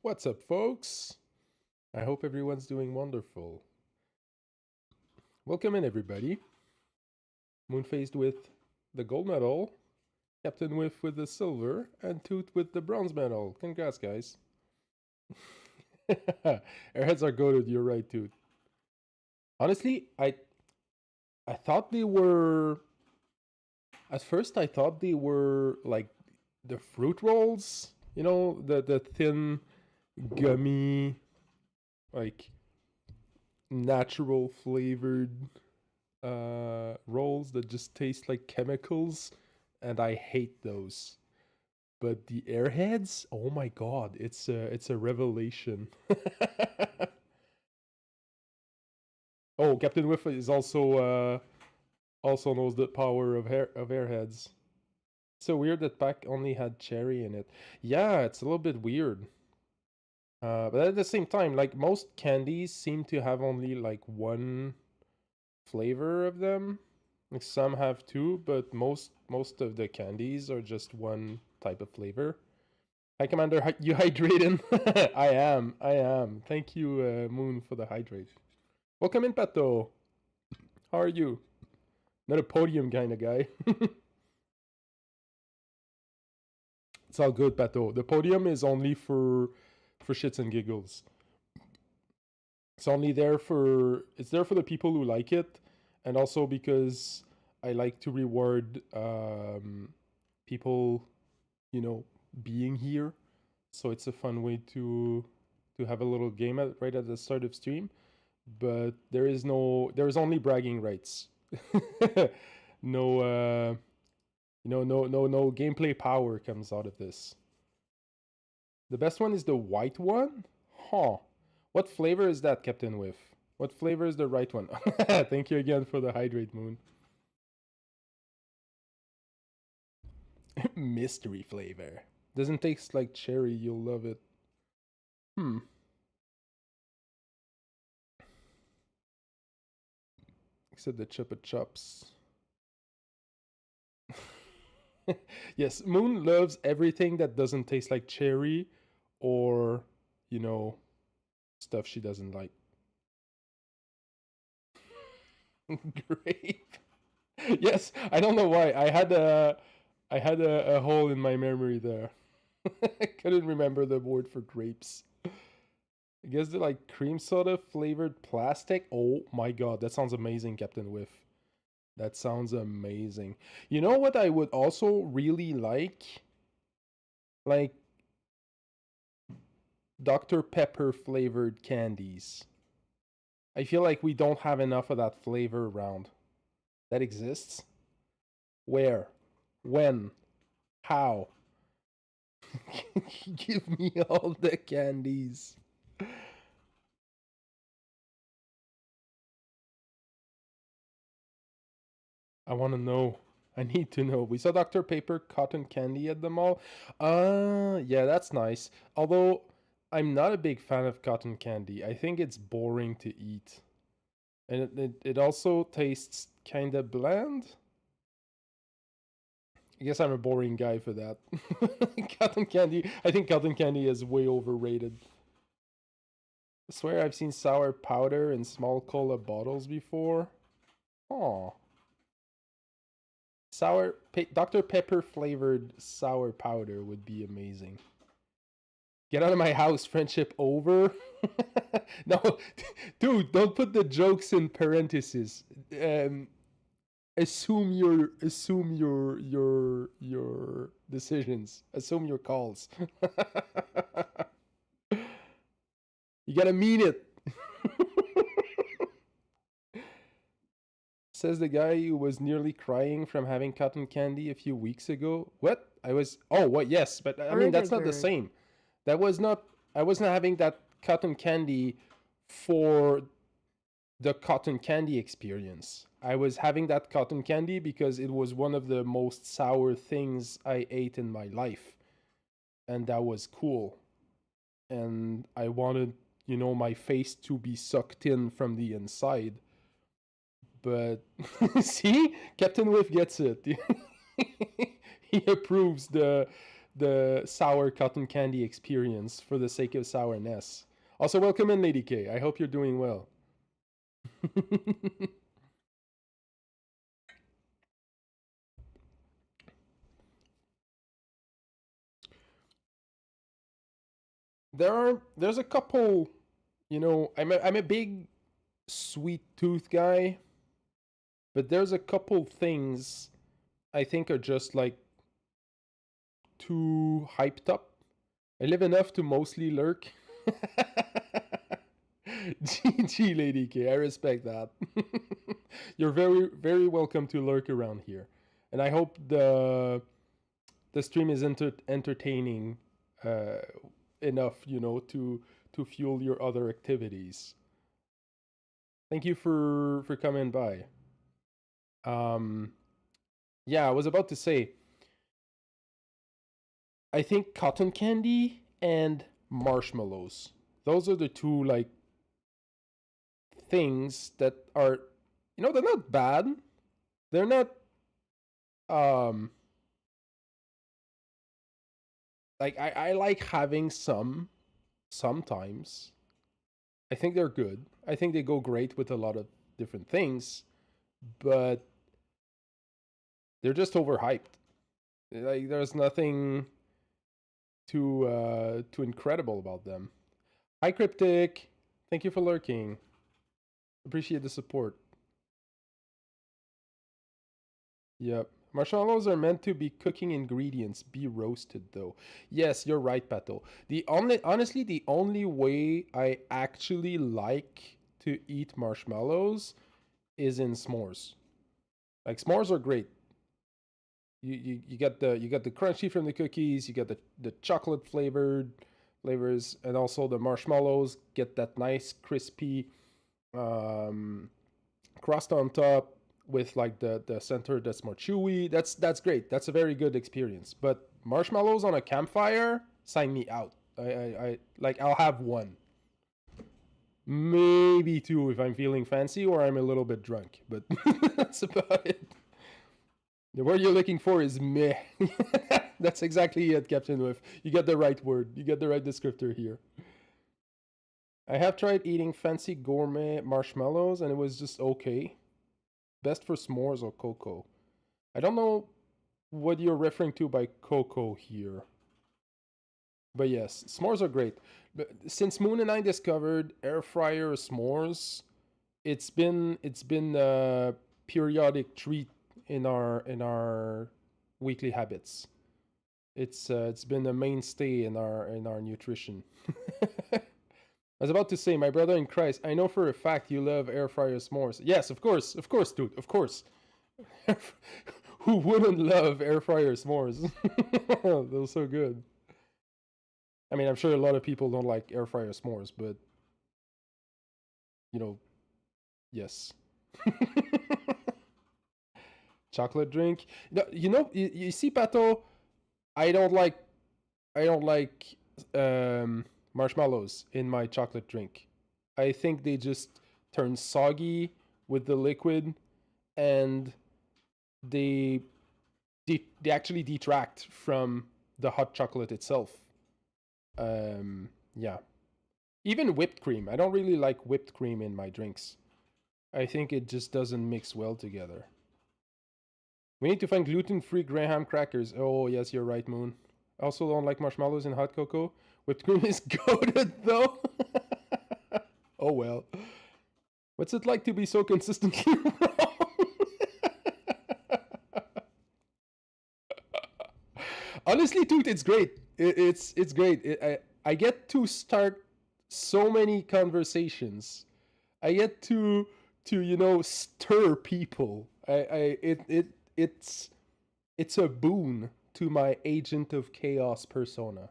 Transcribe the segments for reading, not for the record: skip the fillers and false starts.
What's up, folks? I hope everyone's doing wonderful. Welcome in, everybody. Moonfaced with the gold medal, Captain Whiff with the silver, and Toot with the bronze medal. Congrats, guys. Airheads are goated, you're right, Toot. Honestly, I thought they were... At first, I thought they were, like, the fruit rolls. You know, the thin, gummy, like, natural flavored rolls that just taste like chemicals, and I hate those. But the Airheads, oh my god, it's a revelation. Oh, Captain Whiff is also knows the power of Airheads. So weird that pack only had cherry in it. Yeah, it's a little bit weird. But at the same time, like most candies seem to have only like one flavor of them. Like some have two, but most of the candies are just one type of flavor. Hi, Commander. You hydrating? I am. Thank you, Moon, for the hydrate. Welcome in, Pato. How are you? Not a podium kind of guy. It's all good, Pato. The podium is only for shits and giggles. It's only there for the people who like it, and also because I like to reward people, being here. So it's a fun way to have a little game right at the start of stream. But there is only bragging rights. No, no gameplay power comes out of this. The best one is the white one? Huh. What flavor is that, Captain Whiff? What flavor is the right one? Thank you again for the hydrate, Moon. Mystery flavor. Doesn't taste like cherry, you'll love it. Except the Chupa Chups. Yes, Moon loves everything that doesn't taste like cherry or, stuff she doesn't like. Grape. Yes, I don't know why. I had a hole in my memory there. I couldn't remember the word for grapes. I guess they're like cream soda flavored plastic. Oh my god, that sounds amazing, Captain Whiff. That sounds amazing. You know what I would also really like? Like Dr. Pepper flavored candies. I feel like we don't have enough of that flavor around. That exists? Where? When? How? Give me all the candies. I want to know. I need to know. We saw Dr. Pepper cotton candy at the mall. Yeah, that's nice. Although I'm not a big fan of cotton candy. I think it's boring to eat. And it also tastes kind of bland. I guess I'm a boring guy for that. Cotton candy. I think cotton candy is way overrated. I swear I've seen sour powder in small cola bottles before. Aw. Dr. Pepper flavored sour powder would be amazing. Get out of my house, friendship over. No, dude, don't put the jokes in parentheses. Assume your decisions. Assume your calls. You gotta mean it. Says the guy who was nearly crying from having cotton candy a few weeks ago. What? Oh, what? Yes, but I mean that's not the same. That was not. I wasn't having that cotton candy for the cotton candy experience. I was having that cotton candy because it was one of the most sour things I ate in my life. And that was cool. And I wanted, my face to be sucked in from the inside. But see, Captain Whiff gets it. He approves the the sour cotton candy experience for the sake of sourness. Also, welcome in, Lady K. I hope you're doing well. There's a couple, you know, I'm a big sweet tooth guy, but there's a couple things I think are just like too hyped up. I live enough to mostly lurk. GG, Lady K, I respect that. You're very, very welcome to lurk around here, and I hope the stream is entertaining enough, you know, to fuel your other activities. Thank you for coming by. Yeah, I was about to say, I think cotton candy and marshmallows. Those are the two like things that are, you know, they're not bad. They're not um like I like having some sometimes. I think they're good. I think they go great with a lot of different things, but they're just overhyped. Like there's nothing too incredible about them. Hi Cryptic, thank you for lurking. Appreciate the support. Yep. Marshmallows are meant to be cooking ingredients, be roasted though. Yes, you're right, Pato. Honestly, the only way I actually like to eat marshmallows is in s'mores. Like s'mores are great. You get the crunchy from the cookies, you get the chocolate flavors, and also the marshmallows get that nice crispy crust on top with like the center that's more chewy. That's great. That's a very good experience. But marshmallows on a campfire, sign me out. I like I'll have one, maybe two if I'm feeling fancy or I'm a little bit drunk. But that's about it. The word you're looking for is meh. That's exactly it, Captain Whiff. You get the right word. You get the right descriptor here. I have tried eating fancy gourmet marshmallows and it was just okay. Best for s'mores or cocoa. I don't know what you're referring to by cocoa here. But yes, s'mores are great. But since Moon and I discovered air fryer s'mores, it's been a periodic treat in our weekly habits. It's been a mainstay in our nutrition. I was about to say, my brother in Christ, I know for a fact you love air fryer s'mores. Yes, of course, dude, of course. Who wouldn't love air fryer s'mores? They're so good. I mean, I'm sure a lot of people don't like air fryer s'mores, but you know, yes. Chocolate drink. No, you see, Pato, I don't like I don't like marshmallows in my chocolate drink. I think they just turn soggy with the liquid, and they they actually detract from the hot chocolate itself. Yeah. Even whipped cream. I don't really like whipped cream in my drinks. I think it just doesn't mix well together. We need to find gluten-free graham crackers. Oh, yes, you're right, Moon. I also don't like marshmallows and hot cocoa. Whipped cream is goated, though. Oh, well. What's it like to be so consistently wrong? Honestly, dude, it's great. It's great. I get to start so many conversations. I get to stir people. It's a boon to my agent of chaos persona.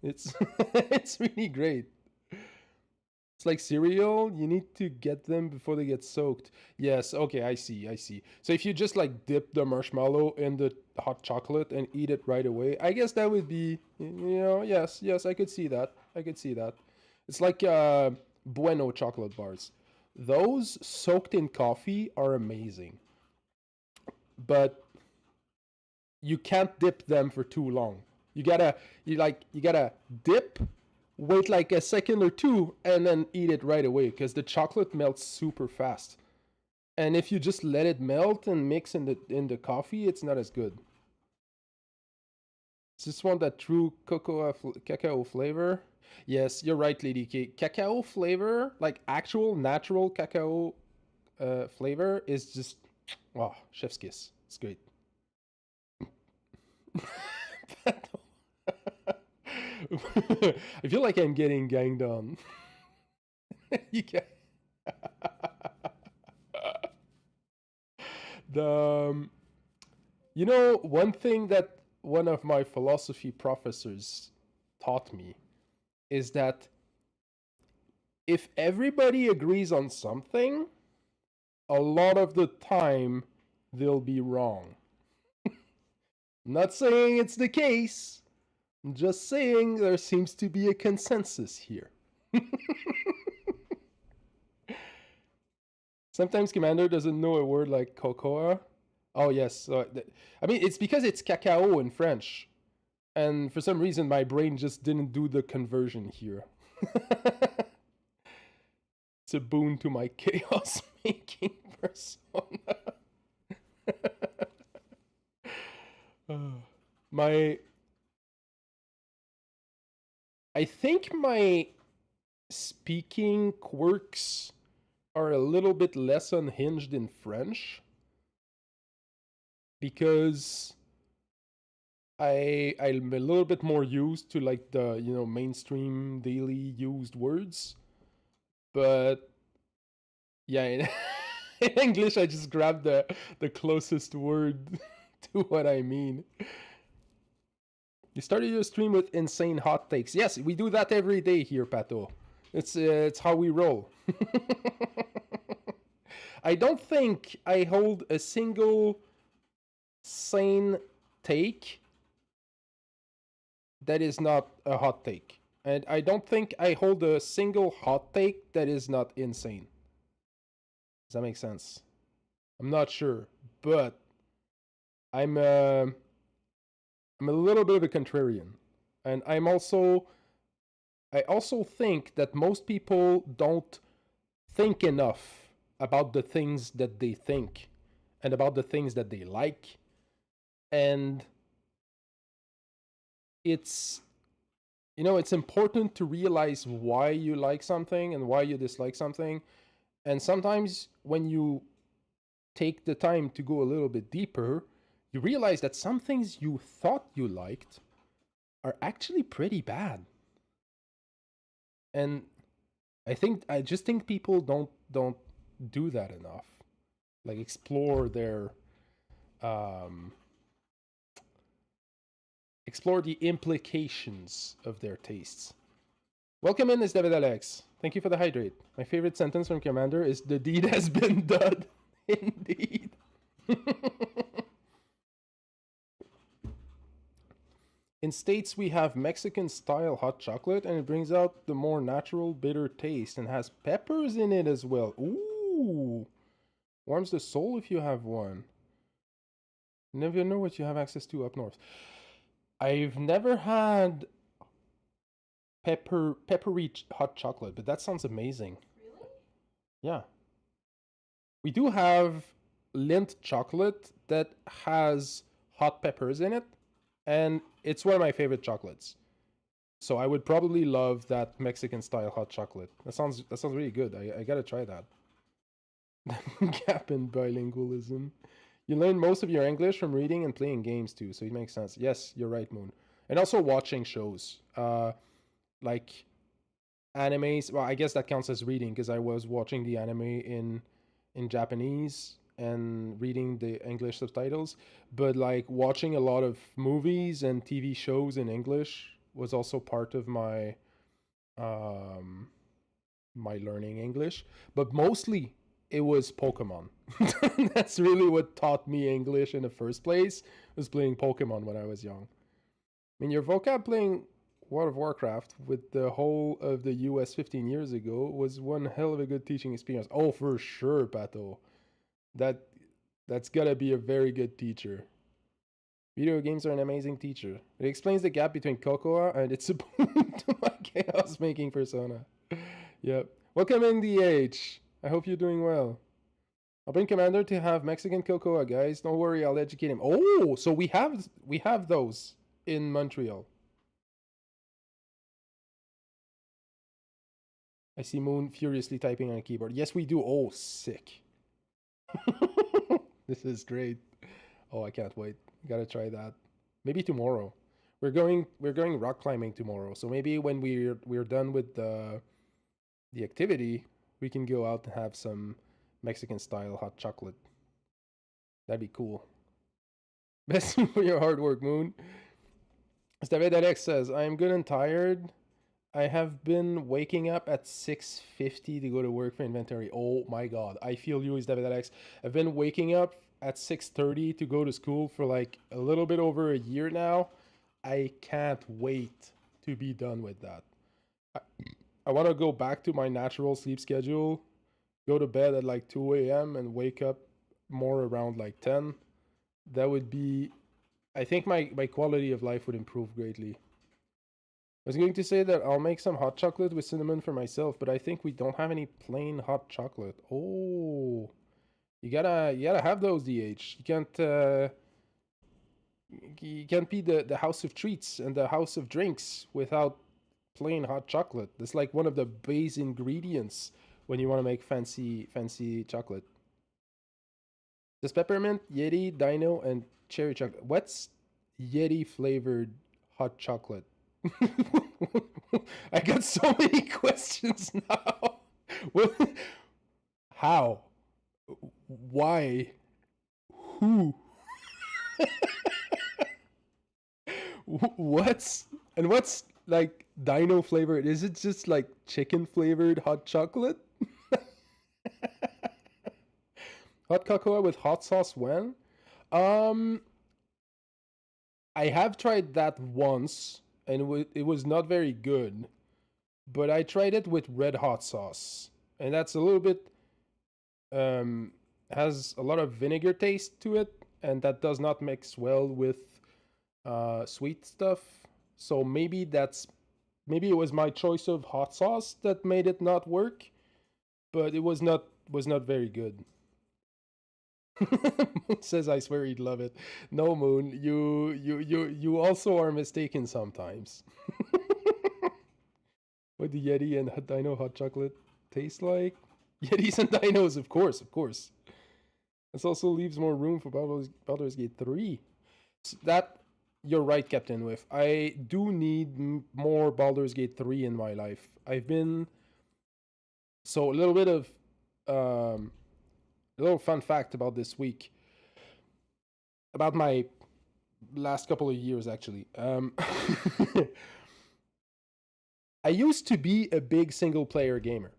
It's it's really great. It's like cereal. You need to get them before they get soaked. Yes, okay, I see. So if you just like dip the marshmallow in the hot chocolate and eat it right away, I guess that would be, yes, I could see that. I could see that. It's like Bueno chocolate bars. Those soaked in coffee are amazing. But you can't dip them for too long. You gotta dip, wait like a second or two, and then eat it right away because the chocolate melts super fast. And if you just let it melt and mix in the coffee, it's not as good. Just want that true cacao flavor. Yes, you're right, Lady K. Cacao flavor, like actual natural cacao flavor, is just wow, chef's kiss. It's great. I feel like I'm getting ganged on. You can the you know, one thing that one of my philosophy professors taught me is that if everybody agrees on something, a lot of the time they'll be wrong. I'm not saying it's the case. I'm just saying there seems to be a consensus here. Sometimes Commander doesn't know a word like cocoa. Oh yes, I mean it's because it's cacao in French, and for some reason my brain just didn't do the conversion here. It's a boon to my chaos making persona. My, I think my speaking quirks are a little bit less unhinged in French because I'm a little bit more used to like the mainstream daily used words, but yeah, in English I just grabbed the closest word to what I mean. You started your stream with insane hot takes. Yes, we do that every day here, Pato. It's how we roll. I don't think I hold a single sane take that is not a hot take. And I don't think I hold a single hot take that is not insane. Does that make sense? I'm not sure, but I'm a little bit of a contrarian. And I also think that most people don't think enough about the things that they think and about the things that they like. And it's it's important to realize why you like something and why you dislike something. And sometimes when you take the time to go a little bit deeper, you realize that some things you thought you liked are actually pretty bad. And I just think people don't do that enough. Like explore their explore the implications of their tastes. Welcome in, is David Alex. Thank you for the hydrate. My favorite sentence from Commander is the deed has been done. Indeed. In States, we have Mexican-style hot chocolate, and it brings out the more natural bitter taste and has peppers in it as well. Ooh! Warms the soul if you have one. Never know what you have access to up north. I've never had peppery hot chocolate, but that sounds amazing. Really? Yeah. We do have Lindt chocolate that has hot peppers in it, and it's one of my favorite chocolates. So I would probably love that Mexican style hot chocolate. That sounds really good. I gotta try that. Gap in bilingualism. You learn most of your English from reading and playing games too, so it makes sense. Yes, you're right, Moon. And also watching shows. Like animes. Well, I guess that counts as reading because I was watching the anime in Japanese and reading the English subtitles. But like watching a lot of movies and TV shows in English was also part of my my learning English. But mostly it was Pokemon. That's really what taught me English in the first place, was playing Pokemon when I was young. I mean, your vocab playing World of Warcraft with the whole of the US 15 years ago was one hell of a good teaching experience. Oh, for sure, Pato. That's gotta be a very good teacher. Video games are an amazing teacher. It explains the gap between cocoa and it's a boon to my chaos making persona. Yep. Welcome in DH. I hope you're doing well. I'll bring Commander to have Mexican cocoa, guys. Don't worry, I'll educate him. Oh, so we have those in Montreal. I see Moon furiously typing on a keyboard. Yes, we do. Oh, sick. This is great. Oh, I can't wait. Gotta try that. Maybe tomorrow. We're going rock climbing tomorrow. So maybe when we're done with the activity, we can go out and have some Mexican style hot chocolate. That'd be cool. Best for your hard work, Moon. As David Alex says, I am good and tired. I have been waking up at 6:50 to go to work for inventory. Oh my god. I feel you, is David Alex. I've been waking up at 6:30 to go to school for like a little bit over a year now. I can't wait to be done with that. I, I want to go back to my natural sleep schedule, go to bed at like 2 a.m. and wake up more around like 10. That would be, I think my quality of life would improve greatly. I was going to say that I'll make some hot chocolate with cinnamon for myself, but I think we don't have any plain hot chocolate. Oh, you gotta have those, DH. You can't be the house of treats and the house of drinks without plain hot chocolate. That's like one of the base ingredients when you want to make fancy chocolate. There's peppermint, Yeti, Dino, and cherry chocolate. What's Yeti flavored hot chocolate? I got so many questions now. How? Why? Who? What's like dino flavored? Is it just like chicken flavored hot chocolate? Hot cocoa with hot sauce when? Um, I have tried that once, and it was not very good. But I tried it with red hot sauce, and that's a little bit um has a lot of vinegar taste to it, and that does not mix well with sweet stuff. So maybe it was my choice of hot sauce that made it not work, but it was not very good. Moon says, "I swear he'd love it." No, Moon, you also are mistaken sometimes. What do Yeti and Dino hot chocolate taste like? Yetis and Dinos, of course, of course. This also leaves more room for Baldur's Gate 3. That you're right, Captain With. I do need more Baldur's Gate 3 in my life. I've been so a little bit of a little fun fact about this week about my last couple of years actually. I used to be a big single player gamer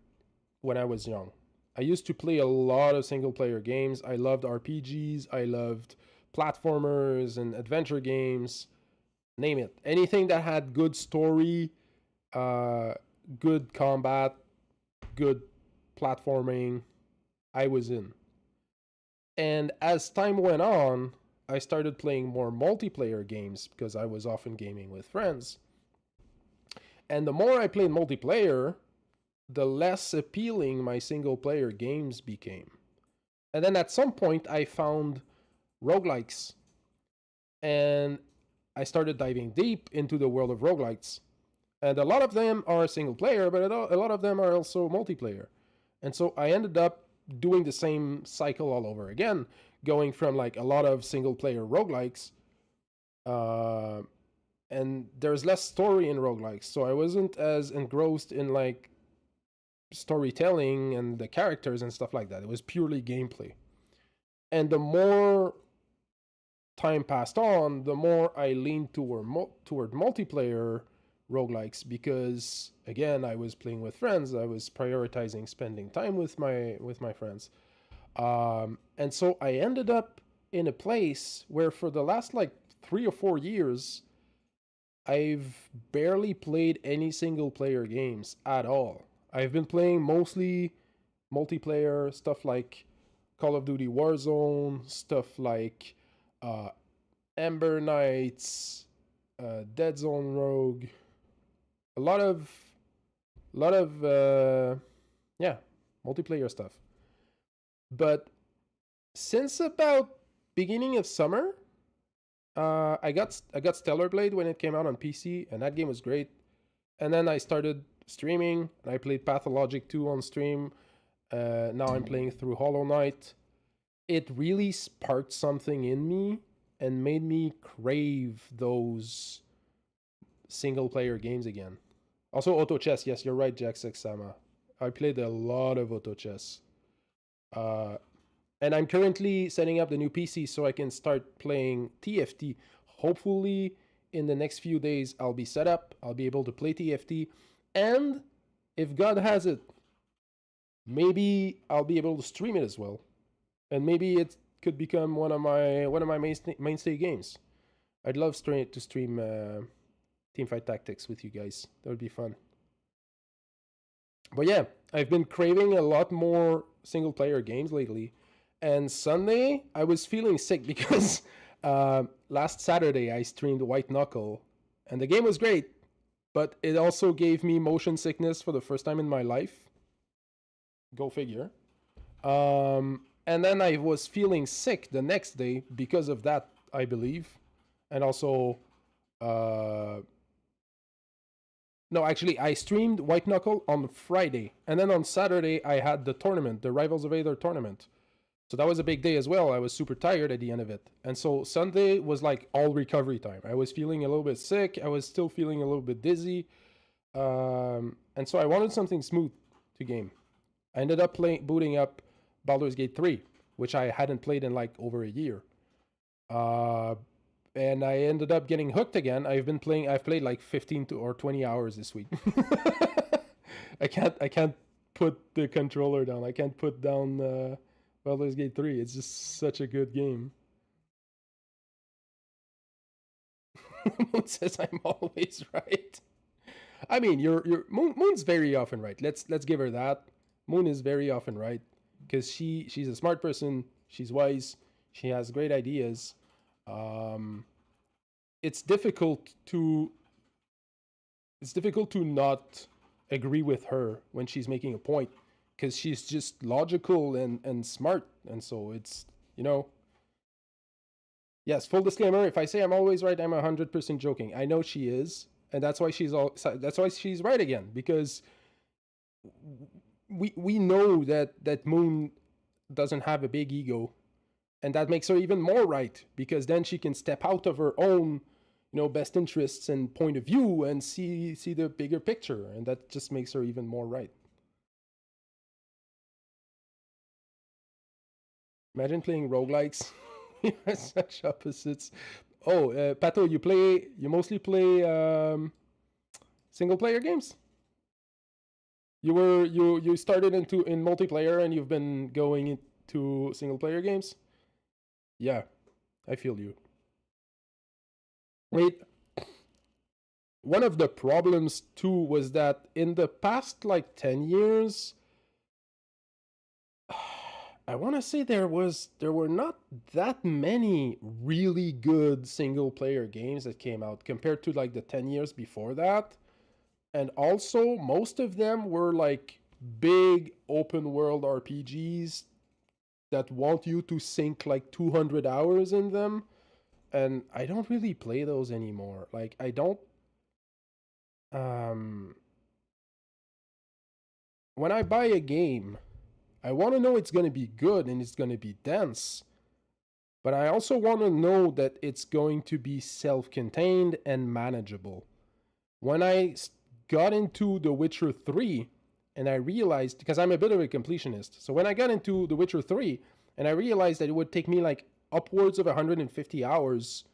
when I was young. I used to play a lot of single player games. I loved RPGs, I loved platformers and adventure games, name it. Anything that had good story, uh, good combat, good platforming, I was in. And as time went on, I started playing more multiplayer games because I was often gaming with friends. And the more I played multiplayer, the less appealing my single player games became. And then at some point, I found roguelikes. And I started diving deep into the world of roguelikes. And a lot of them are single player, but a lot of them are also multiplayer. And so I ended up doing the same cycle all over again, going from like a lot of single player roguelikes. Uh, and there's less story in roguelikes. So I wasn't as engrossed in like storytelling and the characters and stuff like that. It was purely gameplay. And the more time passed on, the more I leaned toward multiplayer roguelikes because again, I was playing with friends. I was prioritizing spending time with my friends. And so I ended up in a place where for the last like 3 or 4 years, I've barely played any single player games at all. I've been playing mostly multiplayer stuff like Call of Duty Warzone, stuff like uh, Ember Knights, Dead Zone Rogue, a lot of yeah, multiplayer stuff. But since about beginning of summer, I got Stellar Blade when it came out on PC, and that game was great. And then I started streaming, and I played Pathologic 2 on stream. Now I'm playing through Hollow Knight. It really sparked something in me and made me crave those single player games again. Also, Auto Chess. Yes, you're right, Jack Sexama. I played a lot of Auto Chess. Uh, and I'm currently setting up the new PC so I can start playing TFT. Hopefully, in the next few days, I'll be set up. I'll be able to play TFT. And if God has it, maybe I'll be able to stream it as well. And maybe it could become one of my mainstay games. I'd love to stream Teamfight Tactics with you guys. That would be fun. But yeah, I've been craving a lot more single player games lately. And Sunday, I was feeling sick because last Saturday I streamed White Knuckle, and the game was great, but it also gave me motion sickness for the first time in my life. Go figure. And then I was feeling sick the next day because of that, I believe. And also, no, actually, I streamed White Knuckle on Friday. And then on Saturday, I had the tournament, the Rivals of Aether tournament. So that was a big day as well. I was super tired at the end of it. And so Sunday was like all recovery time. I was feeling a little bit sick. I was still feeling a little bit dizzy. And so I wanted something smooth to game. I ended up booting up Baldur's Gate 3, which I hadn't played in like over a year. And I ended up getting hooked again. I've played like 15 or 20 hours this week. I can't put the controller down. I can't put down Baldur's Gate 3. It's just such a good game. Moon says I'm always right. I mean, Moon's very often right. Let's give her that. Moon is very often right because she's a smart person. She's wise. She has great ideas. It's difficult to not agree with her when she's making a point because she's just logical and smart, and so it's yes, full disclaimer, if I say I'm always right, I'm 100% joking. I know she is, and that's why she's right again, because we know that Moon doesn't have a big ego, and that makes her even more right, because then she can step out of her own best interests and point of view and see the bigger picture, and that just makes her even more right. Imagine playing roguelikes. Such opposites. Oh, Pato, you mostly play single player games? You started in multiplayer and you've been going into single player games? Yeah, I feel you. Wait, one of the problems too was that in the past like 10 years, I want to say there were not that many really good single player games that came out compared to like the 10 years before that. And also most of them were like big open world RPGs that want you to sink like 200 hours in them, and I don't really play those anymore. Like I don't when I buy a game, I want to know it's going to be good and it's going to be dense. But I also want to know that it's going to be self-contained and manageable. When I got into The Witcher 3 and I realized, because I'm a bit of a completionist, so when I got into The Witcher 3 and I realized that it would take me like upwards of 150 hours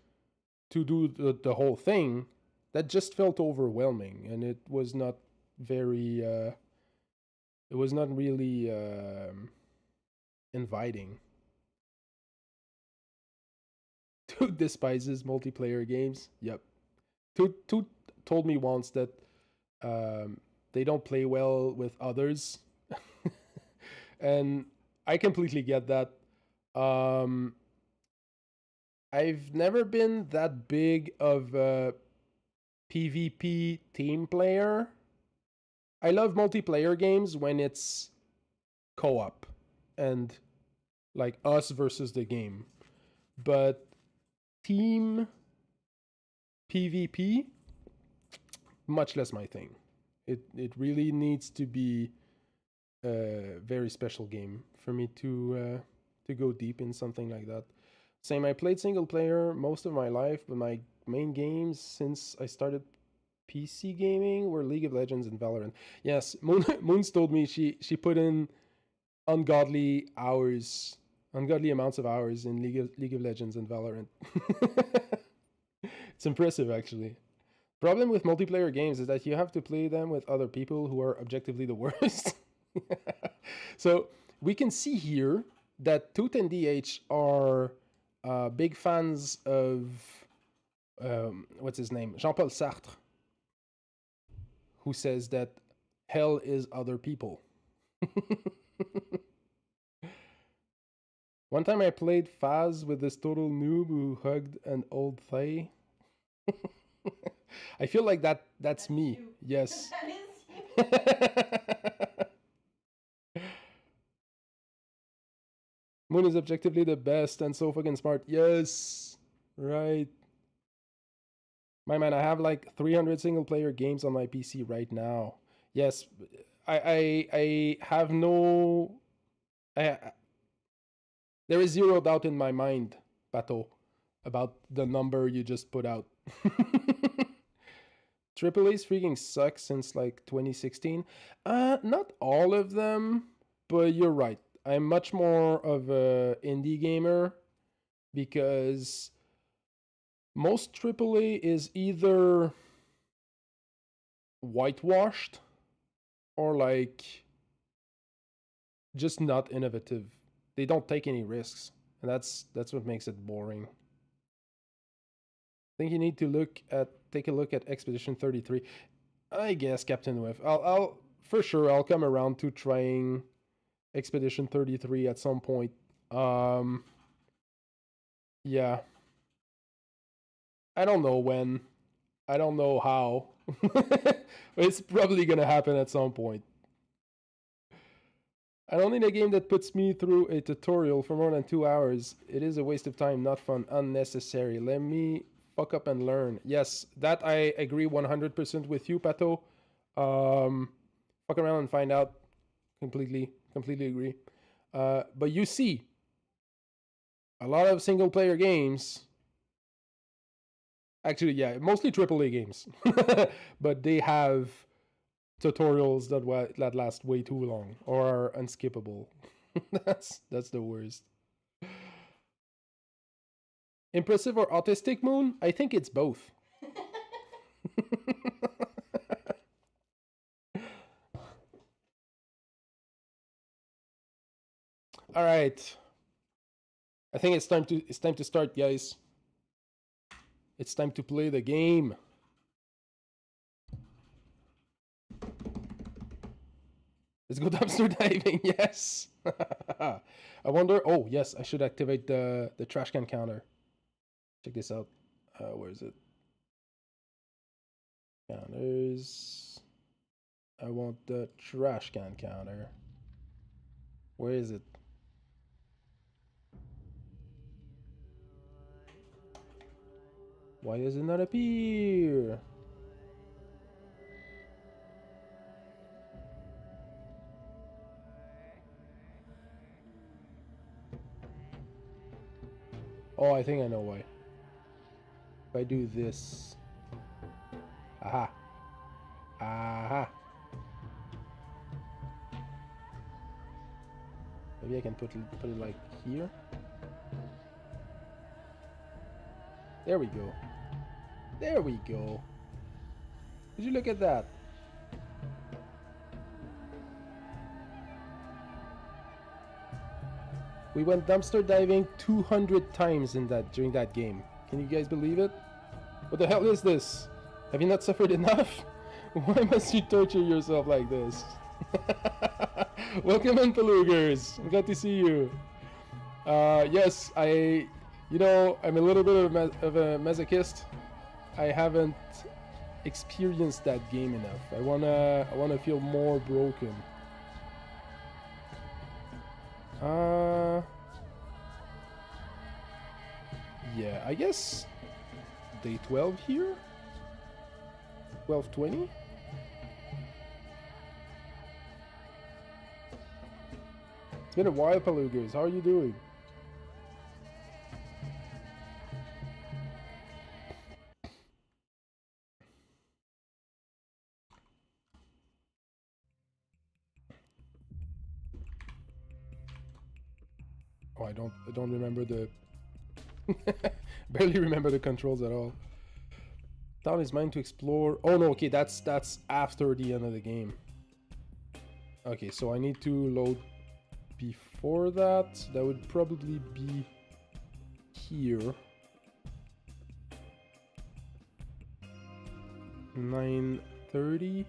to do the whole thing, that just felt overwhelming, and it was not very it was not really inviting. Toot despises multiplayer games. Yep. Toot told me once that they don't play well with others. And I completely get that. I've never been that big of a PvP team player. I love multiplayer games when it's co-op and like us versus the game. But team PvP, much less my thing. It really needs to be a very special game for me to go deep in something like that. Same, I played single player most of my life, but my main games since I started PC gaming were League of Legends and Valorant. Yes, Moons told me she put in ungodly hours, ungodly amounts of hours in League of Legends and Valorant. It's impressive, actually. Problem with multiplayer games is that you have to play them with other people who are objectively the worst. So we can see here that Toot and DH are big fans of what's his name, Jean-Paul Sartre, who says that hell is other people. One time I played Faz with this total noob who hugged an old Thay. I feel like that's me. You. Yes. That is you. Moon is objectively the best and so fucking smart. Yes. Right. My man, I have like 300 single player games on my PC right now. Yes. I have no I there is zero doubt in my mind, Pato, about the number you just put out. Triple A's freaking sucks since like 2016. Not all of them, but you're right. I'm much more of a indie gamer because most AAA is either whitewashed or like just not innovative. They don't take any risks, and that's what makes it boring. I think you need to take a look at Expedition 33. I guess Captain Whiff. I'll for sure I'll come around to trying Expedition 33 at some point. Yeah. I don't know when. I don't know how. It's probably gonna happen at some point. I don't need a game that puts me through a tutorial for more than 2 hours. It is a waste of time, not fun, unnecessary. Let me fuck up and learn. Yes, that I agree 100% with you, Pato. Fuck around and find out. Completely agree. But you see, a lot of single player games. Actually, yeah, mostly AAA games, but they have tutorials that last way too long or are unskippable. that's the worst. Impressive or autistic, Moon? I think it's both. All right. I think it's time to start, guys. It's time to play the game. Let's go dumpster diving. Yes. I wonder. Oh, yes. I should activate the trash can counter. Check this out. Where is it? Counters. I want the trash can counter. Where is it? Why does it not appear? Oh, I think I know why. If I do this. Aha. Aha. Maybe I can put it like here. There we go. There we go. Did you look at that? We went dumpster diving 200 times during that game. Can you guys believe it? What the hell is this? Have you not suffered enough? Why must you torture yourself like this? Welcome in, Palugers. I'm glad to see you. Yes, I You know, I'm a little bit of a masochist. I haven't experienced that game enough. I wanna feel more broken. Yeah, I guess day 12 here? 12:20? It's been a while, Palugers. How are you doing? Oh, I don't remember the barely remember the controls at all. Town is mine to explore. Oh no, okay, that's after the end of the game. Okay, so I need to load before that. That would probably be here. 9:30.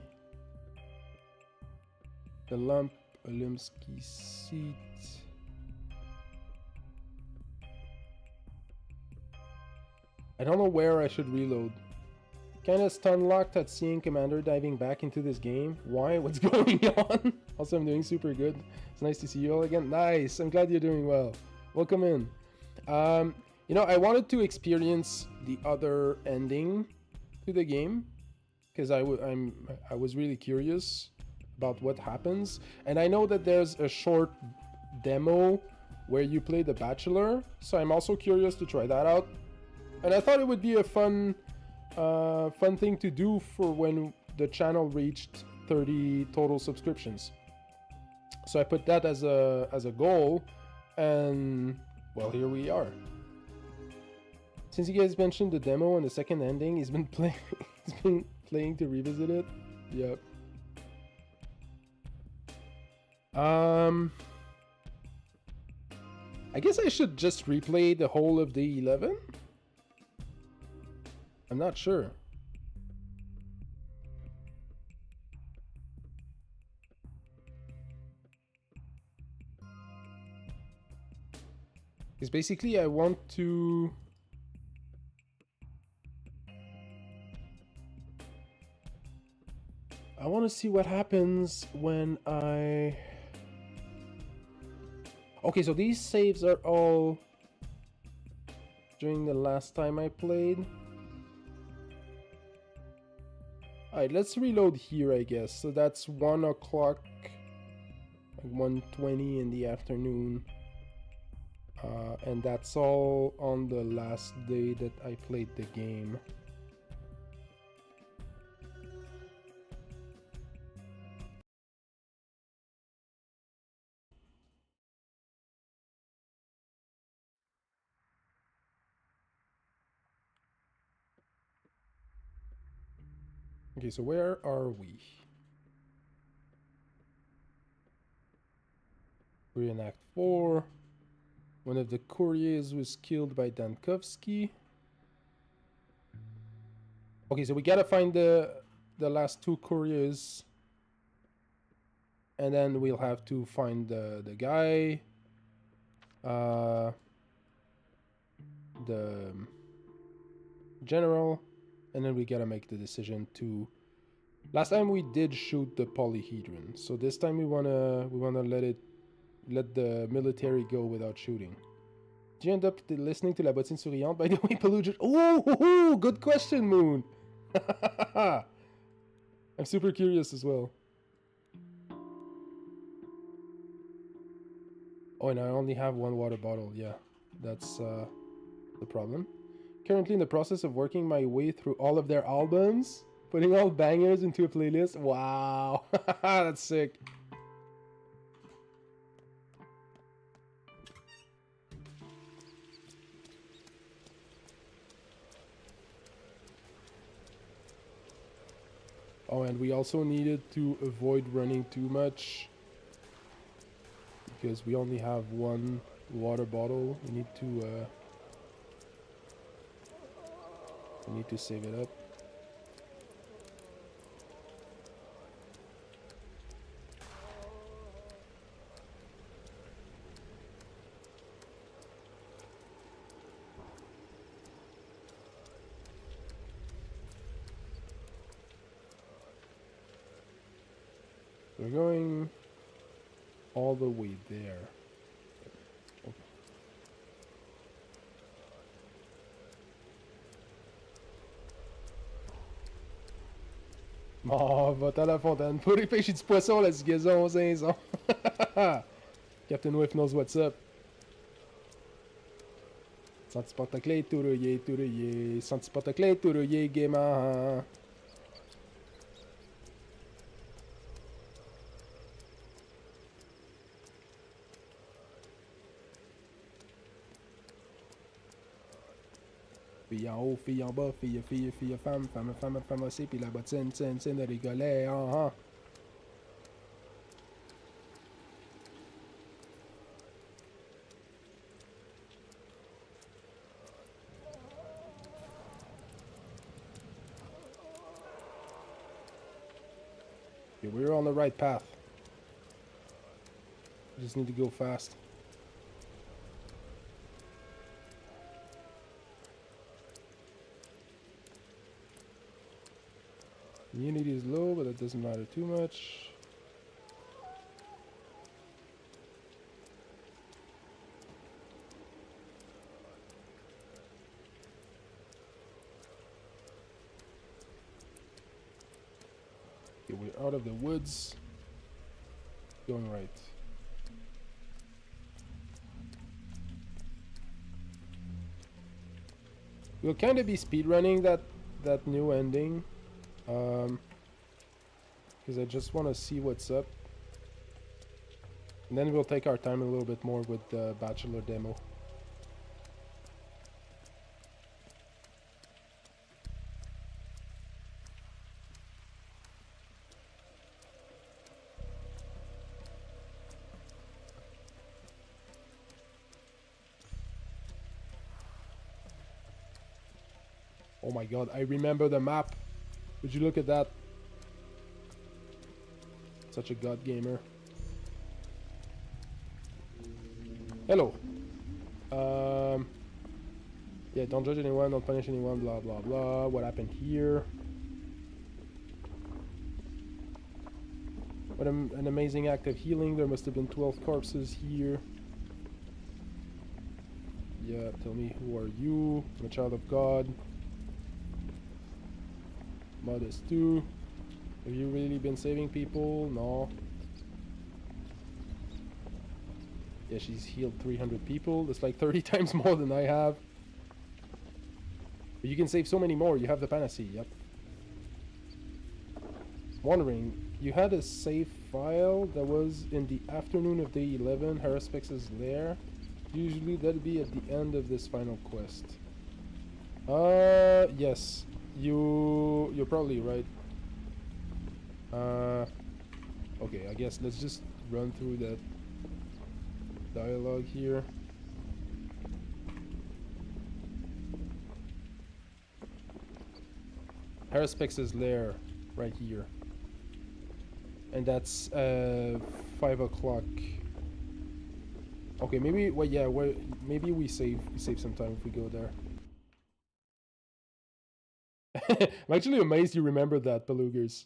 The lamp, Olimsky seat. I don't know where I should reload. Kinda stun locked at seeing Commander diving back into this game. Why? What's going on? Also, I'm doing super good. It's nice to see you all again. Nice. I'm glad you're doing well. Welcome in. You know, I wanted to experience the other ending to the game because I was really curious about what happens, and I know that there's a short demo where you play the Bachelor, so I'm also curious to try that out. And I thought it would be a fun thing to do for when the channel reached 30 total subscriptions. So I put that as a goal, and well, here we are. Since you guys mentioned the demo and the second ending, he's been playing to revisit it. Yep. I guess I should just replay the whole of the 11. I'm not sure. Because basically I want to... see what happens when I... Okay, so these saves are all during the last time I played. Alright, let's reload here, I guess. So that's 1 o'clock, like 1:20 in the afternoon. And that's all on the last day that I played the game. Okay, so where are we? We're in Act 4. One of the couriers was killed by Dankovsky. Okay, so we gotta find the last 2 couriers. And then we'll have to find the guy. The general. And then we gotta make the decision to... Last time we did shoot the polyhedron, so this time we wanna let the military go without shooting. Did you end up listening to La Bottine Souriante? By the way, Pathologic... Oh, good question, Moon! I'm super curious as well. Oh, and I only have 1 water bottle. Yeah, that's the problem. Currently in the process of working my way through all of their albums, putting all bangers into a playlist. Wow, that's sick. Oh, and we also needed to avoid running too much because we only have 1 water bottle. We need to save it up. We're going all the way there. Oh, va-t'en à la fontaine. Pour les pêcher du poisson, la gazon, zinzon. Captain Whiff knows what's up. Senti porte-clés, tout rouillé, tout rouillé. Senti porte-clés, tout rouillé, gaiement. Fille en haut, fille en bas, fille, fille, fille, femme, femme, femme, femme aussi, puis la bottine, tine, tine, de rigolet, Okay, we're on the right path. We just need to go fast. Immunity is low, but that doesn't matter too much. Okay, we're out of the woods. Going right. We'll kind of be speedrunning that new ending. Because I just want to see what's up. And then we'll take our time a little bit more with the Bachelor demo. Oh my god, I remember the map. Would you look at that? Such a god gamer. Hello. Yeah, don't judge anyone, don't punish anyone, blah blah blah. What happened here? What an amazing act of healing. There must have been 12 corpses here. Yeah, tell me, who are you? I'm a child of God. Modest too. Have you really been saving people? No. Yeah, she's healed 300 people. That's like 30 times more than I have. But you can save so many more. You have the panacea, yep. Wondering, you had a save file that was in the afternoon of day 11, Haraspex's lair. Usually that'd be at the end of this final quest. Yes. You're probably right. Okay, I guess let's just run through that dialogue here. Haraspex's lair, right here. And that's 5 o'clock. Okay, maybe well yeah, maybe we save some time if we go there. I'm actually amazed you remembered that, Belugas.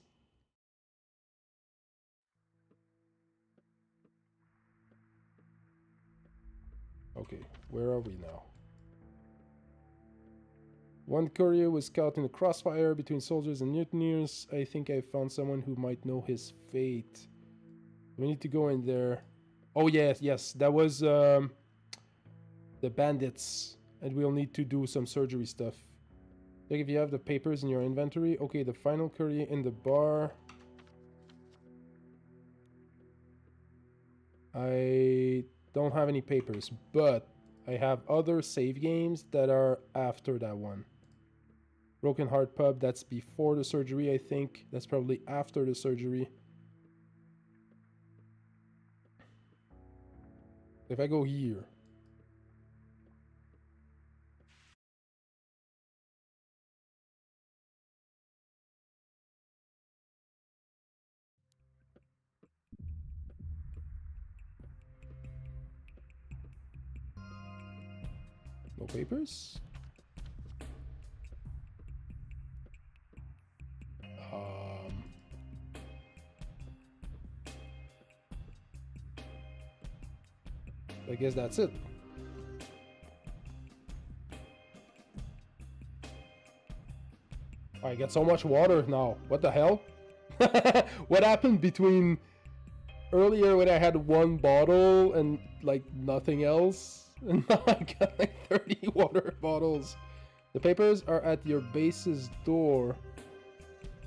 Okay, where are we now? One courier was caught in a crossfire between soldiers and mutineers. I think I found someone who might know his fate. We need to go in there. Oh yes, that was the bandits, and we'll need to do some surgery stuff. Check if you have the papers in your inventory. Okay, the final courier in the bar. I don't have any papers, but I have other save games that are after that one. Broken Heart Pub, that's before the surgery, I think. That's probably after the surgery. If I go here. No papers? I guess that's it. I get so much water now. What the hell? What happened between earlier when I had one bottle and like nothing else? And now I got like 30 water bottles. The papers are at your base's door.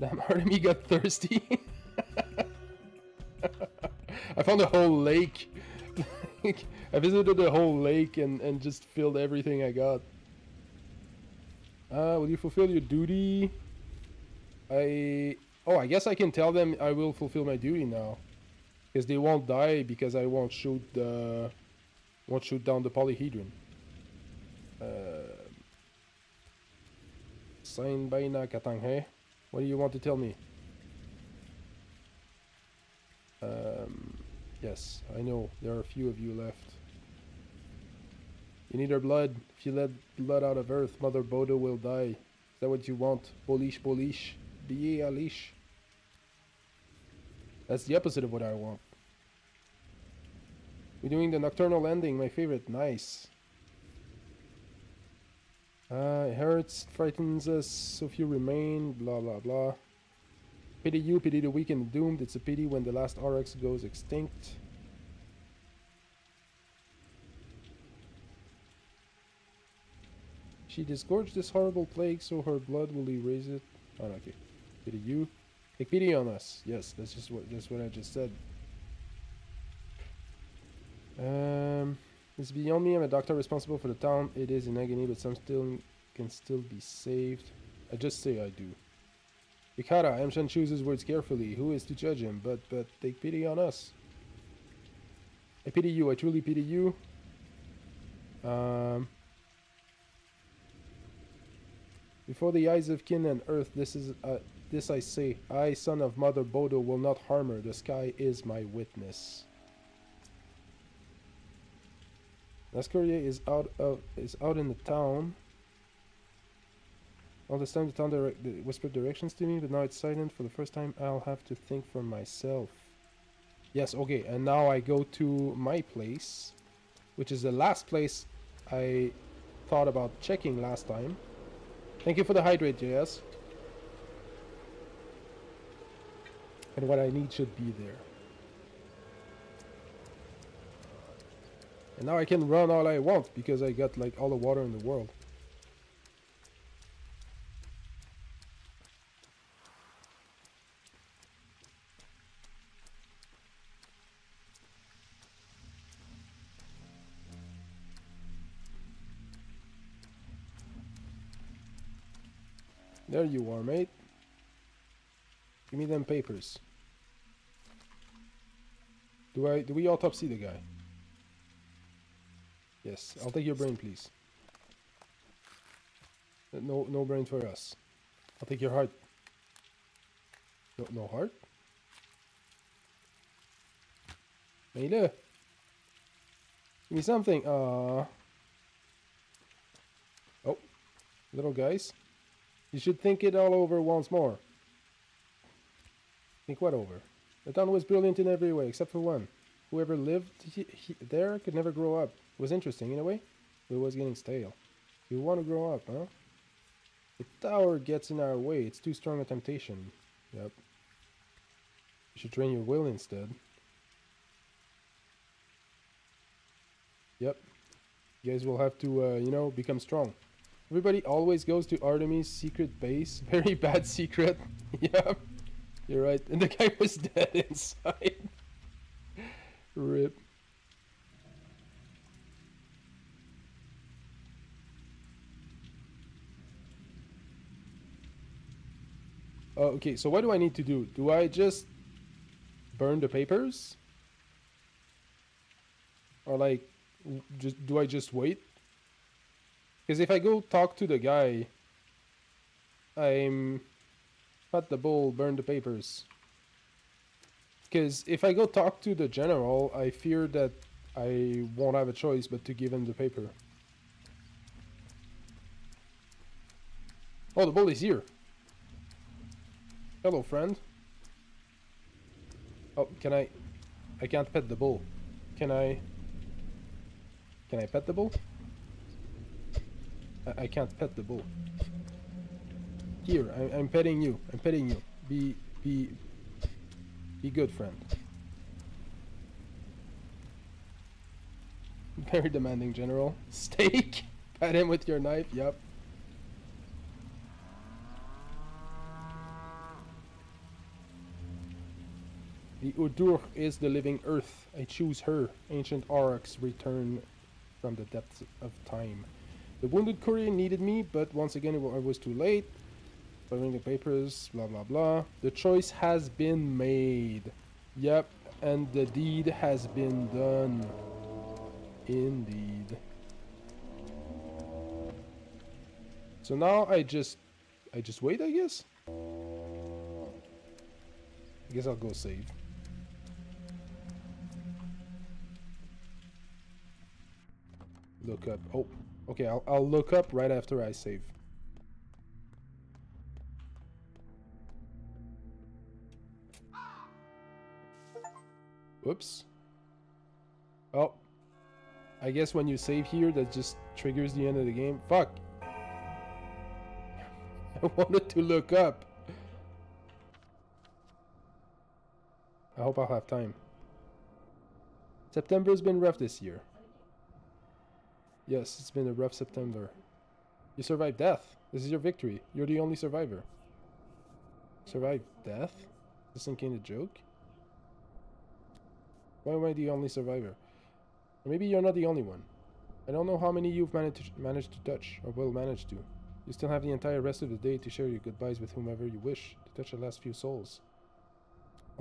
Damn, Artemis got thirsty. I found a whole lake. I visited the whole lake and just filled everything I got. Will you fulfill your duty? I guess I can tell them I will fulfill my duty now. Because they won't die because I won't shoot down the polyhedron. Signed by Nakatanghe. What do you want to tell me? Yes, I know. There are a few of you left. You need our blood. If you let blood out of Earth, Mother Bodo will die. Is that what you want? Polish, Polish. Biye Alish. That's the opposite of what I want. We're doing the nocturnal landing, my favorite. Nice. It hurts, frightens us, so few remain, blah blah blah. Pity you, pity the weak and doomed. It's a pity when the last RX goes extinct. She disgorged this horrible plague, so her blood will erase it. Oh, okay. Pity you. Take pity on us. Yes, that's what I just said. It's beyond me. I'm a doctor responsible for the town. It is in agony, but some can still be saved. I just say I do. Ikara, Amshan chooses words carefully. Who is to judge him? But take pity on us. I pity you. I truly pity you. Before the eyes of kin and earth, this I say. I, son of Mother Bodo, will not harm her. The sky is my witness. Lascourier is out in the town. All this time the town whispered directions to me, but now it's silent. For the first time I'll have to think for myself. Yes, okay, and now I go to my place, which is the last place I thought about checking last time. Thank you for the hydrate, JS. And what I need should be there. And now I can run all I want because I got like all the water in the world. There you are, mate. Give me them papers. Do we autopsy the guy? Yes, I'll take your brain, please. No brain for us. I'll take your heart. No heart? Mele. Give me something. Oh, little guys. You should think it all over once more. Think what over? The town was brilliant in every way, except for one. Whoever lived there could never grow up. It was interesting in a way, but it was getting stale. You want to grow up, huh? The tower gets in our way. It's too strong a temptation. Yep. You should train your will instead. Yep. You guys will have to, you know, become strong. Everybody always goes to Artemis' secret base. Very bad secret. Yep. You're right. And the guy was dead inside. RIP. Okay, so what do I need to do? Do I just burn the papers? Or like, do I just wait? Because if I go talk to the guy, I'm pat the bull, burn the papers. Because if I go talk to the general, I fear that I won't have a choice but to give him the paper. Oh, the bull is here. Hello, friend. Oh, can I can't pet the bull. Can I? Can I pet the bull? I can't pet the bull. Here, I'm petting you. I'm petting you. Be good, friend. Very demanding, General. Steak? Pat him with your knife. Yep. The Udur is the living earth. I choose her. Ancient Aurochs return from the depths of time. The wounded courier needed me, but once again I was too late. Covering the papers, blah blah blah. The choice has been made. Yep, and the deed has been done. Indeed. So now I just wait, I guess? I guess I'll go save. Look up. Oh, okay, I'll look up right after I save. Whoops. Oh. I guess when you save here, that just triggers the end of the game. Fuck. I wanted to look up. I hope I'll have time. September's been rough this year. Yes, it's been a rough September. You survived death. This is your victory. You're the only survivor. Survived death? Is this some kind of joke? Why am I the only survivor? Or maybe you're not the only one. I don't know how many you've managed to touch, or will manage to. You still have the entire rest of the day to share your goodbyes with whomever you wish, to touch the last few souls.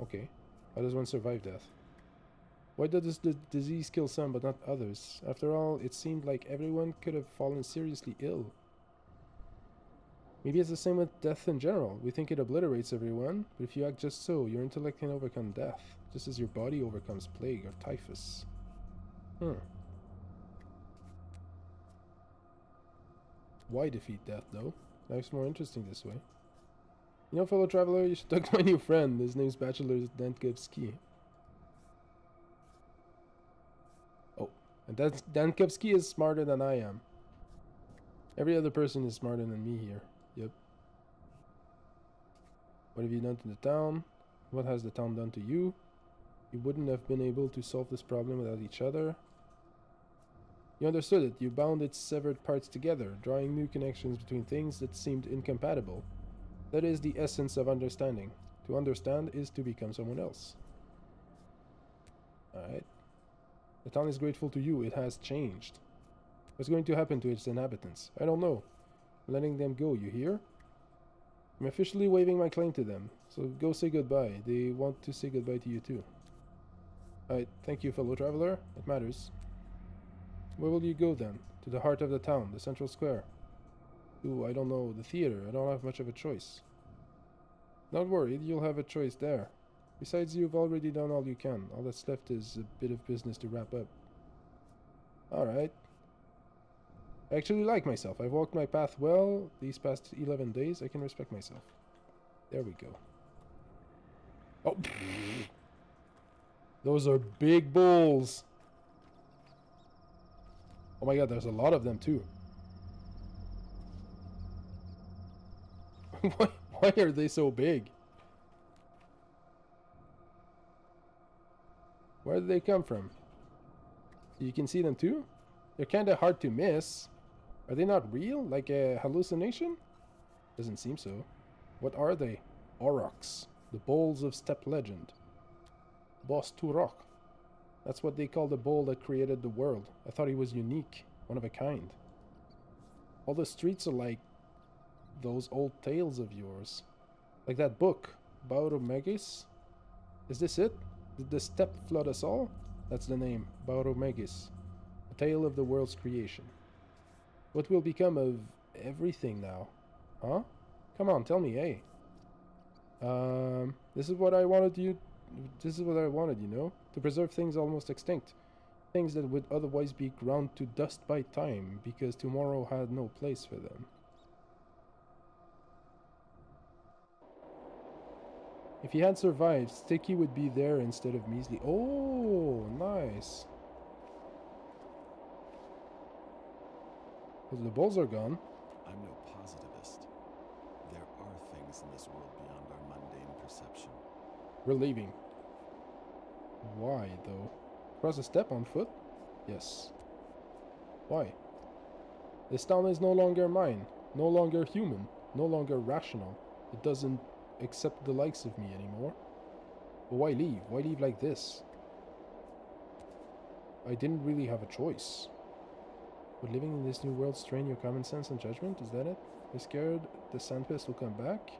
Okay. How does one survive death? Why does the disease kill some but not others? After all, it seemed like everyone could have fallen seriously ill. Maybe it's the same with death in general. We think it obliterates everyone, but if you act just so, your intellect can overcome death, just as your body overcomes plague or typhus. Why defeat death, though? Life's more interesting this way. You know, fellow traveler, you should talk to my new friend. His name's Bachelor DaTrueCommander. Oh, and DaTrueCommander is smarter than I am. Every other person is smarter than me here. Yep. What have you done to the town? What has the town done to you? You wouldn't have been able to solve this problem without each other. You understood it. You bound its severed parts together, drawing new connections between things that seemed incompatible. That is the essence of understanding. To understand is to become someone else. Alright. The town is grateful to you. It has changed. What's going to happen to its inhabitants? I don't know. I'm letting them go, you hear? I'm officially waiving my claim to them. So go say goodbye. They want to say goodbye to you too. Alright, thank you, fellow traveler. It matters. Where will you go then? To the heart of the town, the central square. Ooh, I don't know, the theater. I don't have much of a choice. Not worried, you'll have a choice there. Besides, you've already done all you can. All that's left is a bit of business to wrap up. Alright. I actually like myself. I've walked my path well these past 11 days. I can respect myself. There we go. Oh! Those are big bulls! Oh my god, there's a lot of them too. Why are they so big? Where did they come from? You can see them too? They're kinda hard to miss. Are they not real? Like a hallucination? Doesn't seem so. What are they? Aurochs. The bowls of steppe legend. Boss Turok. That's what they call the bowl that created the world. I thought he was unique. One of a kind. All the streets are like those old tales of yours. Like that book, Bauromegis. Is this it? Did the steppe flood us all? That's the name, Bauromegis. A tale of the world's creation. What will become of everything now? Huh? Come on, tell me, hey. This is what I wanted, you know? To preserve things almost extinct. Things that would otherwise be ground to dust by time, because tomorrow had no place for them. If he had survived, Sticky would be there instead of Measly. Oh, nice. The balls are gone. I'm no positivist. There are things in this world beyond our mundane perception. We're leaving. Why, though? Cross a step on foot? Yes. Why? This town is no longer mine, no longer human, no longer rational. It doesn't accept the likes of me anymore. But why leave? Why leave like this? I didn't really have a choice. Would living in this new world strain your common sense and judgment? Is that it? You're scared the Sandpest will come back?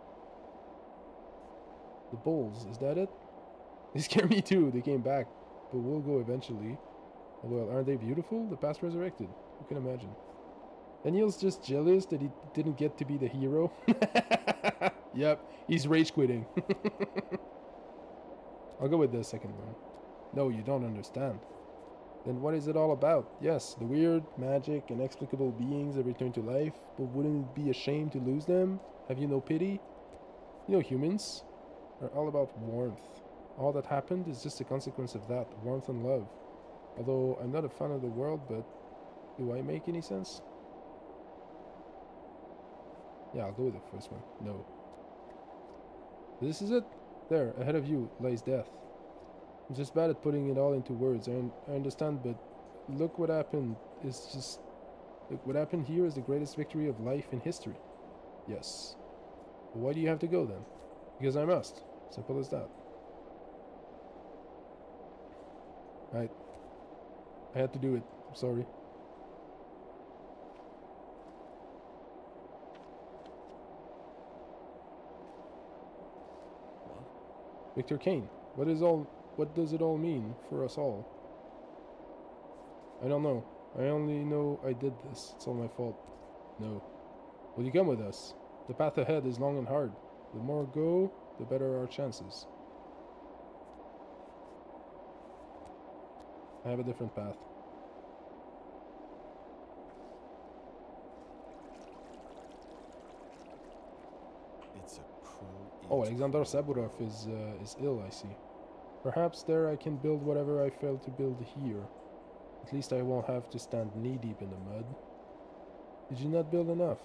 The bulls, is that it? They scare me too, they came back. But we'll go eventually. Well, aren't they beautiful? The past resurrected. Who can imagine? Daniel's just jealous that he didn't get to be the hero. Yep, he's rage quitting. I'll go with the second one. No, you don't understand. Then what is it all about? Yes, the weird, magic, inexplicable beings that return to life, but wouldn't it be a shame to lose them? Have you no pity? You know, humans are all about warmth. All that happened is just a consequence of that, warmth and love. Although I'm not a fan of the world, but do I make any sense? Yeah, I'll go with the first one. No. This is it? There, ahead of you lies death. I'm just bad at putting it all into words. I understand, but look what happened. Look what happened here is the greatest victory of life in history. Yes. But why do you have to go then? Because I must. Simple as that. I had to do it. I'm sorry. What? Victor Kane, what does it all mean for us all? I don't know. I only know I did this. It's all my fault. No. Will you come with us? The path ahead is long and hard. The more go, the better our chances. I have a different path. It's a crow. Oh, Alexander Saburov is ill, I see. Perhaps there I can build whatever I failed to build here. At least I won't have to stand knee-deep in the mud. Did you not build enough?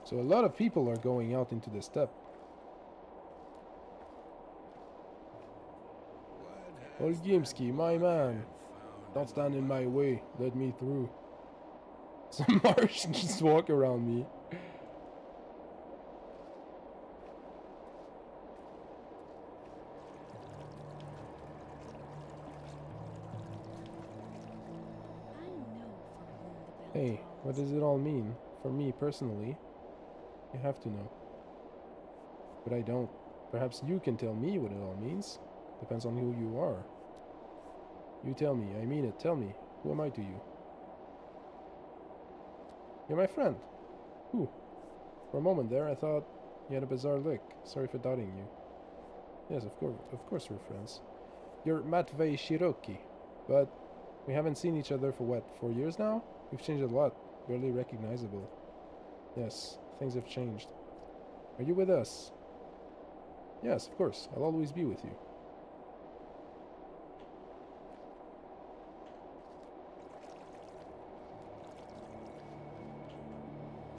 So a lot of people are going out into the steppe. Olgimsky, my man. Don't stand in my way. Let me through. Some Martians just walk around me. Hey, what does it all mean? For me, personally, you have to know. But I don't. Perhaps you can tell me what it all means. Depends on who you are. You tell me. I mean it. Tell me. Who am I to you? You're my friend. Who? For a moment there, I thought you had a bizarre look. Sorry for doubting you. Yes, of course we're friends. You're Matvey Shiroki. But we haven't seen each other for what, 4 years now? We've changed a lot. Barely recognizable. Yes, things have changed. Are you with us? Yes, of course. I'll always be with you.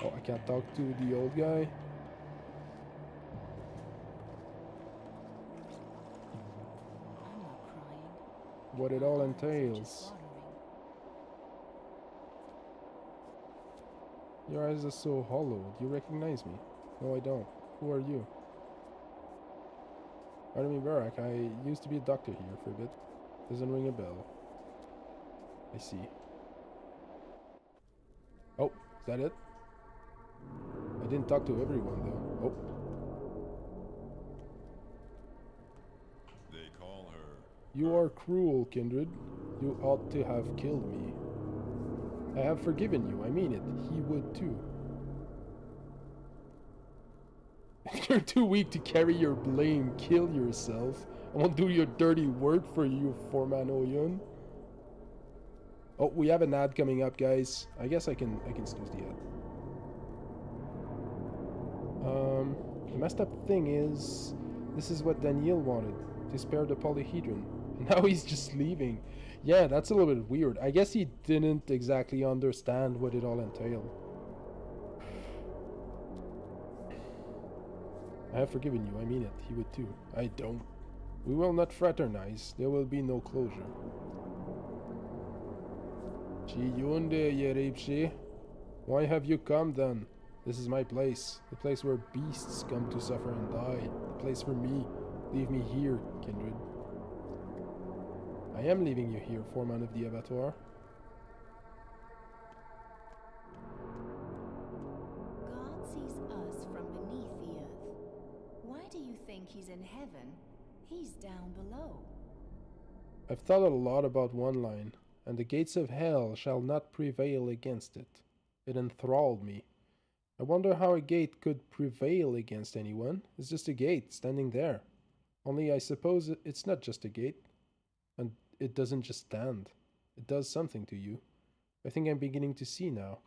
Oh, I can't talk to the old guy. I'm not crying. What it all entails. Your eyes are so hollow. Do you recognize me? No, I don't. Who are you? Artemy Barak. I used to be a doctor here for a bit. Doesn't ring a bell. I see. Oh, is that it? I didn't talk to everyone though. Oh. They call her. You are cruel, kindred. You ought to have killed me. I have forgiven you, I mean it. He would too. If you're too weak to carry your blame, kill yourself. I won't do your dirty work for you, Foreman Oyun. Oh, we have an ad coming up, guys. I guess I can snooze the ad. The messed up thing is, This is what Daniel wanted, to spare the polyhedron. And now he's just leaving. Yeah, that's a little bit weird. I guess he didn't exactly understand what it all entailed. I have forgiven you, I mean it. He would too. I don't. We will not fraternize. There will be no closure. Why have you come then? This is my place. The place where beasts come to suffer and die. The place for me. Leave me here, kindred. I am leaving you here, foreman of the abattoir. God sees us from beneath the earth. Why do you think he's in heaven? He's down below. I've thought a lot about one line, and the gates of hell shall not prevail against it. It enthralled me. I wonder how a gate could prevail against anyone. It's just a gate, standing there. Only I suppose it's not just a gate. And it doesn't just stand. It does something to you. I think I'm beginning to see now.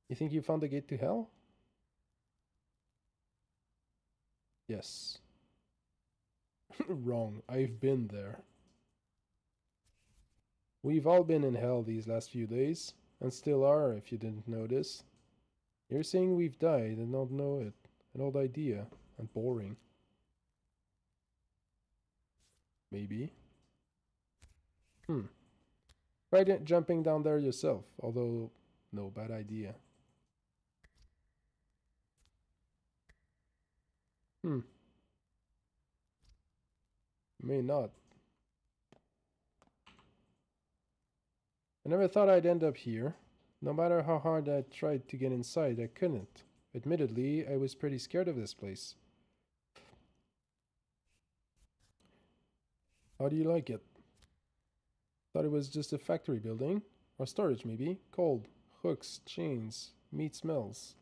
You think you found the gate to hell? Yes. Wrong. I've been there. We've all been in hell these last few days, and still are, if you didn't notice. You're saying we've died and don't know it. An old idea, and boring. Maybe. Try jumping down there yourself, although no bad idea. May not. I never thought I'd end up here. No matter how hard I tried to get inside, I couldn't. Admittedly, I was pretty scared of this place. How do you like it? Thought it was just a factory building. Or storage, maybe. Cold. Hooks, chains, meat smells.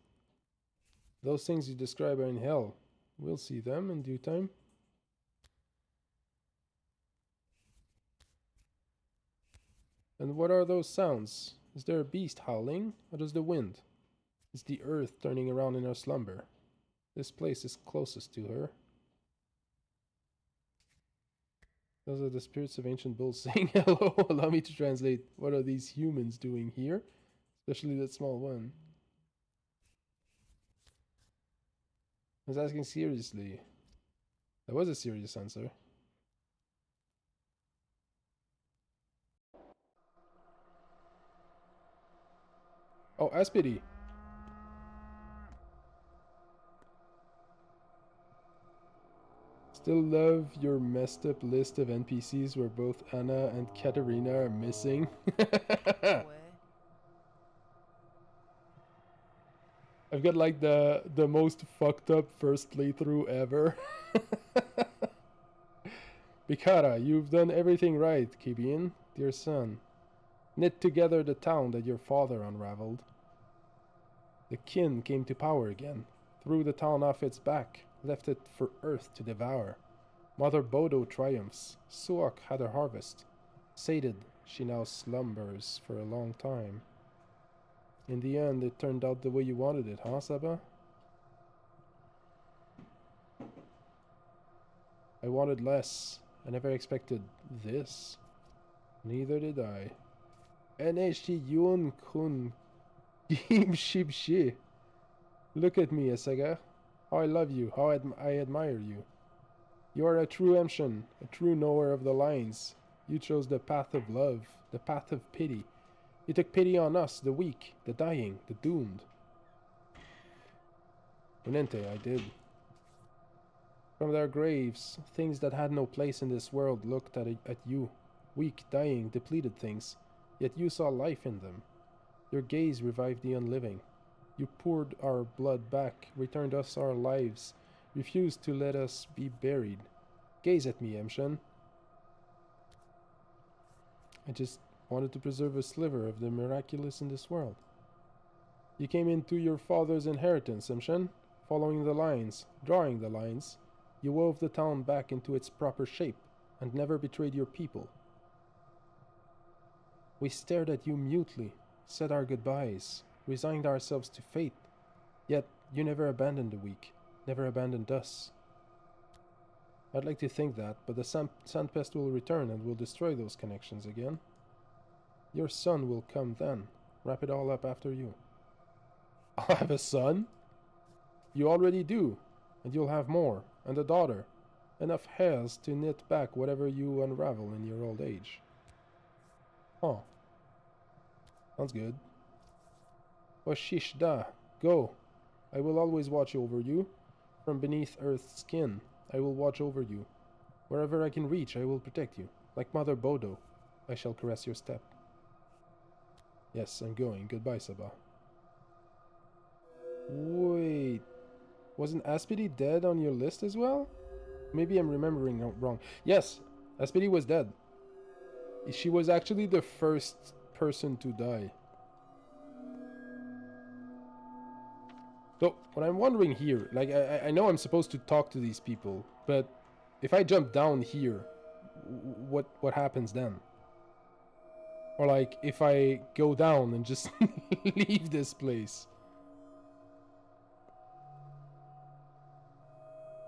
Those things you describe are in hell. We'll see them in due time. And what are those sounds? Is there a beast howling, or does the wind? Is the earth turning around in her slumber? This place is closest to her. Those are the spirits of ancient bulls saying hello. Allow me to translate. What are these humans doing here? Especially that small one. I was asking seriously. That was a serious answer. Oh, Aspity. Still love your messed up list of NPCs where both Anna and Katerina are missing. I've got like the most fucked up first playthrough ever. Bikara, you've done everything right, Kibian, dear son. Knit together the town that your father unraveled. The kin came to power again, threw the town off its back, left it for Earth to devour. Mother Bodo triumphs. Suak had her harvest. Sated, she now slumbers for a long time. In the end, it turned out the way you wanted it, huh, Saba? I wanted less. I never expected this. Neither did I. Eneshi yun kun kim shibshi. Look at me, Asaga. How I love you, how I admire you. You are a true Emshan, a true knower of the lines. You chose the path of love, the path of pity. You took pity on us, the weak, the dying, the doomed. Unente, I did. From their graves, things that had no place in this world looked at you. Weak, dying, depleted things. Yet you saw life in them. Your gaze revived the unliving. You poured our blood back, returned us our lives, refused to let us be buried. Gaze at me, Emshan. I just wanted to preserve a sliver of the miraculous in this world. You came into your father's inheritance, Emshan, following the lines, drawing the lines. You wove the town back into its proper shape, and never betrayed your people. We stared at you mutely, said our goodbyes, resigned ourselves to fate. Yet you never abandoned the weak, never abandoned us. I'd like to think that, but the sandpest will return and will destroy those connections again. Your son will come then. Wrap it all up after you. I'll have a son? You already do, and you'll have more, and a daughter. Enough hairs to knit back whatever you unravel in your old age. Huh. Sounds good. Oshishda, go. I will always watch over you. From beneath Earth's skin, I will watch over you. Wherever I can reach, I will protect you. Like Mother Bodo, I shall caress your step. Yes, I'm going. Goodbye, Sabah. Wait. Wasn't Aspidi dead on your list as well? Maybe I'm remembering wrong. Yes, Aspidi was dead. She was actually the first person to die. So, what I'm wondering here, like, I know I'm supposed to talk to these people, but if I jump down here, what happens then? Or like, if I go down and just leave this place.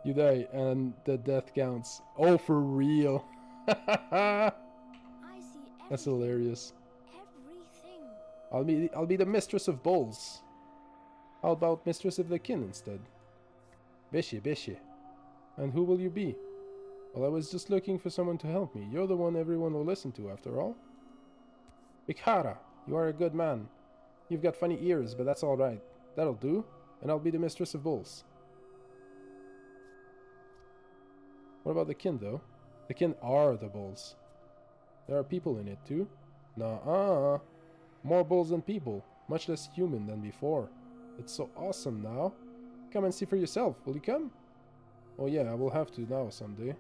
You die and the death counts. Oh, for real. I see That's everything. hilarious. Everything. I'll be the mistress of bowls. How about mistress of the kin instead? Bishi, bishi. And who will you be? Well, I was just looking for someone to help me. You're the one everyone will listen to, after all. Bikara, you are a good man. You've got funny ears, but that's alright. That'll do, and I'll be the mistress of bowls. What about the kin, though? The kin are the bulls. There are people in it, too. Nuh-uh. More bulls than people. Much less human than before. It's so awesome now. Come and see for yourself. Will you come? Oh yeah, I will have to now someday.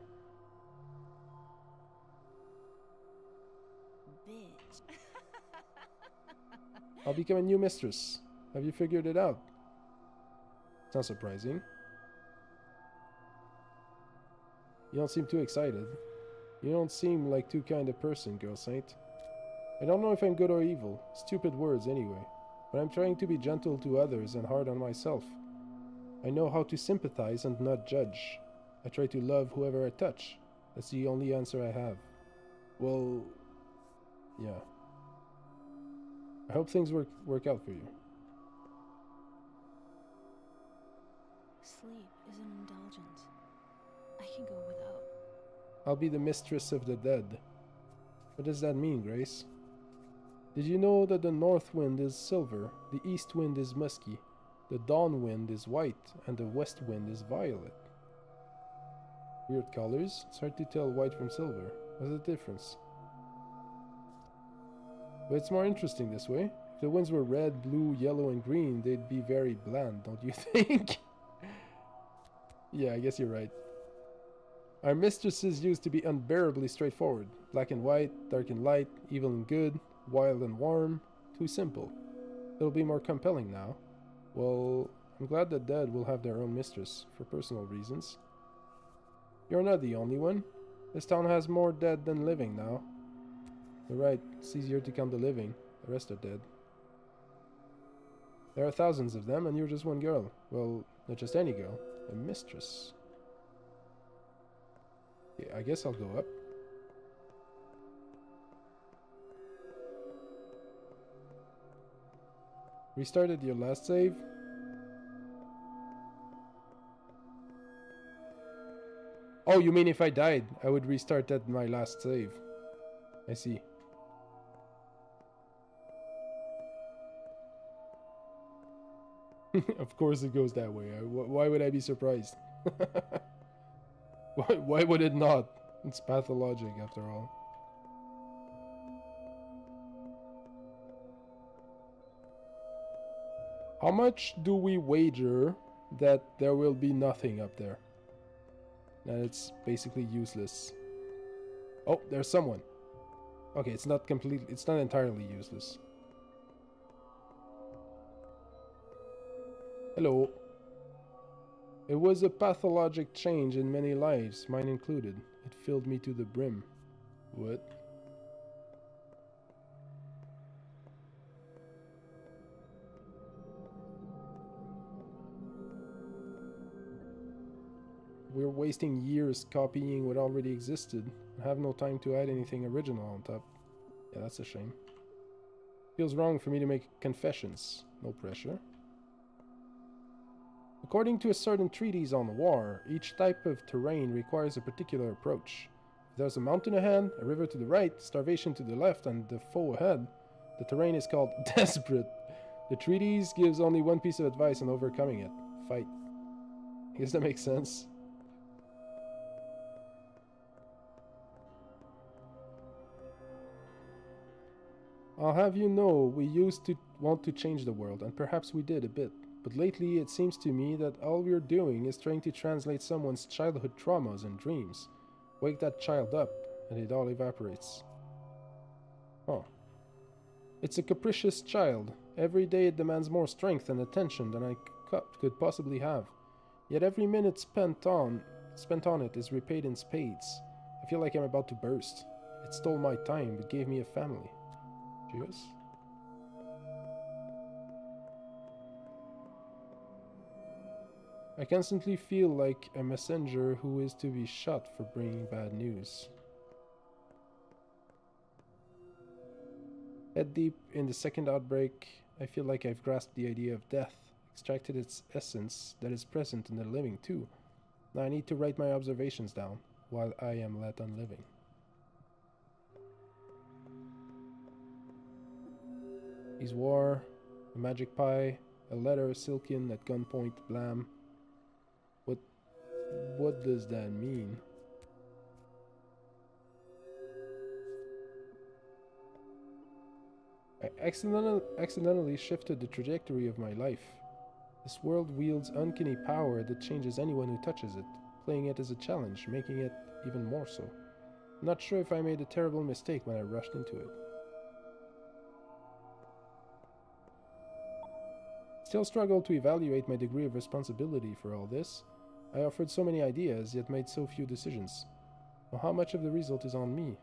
Bitch. I'll become a new mistress. Have you figured it out? It's not surprising. You don't seem too excited. You don't seem like too kind of person, Girl Saint. I don't know if I'm good or evil. Stupid words anyway. But I'm trying to be gentle to others and hard on myself. I know how to sympathize and not judge. I try to love whoever I touch. That's the only answer I have. Well, yeah. I hope things work out for you. Sleep is an indulgence. I can go without. I'll be the mistress of the dead. What does that mean, Grace? Did you know that the north wind is silver, the east wind is musky, the dawn wind is white, and the west wind is violet? Weird colors. It's hard to tell white from silver. What's the difference? But it's more interesting this way. If the winds were red, blue, yellow, and green, they'd be very bland, don't you think? Yeah, I guess you're right. Our mistresses used to be unbearably straightforward. Black and white, dark and light, evil and good, wild and warm. Too simple. It'll be more compelling now. Well, I'm glad the dead will have their own mistress, for personal reasons. You're not the only one. This town has more dead than living now. You're right, it's easier to count the living. The rest are dead. There are thousands of them, and you're just one girl. Well, not just any girl. A mistress. Yeah, I guess I'll go up. Restarted your last save? Oh, you mean if I died, I would restart at my last save. I see. Of course it goes that way. Why would I be surprised? Why would it not? It's pathologic after all. How much do we wager that there will be nothing up there? That it's basically useless. Oh, there's someone. Okay, it's not entirely useless. Hello. It was a pathologic change in many lives, mine included. It filled me to the brim. What? We're wasting years copying what already existed. I have no time to add anything original on top. Yeah, that's a shame. Feels wrong for me to make confessions. No pressure. According to a certain treatise on war, each type of terrain requires a particular approach. If there's a mountain ahead, a river to the right, starvation to the left, and the foe ahead, the terrain is called desperate. The treatise gives only one piece of advice on overcoming it. Fight. I guess that makes sense. I'll have you know, we used to want to change the world, and perhaps we did a bit. But lately it seems to me that all we're doing is trying to translate someone's childhood traumas and dreams. Wake that child up, and it all evaporates. Oh. It's a capricious child. Every day it demands more strength and attention than I could possibly have. Yet every minute spent on it is repaid in spades. I feel like I'm about to burst. It stole my time, but gave me a family. Cheers. I constantly feel like a messenger who is to be shot for bringing bad news. Head deep in the second outbreak, I feel like I've grasped the idea of death, extracted its essence that is present in the living too. Now I need to write my observations down, while I am let on living. He's war, a magic pie, a letter silken at gunpoint, blam. What does that mean? I accidentally shifted the trajectory of my life. This world wields uncanny power that changes anyone who touches it, playing it as a challenge, making it even more so. I'm not sure if I made a terrible mistake when I rushed into it. Still struggle to evaluate my degree of responsibility for all this. I offered so many ideas, yet made so few decisions. Well, how much of the result is on me?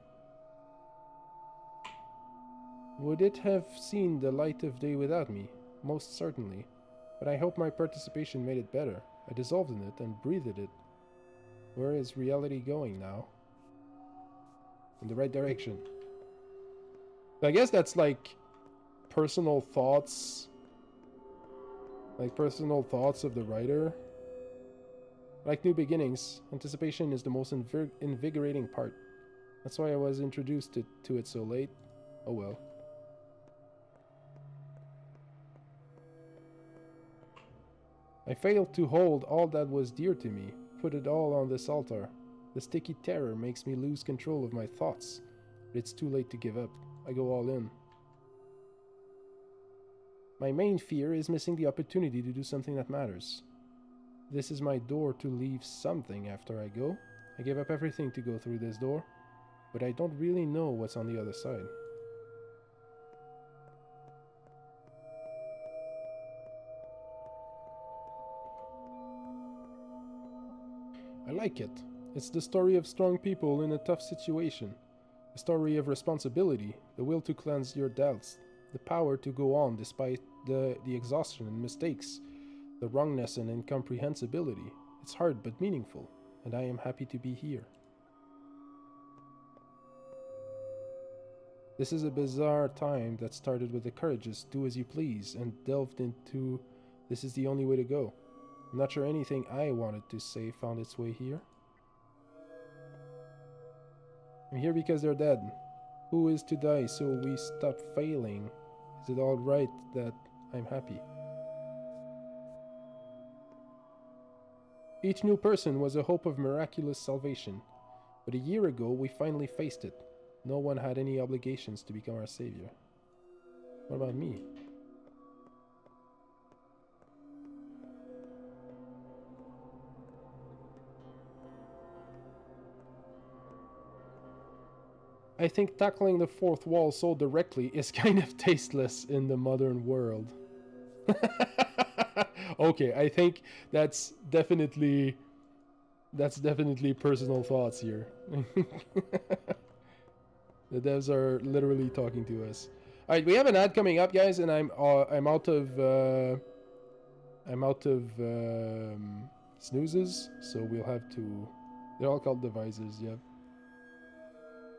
Would it have seen the light of day without me? Most certainly. But I hope my participation made it better. I dissolved in it and breathed it. Where is reality going now? In the right direction. I guess that's like personal thoughts. Like personal thoughts of the writer. Like New Beginnings, anticipation is the most invigorating part. That's why I was introduced to it so late. Oh well. I failed to hold all that was dear to me, put it all on this altar. The sticky terror makes me lose control of my thoughts, but it's too late to give up. I go all in. My main fear is missing the opportunity to do something that matters. This is my door to leave something after I go. I gave up everything to go through this door, but I don't really know what's on the other side. I like it. It's the story of strong people in a tough situation. A story of responsibility, the will to cleanse your doubts, the power to go on despite the exhaustion and mistakes, the wrongness and incomprehensibility. It's hard but meaningful, and I am happy to be here. This is a bizarre time that started with the courageous do as you please and delved into this is the only way to go. I'm not sure anything I wanted to say found its way here. I'm here because they're dead. Who is to die so we stop failing? Is it all right that I'm happy? Each new person was a hope of miraculous salvation, but a year ago we finally faced it. No one had any obligations to become our savior. What about me? I think tackling the fourth wall so directly is kind of tasteless in the modern world. Okay, I think that's definitely personal thoughts here. The devs are literally talking to us. All right, we have an ad coming up, guys, and I'm out of snoozes, so we'll have to... They're all called devisors, yeah.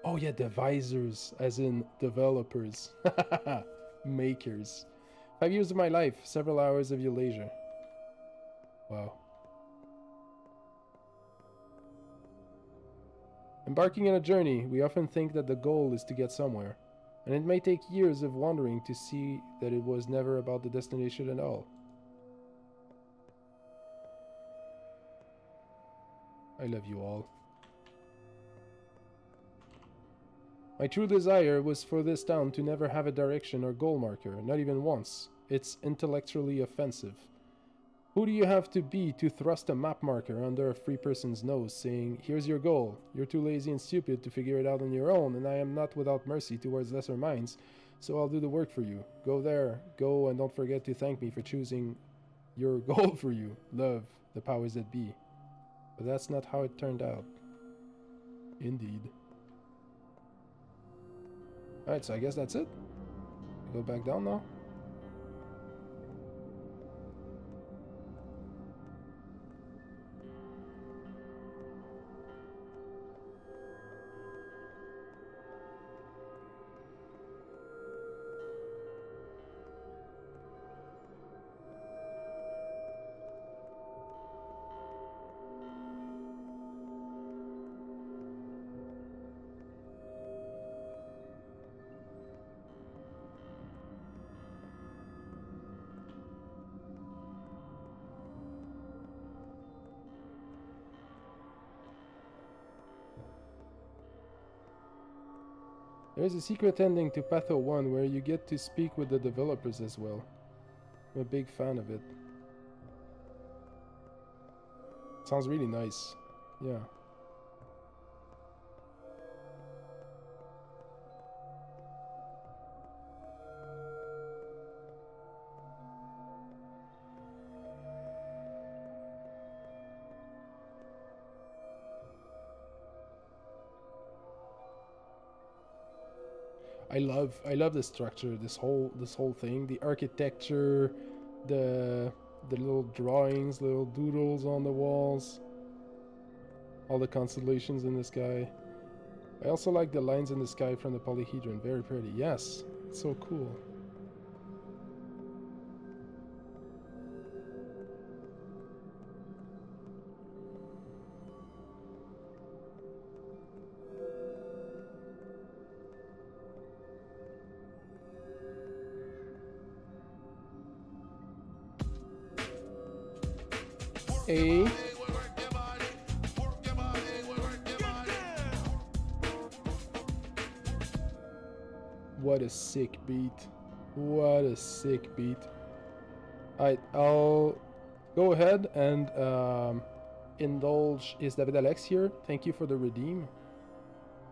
Oh yeah, devisors, as in developers. Makers. 5 years of my life, several hours of your leisure. Wow. Embarking on a journey, we often think that the goal is to get somewhere, and it may take years of wandering to see that it was never about the destination at all. I love you all. My true desire was for this town to never have a direction or goal marker, not even once. It's intellectually offensive. Who do you have to be to thrust a map marker under a free person's nose, saying, here's your goal, you're too lazy and stupid to figure it out on your own, and I am not without mercy towards lesser minds, so I'll do the work for you. Go there, go, and don't forget to thank me for choosing your goal for you. Love, the powers that be. But that's not how it turned out. Indeed. Alright, so I guess that's it. Go back down now. There's a secret ending to Patho 1 where you get to speak with the developers as well. I'm a big fan of it. Sounds really nice. Yeah. I love the structure, this whole thing, the architecture, the little drawings, little doodles on the walls, all the constellations in the sky. I also like the lines in the sky from the polyhedron, very pretty. Yes, it's so cool. A. What a sick beat. What a sick beat. Alright, I'll go ahead and indulge. Is David Alex here? Thank you for the redeem.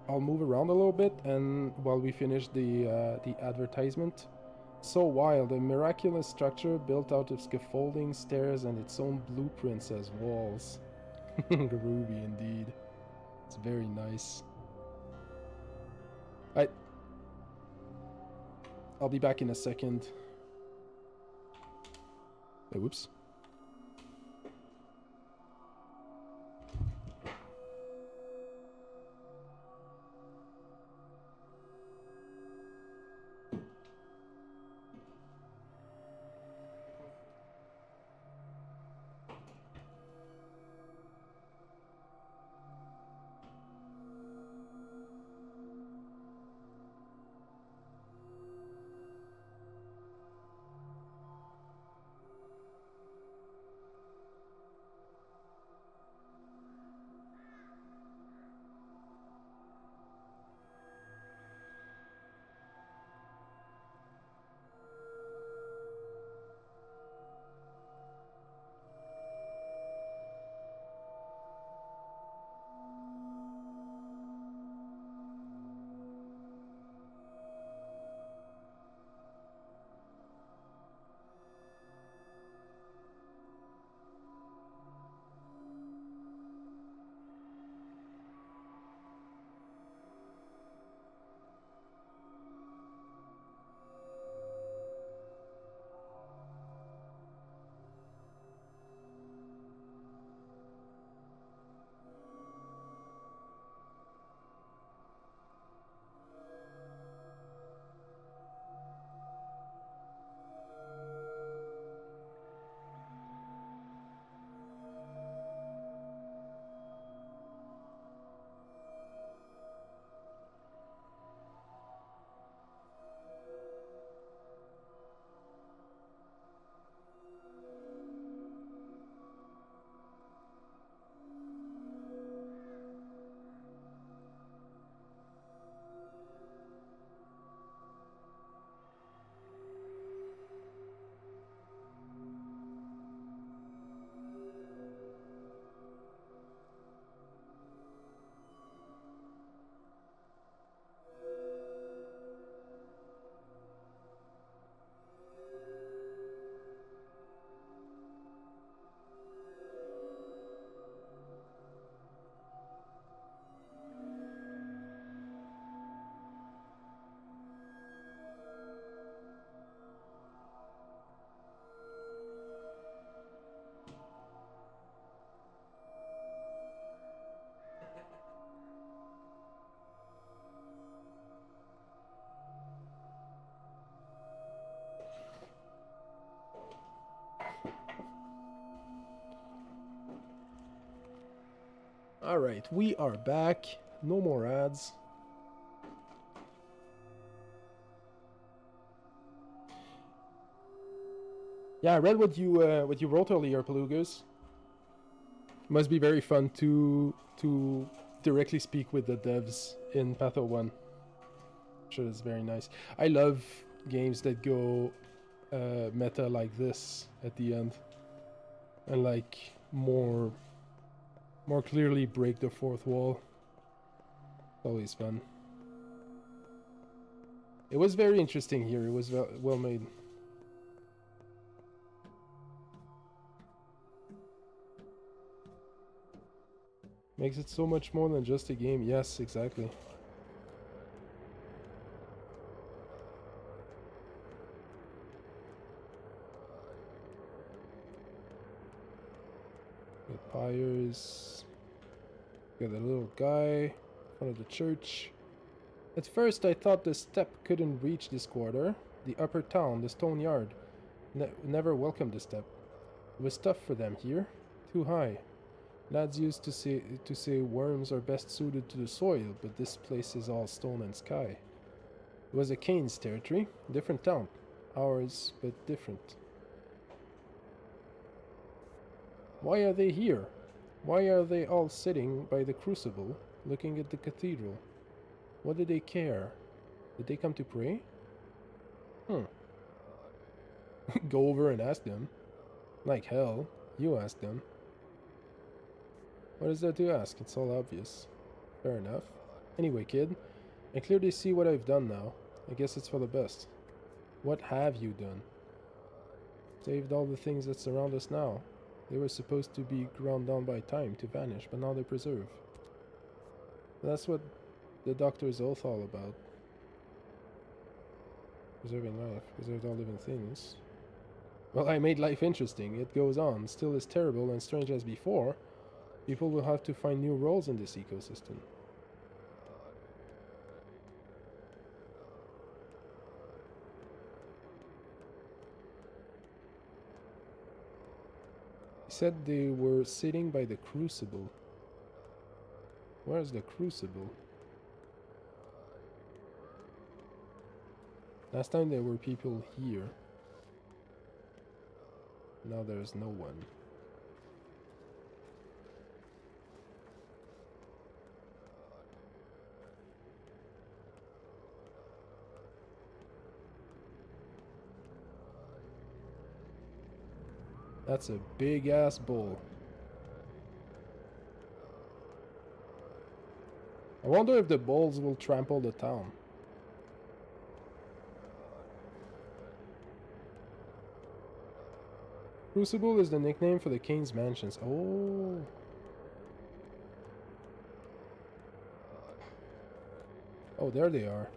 I'll move around a little bit, and while we finish the advertisement. So wild, a miraculous structure built out of scaffolding, stairs, and its own blueprints as walls. Groovy indeed. It's very nice. I'll be back in a second. Oh, whoops. Alright, we are back. No more ads. Yeah, I read what you wrote earlier, Pelugas. Must be very fun to directly speak with the devs in Patho 1. I'm sure it's very nice. I love games that go meta like this at the end. And like more clearly break the fourth wall. Always fun. It was very interesting here. It was well made. Makes it so much more than just a game. Yes, exactly. Got pyres. Got a little guy in front of the church. At first I thought the steppe couldn't reach this quarter. The upper town, the stone yard, never welcomed the steppe. It was tough for them here. Too high. Lads used to say worms are best suited to the soil, but this place is all stone and sky. It was a Cain's territory, different town. Ours, but different. Why are they here? Why are they all sitting by the crucible, looking at the cathedral? What do they care? Did they come to pray? Go over and ask them. Like hell, you ask them. What is there to ask? It's all obvious. Fair enough. Anyway, kid, I clearly see what I've done now. I guess it's for the best. What have you done? Saved all the things that surround us now. They were supposed to be ground down by time to vanish, but now they preserve. That's what the doctor's oath all about. Preserving life. Preserved all living things. Well, I made life interesting. It goes on. Still as terrible and strange as before. People will have to find new roles in this ecosystem. He said they were sitting by the crucible. Where's the crucible? Last time there were people here. Now there's no one. That's a big ass bull. I wonder if the bulls will trample the town. Crucible is the nickname for the Cain's mansions. Oh. Oh, there they are.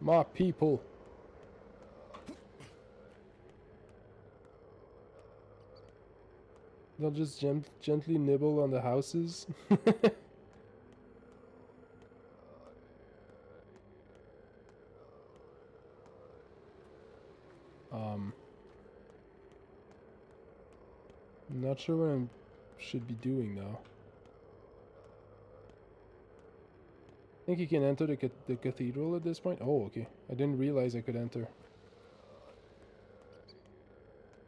My people. They'll just gently nibble on the houses. I'm not sure what I should be doing now. I think you can enter the cathedral at this point. Oh, okay. I didn't realize I could enter.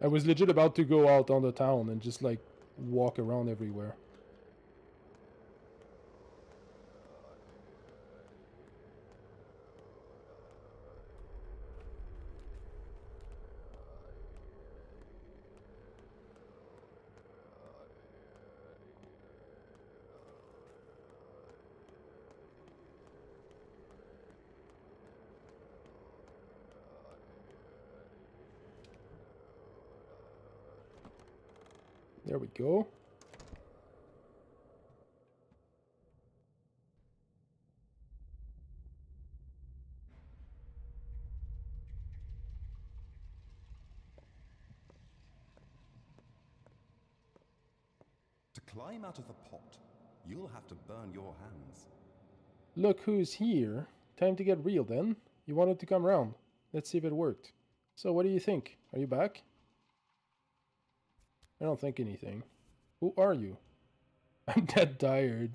I was legit about to go out on the town and just like walk around everywhere. There we go. To climb out of the pot, you'll have to burn your hands. Look who's here. Time to get real then. You wanted to come round. Let's see if it worked. So what do you think? Are you back? I don't think anything. Who are you? I'm dead tired.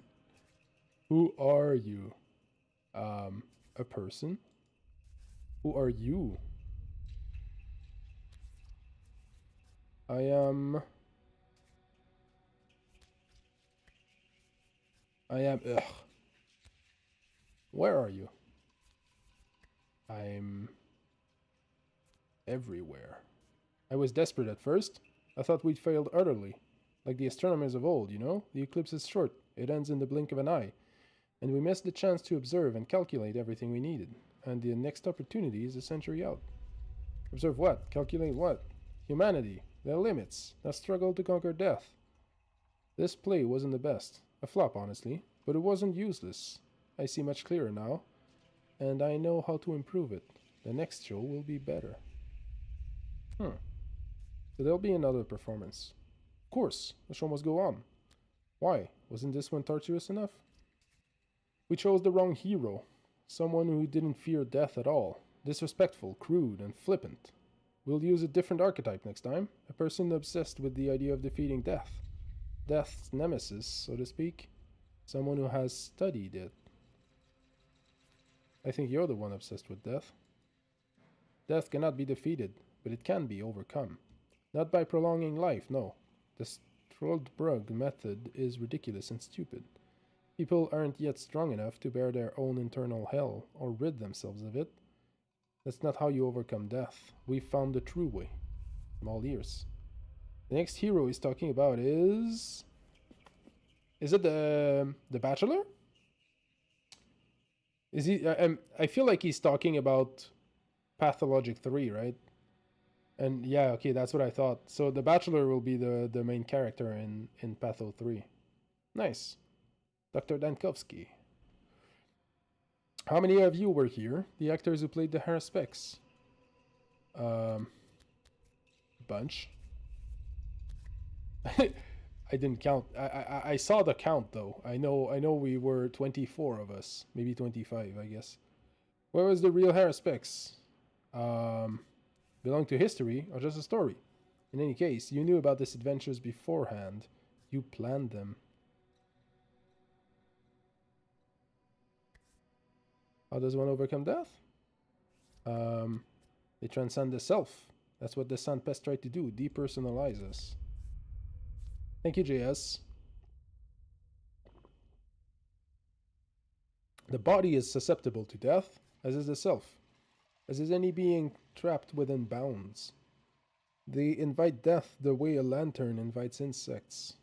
Who are you? A person? Who are you? I am... Ugh. Where are you? I'm... everywhere. I was desperate at first. I thought we'd failed utterly. Like the astronomers of old, you know? The eclipse is short. It ends in the blink of an eye. And we missed the chance to observe and calculate everything we needed. And the next opportunity is a century out. Observe what? Calculate what? Humanity. Their limits. Their struggle to conquer death. This play wasn't the best. A flop, honestly. But it wasn't useless. I see much clearer now. And I know how to improve it. The next show will be better. So there'll be another performance. Of course, the show must go on. Why? Wasn't this one torturous enough? We chose the wrong hero. Someone who didn't fear death at all. Disrespectful, crude, and flippant. We'll use a different archetype next time. A person obsessed with the idea of defeating death. Death's nemesis, so to speak. Someone who has studied it. I think you're the one obsessed with death. Death cannot be defeated, but it can be overcome. Not by prolonging life, no. The Struldbrug method is ridiculous and stupid. People aren't yet strong enough to bear their own internal hell, or rid themselves of it. That's not how you overcome death. We've found the true way. I'm all ears. The next hero he's talking about is... Is it the Bachelor? Is he... I feel like he's talking about Pathologic 3, right? And yeah, okay, that's what I thought. So the Bachelor will be the main character in Patho 3. Nice. Dr. Dankovsky. How many of you were here? The actors who played the Haruspecs? Bunch. I didn't count. I saw the count though. I know we were 24 of us. Maybe 25, I guess. Where was the real Haruspecs? Belong to history or just a story? In any case, you knew about these adventures beforehand. You planned them. How does one overcome death? They transcend the self. That's what the Sandpest tried to do, depersonalize us. Thank you, JS. The body is susceptible to death, as is the self, as is any being trapped within bounds. They invite death the way a lantern invites insects.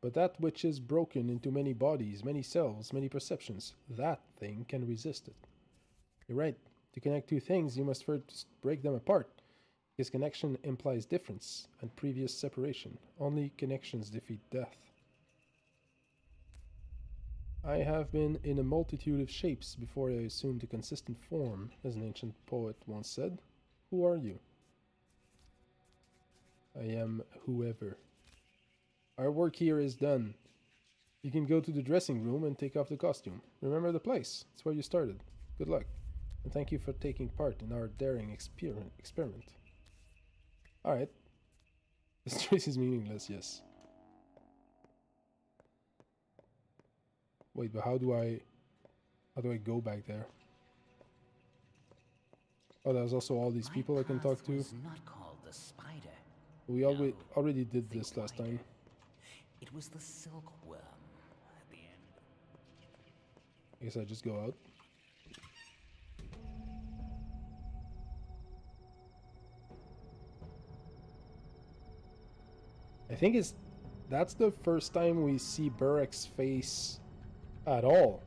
But that which is broken into many bodies, many selves, many perceptions, that thing can resist it. You're right. To connect two things, you must first break them apart. Because connection implies difference and previous separation. Only connections defeat death. I have been in a multitude of shapes before I assumed a consistent form, as an ancient poet once said. Who are you? I am whoever. Our work here is done. You can go to the dressing room and take off the costume. Remember the place. It's where you started. Good luck. And thank you for taking part in our daring experiment. Alright. This choice is meaningless, yes. Wait, but how do I go back there? Oh, there's also all these people I can talk to. Was not called the spider. We already did this last time. It was the silkworm at the end. I guess I just go out. I think that's the first time we see Burek's face at all.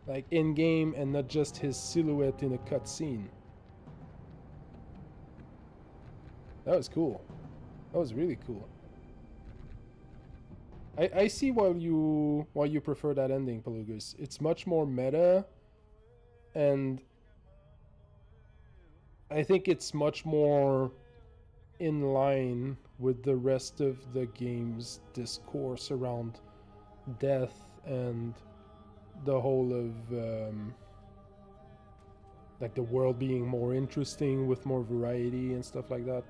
Like in game and not just his silhouette in a cutscene. That was cool. That was really cool. I see why you prefer that ending, Palugus. It's much more meta, and I think it's much more in line with the rest of the game's discourse around death and the whole of like the world being more interesting with more variety and stuff like that.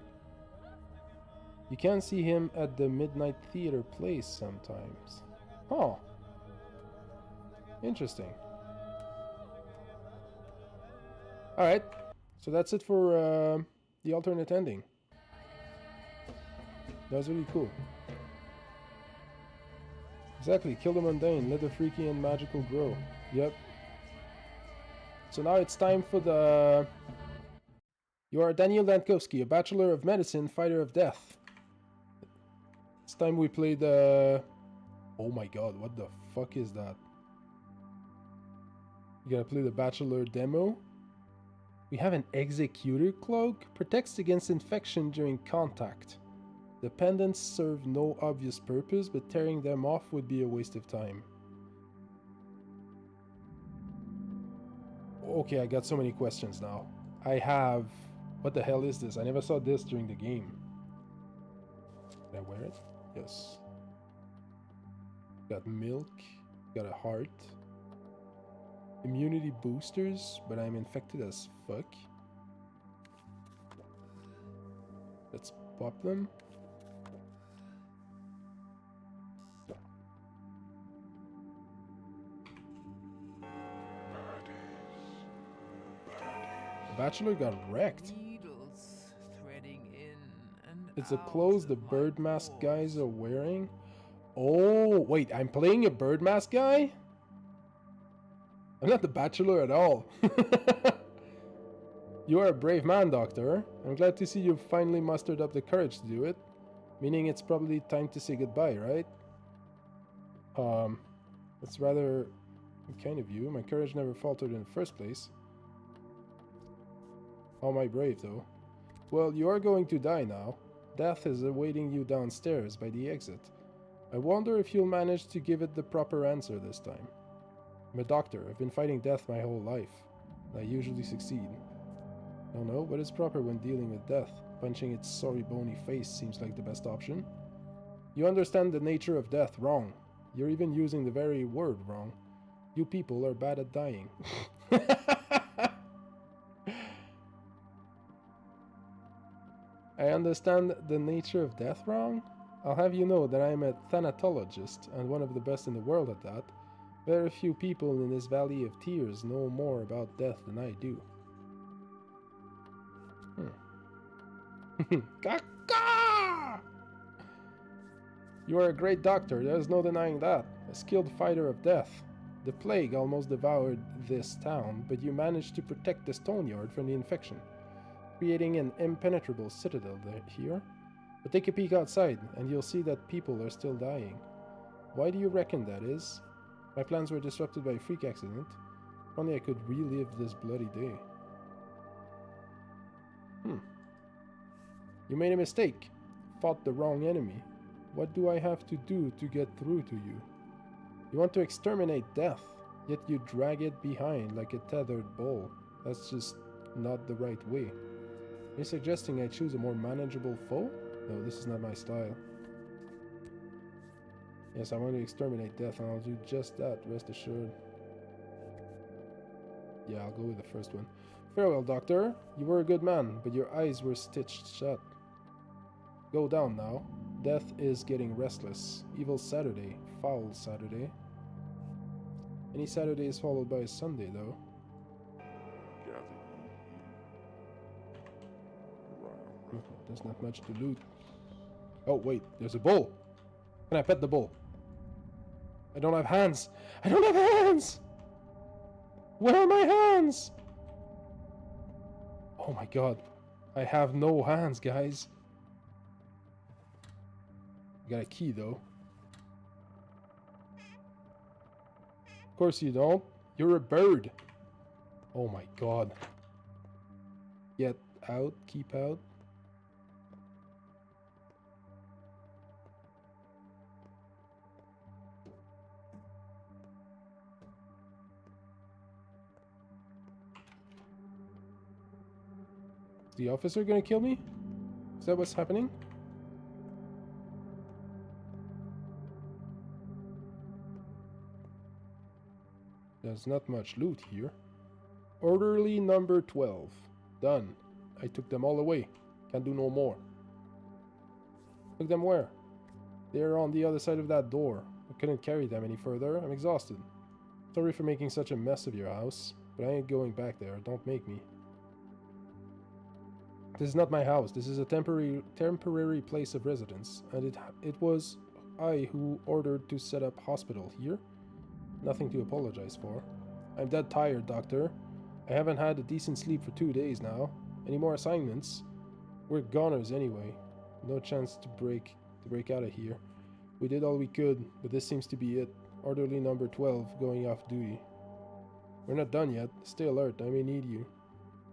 You can see him at the Midnight Theater place sometimes. Huh. Interesting. Alright. So that's it for the alternate ending. That was really cool. Exactly. Kill the mundane. Let the freaky and magical grow. Yep. So now it's time for the... You are Daniel Dankowski, a Bachelor of Medicine, Fighter of Death. It's time we play the... Oh my god, what the fuck is that? You gotta play the Bachelor demo. We have an Executor Cloak. Protects against infection during contact. The pendants serve no obvious purpose, but tearing them off would be a waste of time. Okay, I got so many questions now. I have... What the hell is this? I never saw this during the game. Can I wear it? Yes. Got milk. Got a heart. Immunity boosters, but I'm infected as fuck. Let's pop them. The Bachelor got wrecked. Needles threading in and It's the out clothes the of my bird mask guys pores. are wearing. Oh, wait, I'm playing a bird mask guy? I'm not the Bachelor at all. You are a brave man, Doctor. I'm glad to see you've finally mustered up the courage to do it. Meaning it's probably time to say goodbye, right? That's rather kind of you. My courage never faltered in the first place. How am I brave, though? Well, you are going to die now. Death is awaiting you downstairs by the exit. I wonder if you'll manage to give it the proper answer this time. I'm a doctor. I've been fighting death my whole life. I usually succeed. I don't know what is proper when dealing with death. Punching its sorry bony face seems like the best option. You understand the nature of death wrong. You're even using the very word wrong. You people are bad at dying. I understand the nature of death wrong? I'll have you know that I am a thanatologist, and one of the best in the world at that. Very few people in this valley of tears know more about death than I do. Kaka! You are a great doctor, there's no denying that. A skilled fighter of death. The plague almost devoured this town, but you managed to protect the Stoneyard from the infection, creating an impenetrable citadel here. But take a peek outside, and you'll see that people are still dying. Why do you reckon that is? My plans were disrupted by a freak accident. If only I could relive this bloody day. You made a mistake. Fought the wrong enemy. What do I have to do to get through to you? You want to exterminate death, yet you drag it behind like a tethered bull. That's just not the right way. Are you suggesting I choose a more manageable foe? No, this is not my style. Yes, I want to exterminate death, and I'll do just that, rest assured. Yeah, I'll go with the first one. Farewell, Doctor. You were a good man, but your eyes were stitched shut. Go down now. Death is getting restless. Evil Saturday. Foul Saturday. Any Saturday is followed by a Sunday, though. There's not much to loot. Oh, wait. There's a bull. Can I pet the bull? I don't have hands. I don't have hands! Where are my hands? Oh my god. I have no hands, guys. I got a key, though. Of course you don't. You're a bird. Oh my god. Get out. Keep out. Is the officer gonna kill me? Is that what's happening? There's not much loot here. Orderly number 12. Done. I took them all away. Can't do no more. Look them where? They're on the other side of that door. I couldn't carry them any further. I'm exhausted. Sorry for making such a mess of your house, but I ain't going back there. Don't make me. This is not my house. This is a temporary place of residence, and it was I who ordered to set up hospital here. Nothing to apologize for. I'm dead tired, doctor. I haven't had a decent sleep for 2 days now. Any more assignments? We're goners anyway. No chance to break out of here. We did all we could, but this seems to be it. Orderly number 12 going off duty. We're not done yet. Stay alert. I may need you.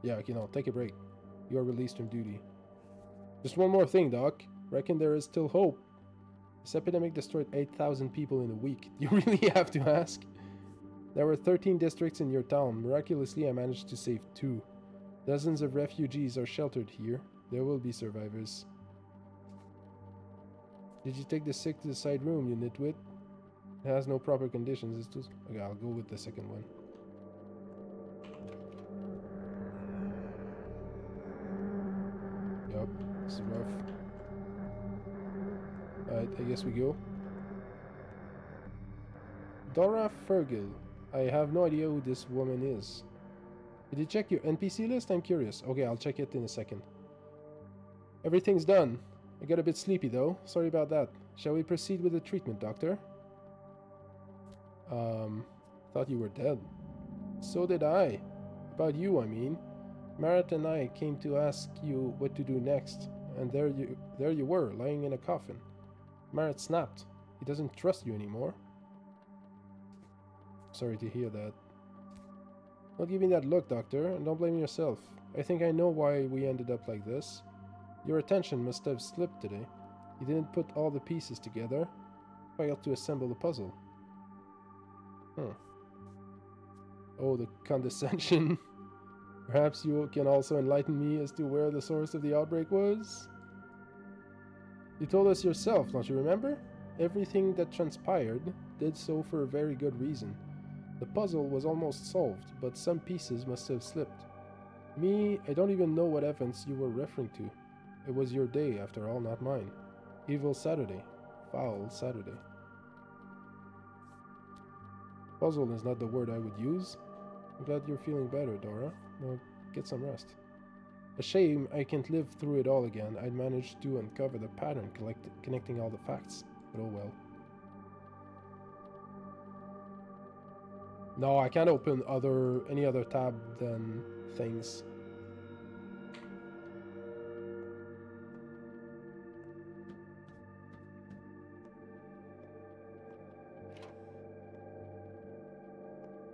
Yeah, take a break. You are released from duty. Just one more thing, Doc. Reckon there is still hope. This epidemic destroyed 8,000 people in a week. Do you really have to ask? There were 13 districts in your town. Miraculously, I managed to save 2. Dozens of refugees are sheltered here. There will be survivors. Did you take the sick to the side room, you nitwit? It has no proper conditions. It's just... Okay, I'll go with the second one. Yup, this is rough. Alright, I guess we go. Dora Fergal. I have no idea who this woman is. Did you check your NPC list? I'm curious. Okay, I'll check it in a second. Everything's done. I got a bit sleepy though. Sorry about that. Shall we proceed with the treatment, Doctor? Thought you were dead. So did I. About you, I mean. Marat and I came to ask you what to do next, and there you were, lying in a coffin. Marat snapped. He doesn't trust you anymore. Sorry to hear that. Don't give me that look, Doctor, and don't blame yourself. I think I know why we ended up like this. Your attention must have slipped today. You didn't put all the pieces together. Failed to assemble the puzzle. Oh, the condescension. Perhaps you can also enlighten me as to where the source of the outbreak was? You told us yourself, don't you remember? Everything that transpired did so for a very good reason. The puzzle was almost solved, but some pieces must have slipped. Me, I don't even know what events you were referring to. It was your day, after all, not mine. Evil Saturday. Foul Saturday. Puzzle is not the word I would use. I'm glad you're feeling better, Dora. Now, get some rest. A shame I can't live through it all again. I'd managed to uncover the pattern connecting all the facts. But oh well. No, I can't open any other tab than things.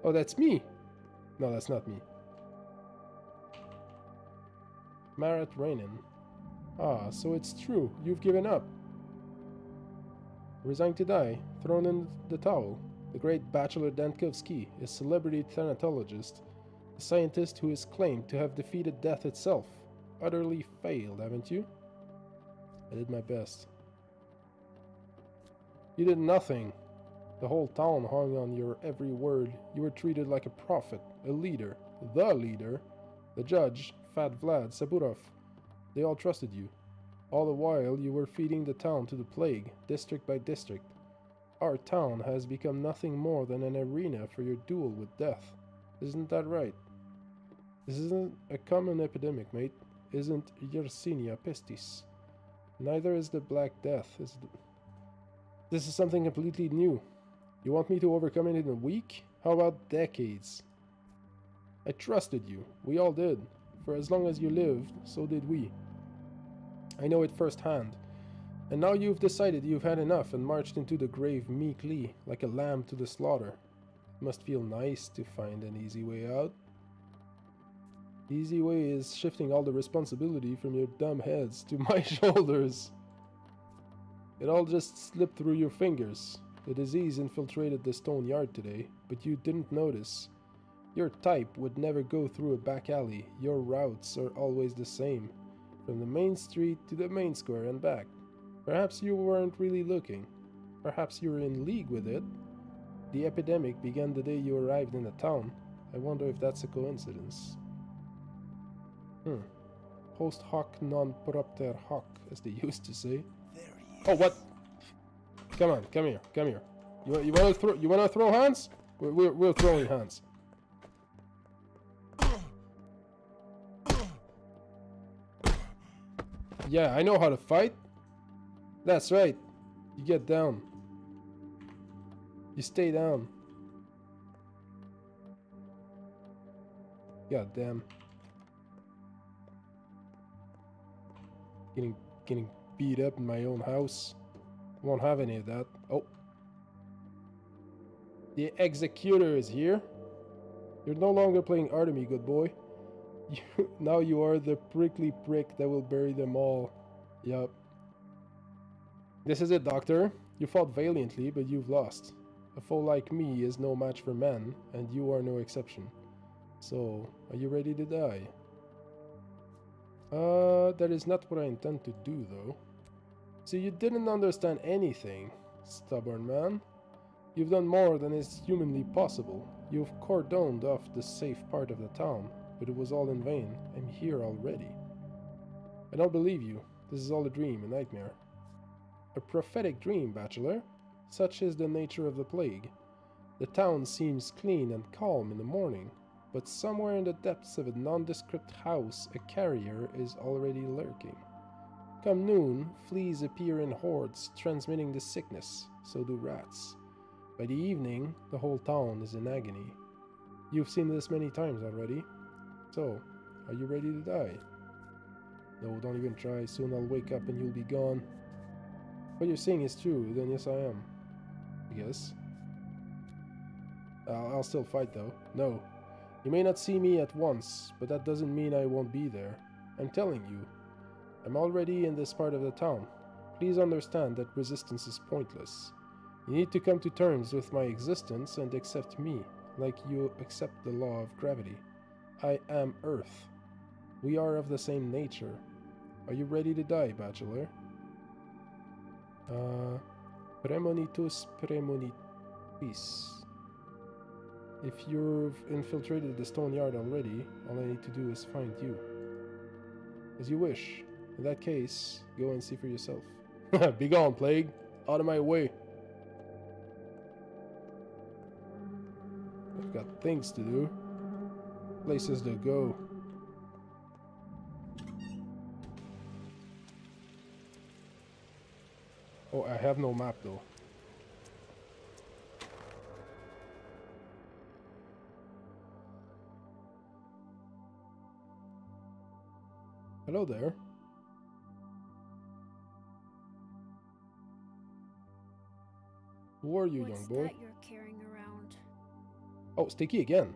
Oh, that's me. No, that's not me. Marat Rainin. Ah, so it's true. You've given up. Resigned to die. Thrown in the towel. The great Bachelor Dankovsky, a celebrity thanatologist, a scientist who is claimed to have defeated death itself. Utterly failed, haven't you? I did my best. You did nothing. The whole town hung on your every word. You were treated like a prophet, a leader, the leader. The judge, Fat Vlad Saburov. They all trusted you. All the while you were feeding the town to the plague, district by district. Our town has become nothing more than an arena for your duel with death. Isn't that right? This isn't a common epidemic, mate. Isn't Yersinia pestis. Neither is the Black Death. This is something completely new. You want me to overcome it in a week? How about decades? I trusted you. We all did. For as long as you lived, so did we. I know it firsthand. And now you've decided you've had enough and marched into the grave meekly, like a lamb to the slaughter. It must feel nice to find an easy way out. The easy way is shifting all the responsibility from your dumb heads to my shoulders. It all just slipped through your fingers. The disease infiltrated the stone yard today, but you didn't notice. Your type would never go through a back alley. Your routes are always the same, from the main street to the main square and back. Perhaps you weren't really looking. Perhaps you were in league with it. The epidemic began the day you arrived in the town. I wonder if that's a coincidence. Post hoc non propter hoc, as they used to say. There he Oh, what? Come on, come here, come here. You wanna throw? You wanna throw hands? We're throwing hands. Yeah, I know how to fight. That's right. You get down. You stay down. God damn. Getting beat up in my own house. Won't have any of that. Oh. The executor is here. You're no longer playing Artemy, good boy. Now you are the prickly prick that will bury them all. Yup. This is it, Doctor. You fought valiantly, but you've lost. A foe like me is no match for men, and you are no exception. So, are you ready to die? That is not what I intend to do, though. So you didn't understand anything, stubborn man. You've done more than is humanly possible. You've cordoned off the safe part of the town, but it was all in vain. I'm here already. I don't believe you. This is all a dream, a nightmare. A prophetic dream, Bachelor. Such is the nature of the plague. The town seems clean and calm in the morning, but somewhere in the depths of a nondescript house a carrier is already lurking. Come noon, fleas appear in hordes, transmitting the sickness. So do rats. By the evening, the whole town is in agony. You've seen this many times already. So, are you ready to die? No, don't even try. Soon I'll wake up and you'll be gone. What you're saying is true, then yes I am. I guess. I'll still fight though. No. You may not see me at once, but that doesn't mean I won't be there. I'm telling you. I'm already in this part of the town. Please understand that resistance is pointless. You need to come to terms with my existence and accept me, like you accept the law of gravity. I am Earth. We are of the same nature. Are you ready to die, Bachelor? Premonitus premonitis. If you've infiltrated the stone yard already, all I need to do is find you. As you wish. In that case, go and see for yourself. Be gone, plague. Out of my way. I've got things to do. Places to go. Oh, I have no map though. Hello there. Who are you, young boy? What's that you're carrying around? Oh, Sticky again.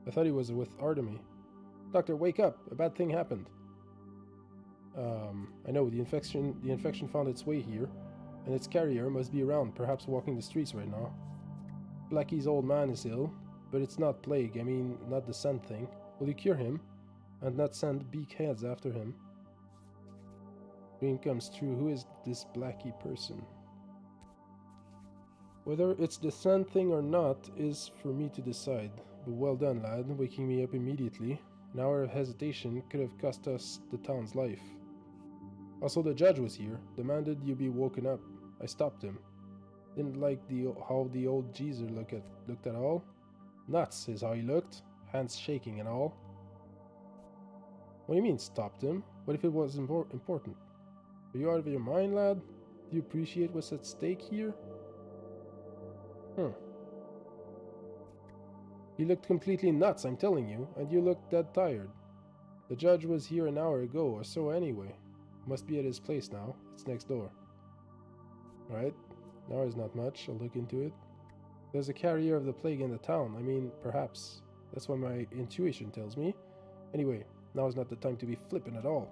I thought he was with Artemy. Doctor, wake up! A bad thing happened. I know the infection found its way here, and its carrier must be around, perhaps walking the streets right now. Blackie's old man is ill, but it's not plague. I mean, not the scent thing. Will you cure him, and not send beak heads after him? Dream comes true. Who is this Blackie person? Whether it's the scent thing or not is for me to decide. But well done, lad, waking me up immediately. An hour of hesitation could have cost us the town's life. Also, the judge was here, demanded you be woken up. I stopped him. Didn't like how the old geezer looked at all. Nuts is how he looked, hands shaking and all. What do you mean, stopped him? What if it was important? Are you out of your mind, lad? Do you appreciate what's at stake here? He looked completely nuts, I'm telling you, and you looked dead tired. The judge was here an hour ago or so anyway. Must be at his place now. It's next door. Right? An hour is not much. I'll look into it. There's a carrier of the plague in the town. I mean, perhaps. That's what my intuition tells me. Anyway, now is not the time to be flippant at all.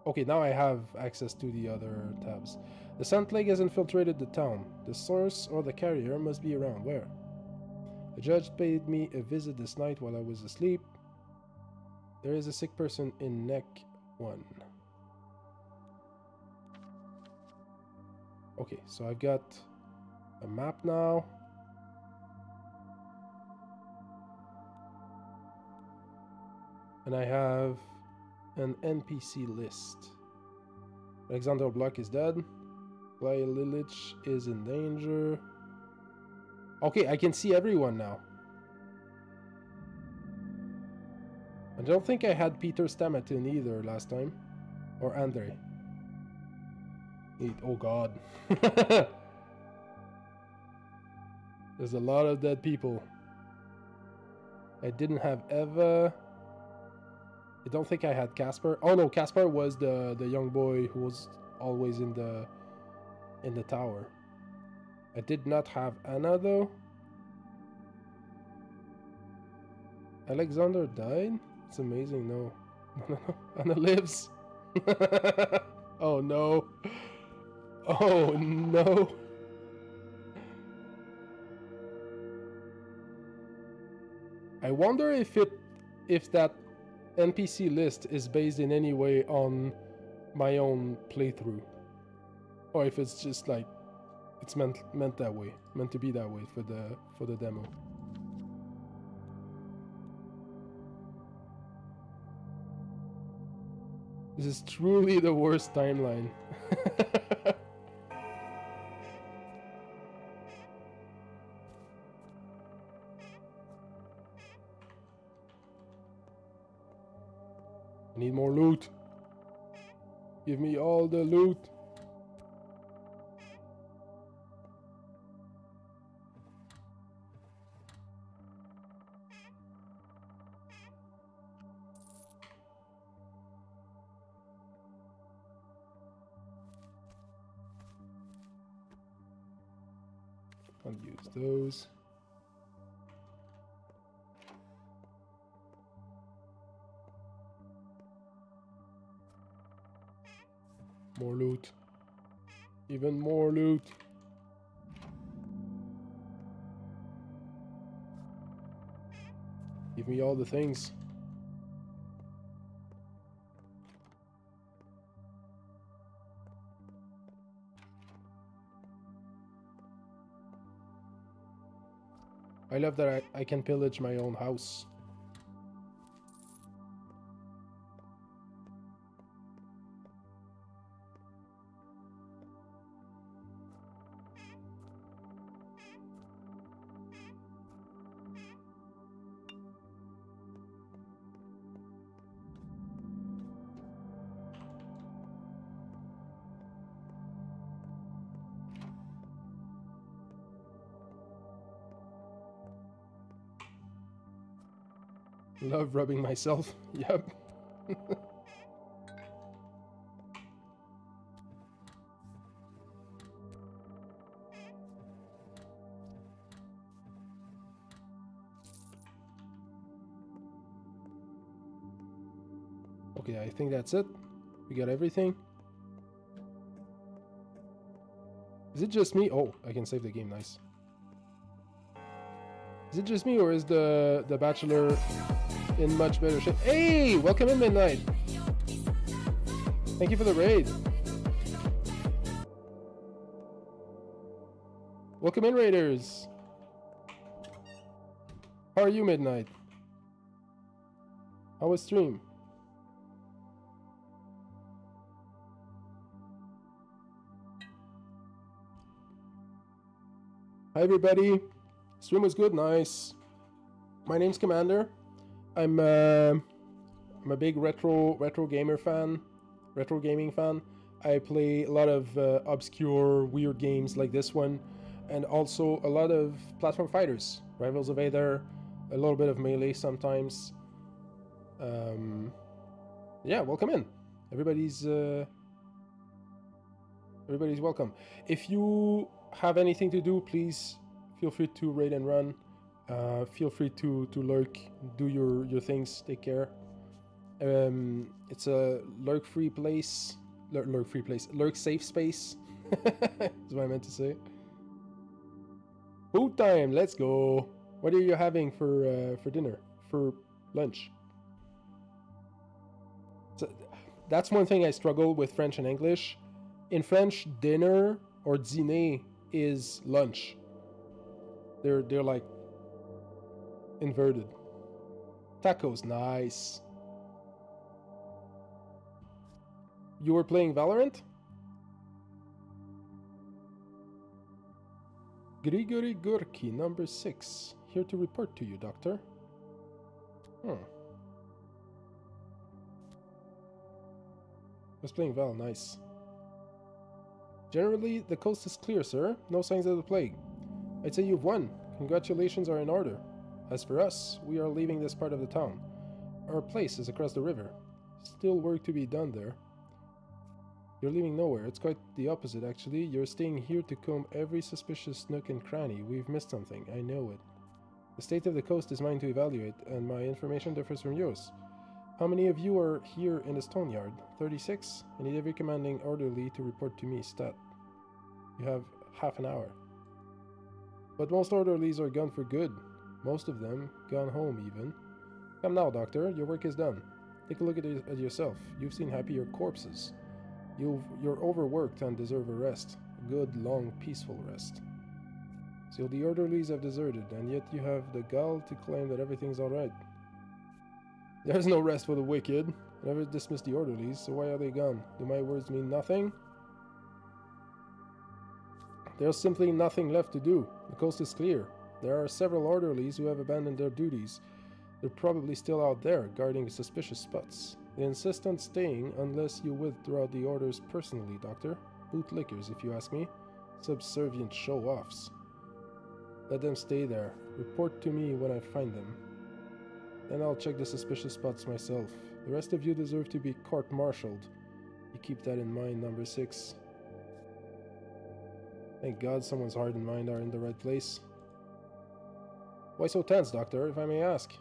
Okay, now I have access to the other tabs. The Sand Plague has infiltrated the town. The source or the carrier must be around. Where? The judge paid me a visit this night while I was asleep. There is a sick person in Neck 1. Okay, so I've got a map now. And I have an NPC list. Alexander Block is dead. Fly Lilich is in danger. Okay, I can see everyone now. I don't think I had Peter Stamatin either last time. Or Andre. Oh god. There's a lot of dead people. I didn't have Eva. I don't think I had Casper. Oh no, Casper was the young boy who was always in the tower. I did not have Anna though. Alexander died? It's amazing. No. No. Anna lives. Oh no. Oh no. I wonder if that NPC list is based in any way on my own playthrough, or if it's just like it's meant that way, meant to be that way for the demo. This is truly the worst timeline. I need more loot. Give me all the loot. I'll use those. More loot. Even more loot. Give me all the things. I love that I can pillage my own house. Love rubbing myself. Yep. Okay, I think that's it. We got everything. Is it just me? Oh, I can save the game. Nice. Is it just me, or is the Bachelor in much better shape? Hey, welcome in, Midnight. Thank you for the raid. Welcome in, Raiders. How are you, Midnight? How was stream? Hi, everybody. Stream was good, nice. My name's Commander. I'm a big retro gamer fan, retro gaming fan. I play a lot of obscure, weird games like this one, and also a lot of platform fighters, Rivals of Aether, a little bit of Melee sometimes. Yeah, welcome in. Everybody's welcome. If you have anything to do, please feel free to raid and run. Feel free to lurk, do your things, take care. It's a lurk-free place, lurk-safe space. That's what I meant to say. Food time, let's go. What are you having for dinner, for lunch? So, that's one thing I struggle with French and English. In French, dinner or dîner is lunch. They're like inverted. Tacos, nice. You were playing Valorant? Grigory Gorky, number 6. Here to report to you, Doctor. Was playing well, nice. Generally, the coast is clear, sir. No signs of the plague. I'd say you've won. Congratulations are in order. As for us, we are leaving this part of the town. Our place is across the river. Still work to be done there. You're leaving nowhere. It's quite the opposite, actually. You're staying here to comb every suspicious nook and cranny. We've missed something. I know it. The state of the coast is mine to evaluate, and my information differs from yours. How many of you are here in the stone yard? 36? I need every commanding orderly to report to me, stat. You have half an hour. But most orderlies are gone for good. Most of them gone home, even. Come now, Doctor. Your work is done. Take a look at yourself. You've seen happier corpses. You're overworked and deserve a rest. A good, long, peaceful rest. So the orderlies have deserted, and yet you have the gall to claim that everything's alright. There's no rest for the wicked. I never dismissed the orderlies, so why are they gone? Do my words mean nothing? There's simply nothing left to do. The coast is clear. There are several orderlies who have abandoned their duties. They're probably still out there, guarding suspicious spots. They insist on staying unless you withdraw the orders personally, Doctor. Bootlickers, if you ask me. Subservient show-offs. Let them stay there. Report to me when I find them. Then I'll check the suspicious spots myself. The rest of you deserve to be court-martialed. You keep that in mind, number 6. Thank God someone's heart and mind are in the right place. Why so tense, Doctor, if I may ask?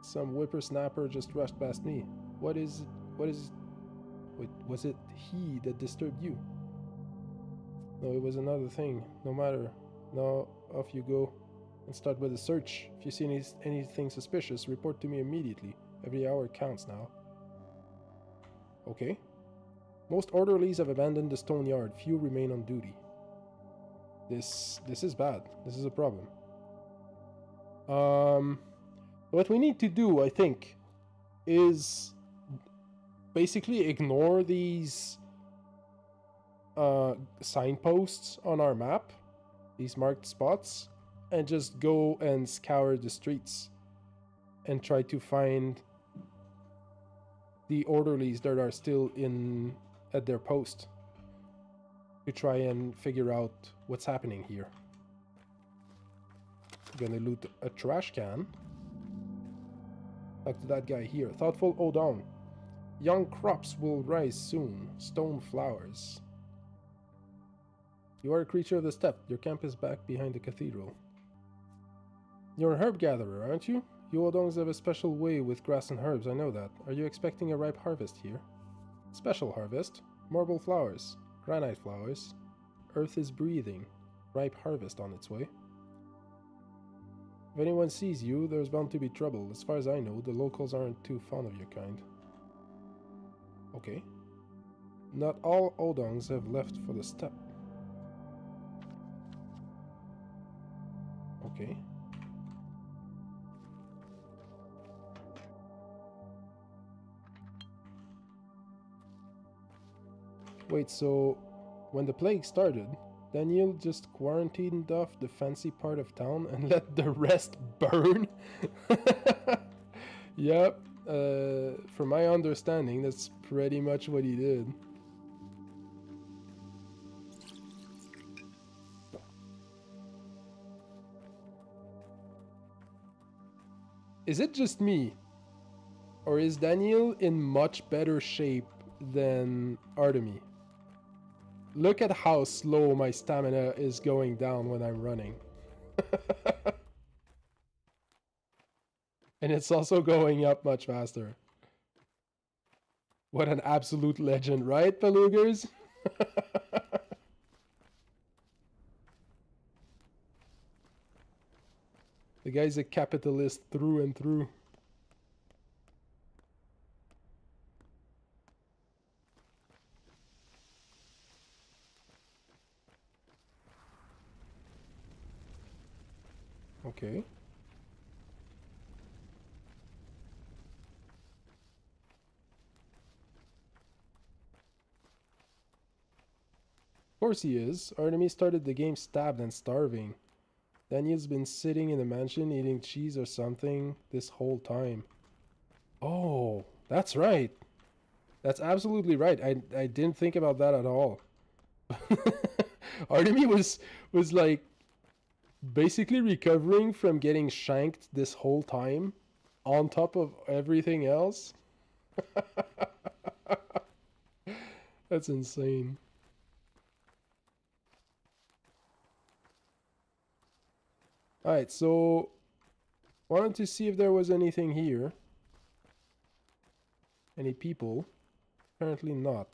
Some whippersnapper just rushed past me. Wait, was it he that disturbed you? No, it was another thing. No matter. Now, off you go. And start with a search. If you see anything suspicious, report to me immediately. Every hour counts now. Okay. Most orderlies have abandoned the stone yard. Few remain on duty. This is bad. This is a problem. What we need to do, I think, is basically ignore these signposts on our map, these marked spots, and just go and scour the streets and try to find the orderlies that are still at their post to try and figure out what's happening here. Gonna loot a trash can. Talk to that guy here. Thoughtful hold on. Young crops will rise soon. Stone flowers. You are a creature of the steppe. Your camp is back behind the cathedral. You're a herb gatherer, aren't you? You Odongs have a special way with grass and herbs, I know that. Are you expecting a ripe harvest here? Special harvest. Marble flowers. Granite flowers. Earth is breathing. Ripe harvest on its way. If anyone sees you, there's bound to be trouble. As far as I know, the locals aren't too fond of your kind. Okay. Not all Odongs have left for the steppe. Okay. Wait, so when the plague started, Daniel just quarantined off the fancy part of town and let the rest burn? Yep, from my understanding, that's pretty much what he did. Is it just me? Or is Daniel in much better shape than Artemy? Look at how slow my stamina is going down when I'm running. And it's also going up much faster. What an absolute legend, right, Belugas? The guy's a capitalist through and through. Okay. Of course he is. Artemis started the game stabbed and starving. Daniel's been sitting in the mansion eating cheese or something this whole time. Oh, that's right. That's absolutely right. I didn't think about that at all. Artemy was like basically recovering from getting shanked this whole time on top of everything else. That's insane. Alright, so wanted to see if there was anything here. Any people? Apparently not.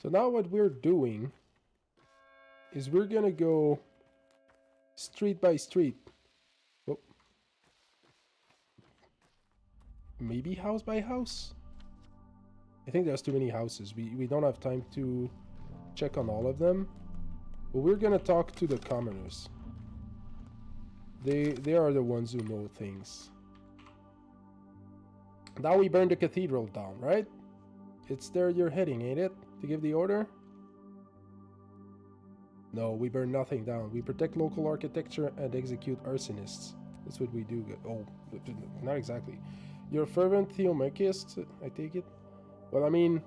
So now what we're doing is we're gonna go street by street. Oh. Maybe house by house? I think there's too many houses. We don't have time to check on all of them. But we're gonna talk to the commoners. They are the ones who know things. Now we burn the cathedral down, right? It's there you're heading, ain't it? To give the order? No, we burn nothing down. We protect local architecture and execute arsonists. That's what we do. Oh, not exactly. You're a fervent theomachist, I take it? Well, I mean,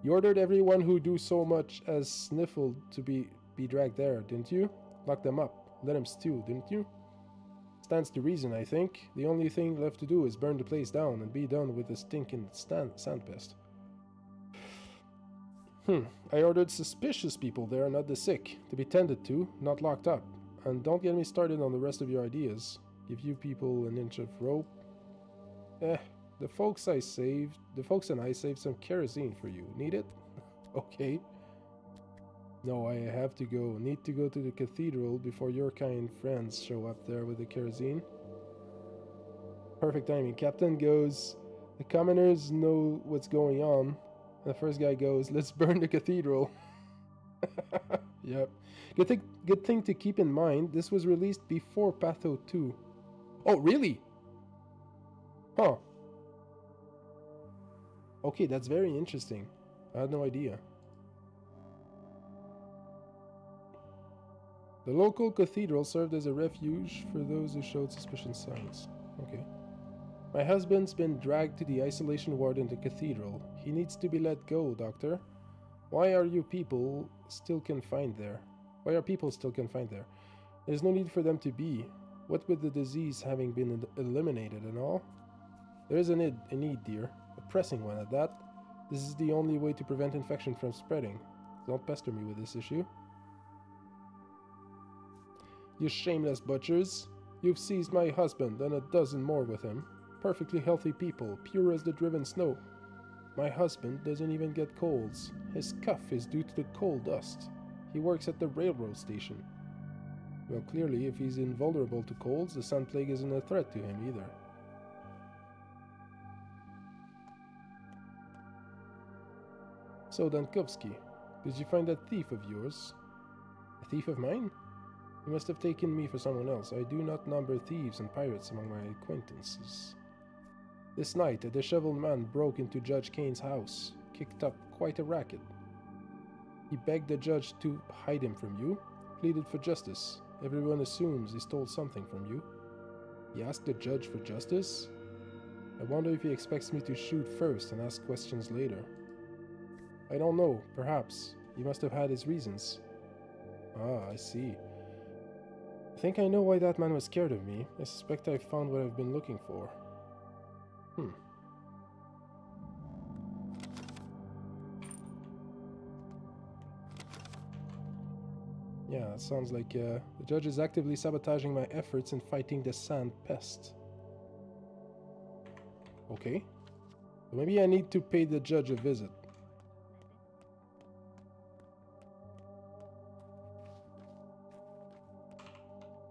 you ordered everyone who do so much as sniffled to be dragged there, didn't you? Lock them up. Let them stew, didn't you? Stands to reason, I think. The only thing left to do is burn the place down and be done with the stinking sandpest. I ordered suspicious people there, not the sick. To be tended to, not locked up. And don't get me started on the rest of your ideas. Give you people an inch of rope. The folks and I saved some kerosene for you. Need it? Okay. No, I have to go. Need to go to the cathedral before your kind friends show up there with the kerosene. Perfect timing. Captain goes, the commoners know what's going on. The first guy goes, let's burn the cathedral. Yep. Good thing to keep in mind, this was released before Patho 2. Oh, really? Huh. Okay, that's very interesting. I had no idea. The local cathedral served as a refuge for those who showed suspicious signs. Okay. My husband's been dragged to the isolation ward in the cathedral. He needs to be let go, Doctor. Why are people still confined there? There's no need for them to be. What with the disease having been eliminated and all? There is a need, dear. A pressing one at that. This is the only way to prevent infection from spreading. Don't pester me with this issue. You shameless butchers. You've seized my husband and a dozen more with him. Perfectly healthy people, pure as the driven snow. My husband doesn't even get colds. His cough is due to the coal dust. He works at the railroad station. Well, clearly, if he's invulnerable to colds, the sun plague isn't a threat to him either. So, Dankovsky, did you find that thief of yours? A thief of mine? You must have taken me for someone else. I do not number thieves and pirates among my acquaintances. This night, a disheveled man broke into Judge Kane's house, kicked up quite a racket. He begged the judge to hide him from you, pleaded for justice. Everyone assumes he stole something from you. He asked the judge for justice? I wonder if he expects me to shoot first and ask questions later. I don't know, perhaps. He must have had his reasons. Ah, I see. I think I know why that man was scared of me. I suspect I found what I've been looking for. Yeah, it sounds like the judge is actively sabotaging my efforts in fighting the sand pest. Okay. So maybe I need to pay the judge a visit.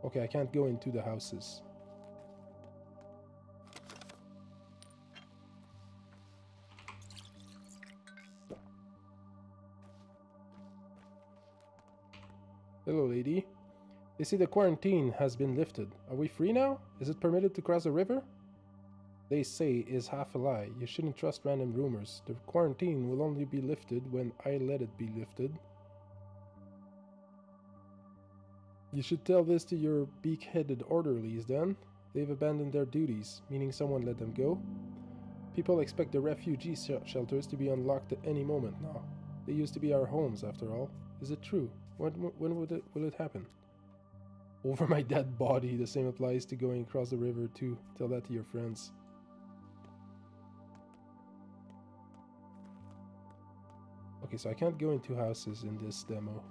Okay, I can't go into the houses. Hello, lady. They say the quarantine has been lifted. Are we free now? Is it permitted to cross the river? They say is half a lie. You shouldn't trust random rumors. The quarantine will only be lifted when I let it be lifted. You should tell this to your beak-headed orderlies then. They've abandoned their duties, meaning someone let them go. People expect the refugee shelters to be unlocked at any moment now. They used to be our homes, after all. Is it true? When will it happen? Over my dead body. The same applies to going across the river too. Tell that to your friends. Okay, so I can't go into houses in this demo.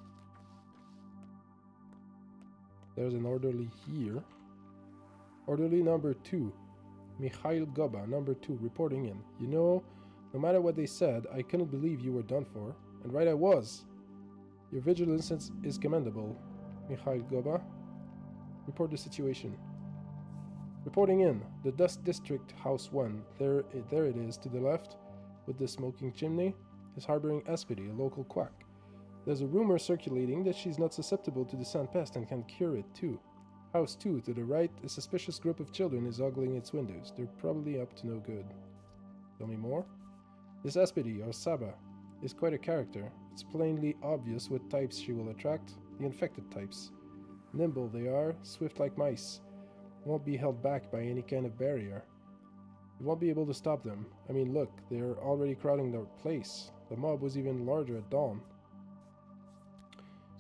There's an orderly here. Orderly number 2. Mikhail Goba, number 2, reporting in. You know, no matter what they said, I couldn't believe you were done for. And right I was. Your vigilance is commendable, Mikhail Goba. Report the situation. Reporting in. The Dust District, House 1. There it is, to the left, with the smoking chimney, is harboring Aspity, a local quack. There's a rumor circulating that she's not susceptible to the sand pest and can cure it too. House 2, to the right, a suspicious group of children is ogling its windows. They're probably up to no good. Tell me more? This Aspity, or Saba, is quite a character. It's plainly obvious what types she will attract, the infected types. Nimble they are, swift like mice. Won't be held back by any kind of barrier. You won't be able to stop them. I mean, look, they're already crowding their place. The mob was even larger at dawn.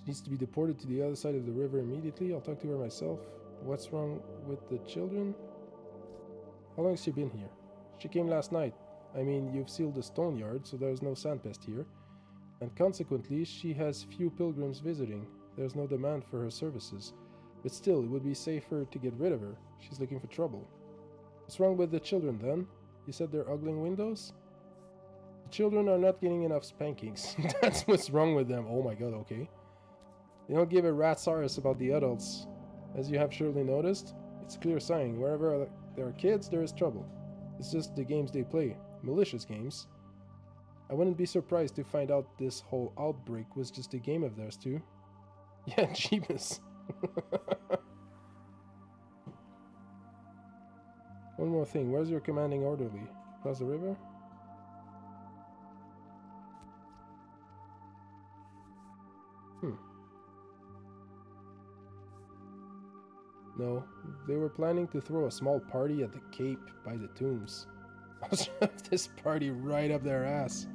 She needs to be deported to the other side of the river immediately. I'll talk to her myself. What's wrong with the children? How long has she been here? She came last night. I mean, you've sealed the stone yard, so there's no sandpest here. And consequently, she has few pilgrims visiting. There's no demand for her services. But still, it would be safer to get rid of her. She's looking for trouble. What's wrong with the children, then? You said they're ogling windows? The children are not getting enough spankings. That's what's wrong with them. Oh my god, okay. They don't give a rat's arse about the adults. As you have surely noticed, it's a clear sign. Wherever there are kids, there is trouble. It's just the games they play. Malicious games. I wouldn't be surprised to find out this whole outbreak was just a game of theirs too. Yeah, Jeebus. One more thing. Where's your commanding orderly? Across the river? No, they were planning to throw a small party at the Cape by the tombs. I'll shove this party right up their ass.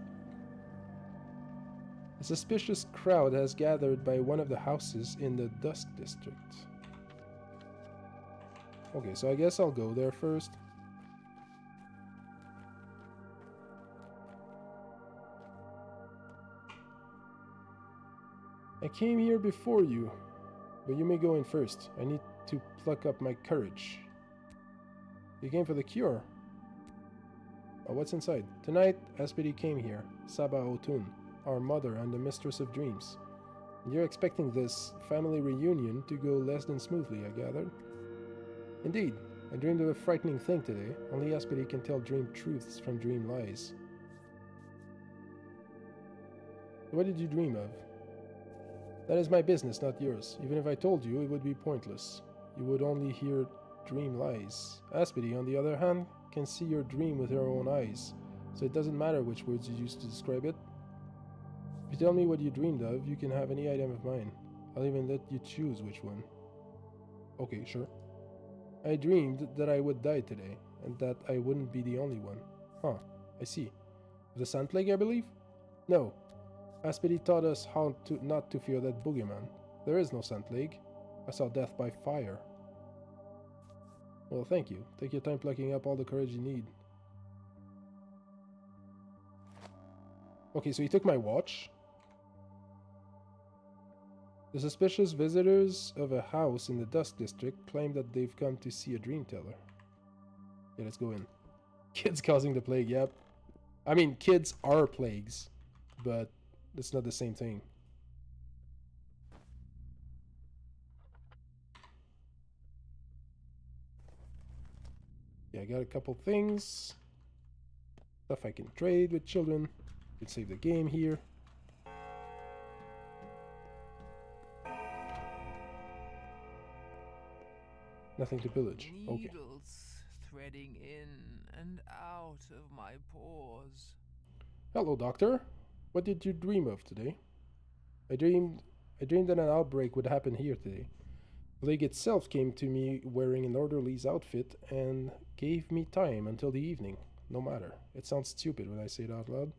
A suspicious crowd has gathered by one of the houses in the Dusk District. Okay, so I guess I'll go there first. I came here before you, but you may go in first. I need to pluck up my courage. You came for the cure. Oh, what's inside? Tonight, Aspity came here, Saba Otun, our mother and the mistress of dreams. You're expecting this family reunion to go less than smoothly, I gathered. Indeed, I dreamed of a frightening thing today. Only Aspity can tell dream truths from dream lies. What did you dream of? That is my business, not yours. Even if I told you, it would be pointless. You would only hear dream lies. Aspity, on the other hand, can see your dream with her own eyes, so it doesn't matter which words you use to describe it. If you tell me what you dreamed of, you can have any item of mine. I'll even let you choose which one. Okay, sure. I dreamed that I would die today, and that I wouldn't be the only one. Huh, I see. The Sand Plague, I believe? No. Aspity taught us how not to fear that boogeyman. There is no Sand Plague. I saw death by fire. Well, thank you. Take your time plucking up all the courage you need. Okay, so he took my watch. The suspicious visitors of a house in the Dusk District claim that they've come to see a dream teller. Yeah, let's go in. Kids causing the plague, yep. I mean, kids are plagues, but it's not the same thing. Yeah, I got a couple things. Stuff I can trade with children. Can save the game here. Nothing to pillage. Okay. Needles threading in and out of my pores. Hello, Doctor. What did you dream of today? I dreamed that an outbreak would happen here today. The plague itself came to me wearing an orderly's outfit and gave me time until the evening. No matter. It sounds stupid when I say it out loud.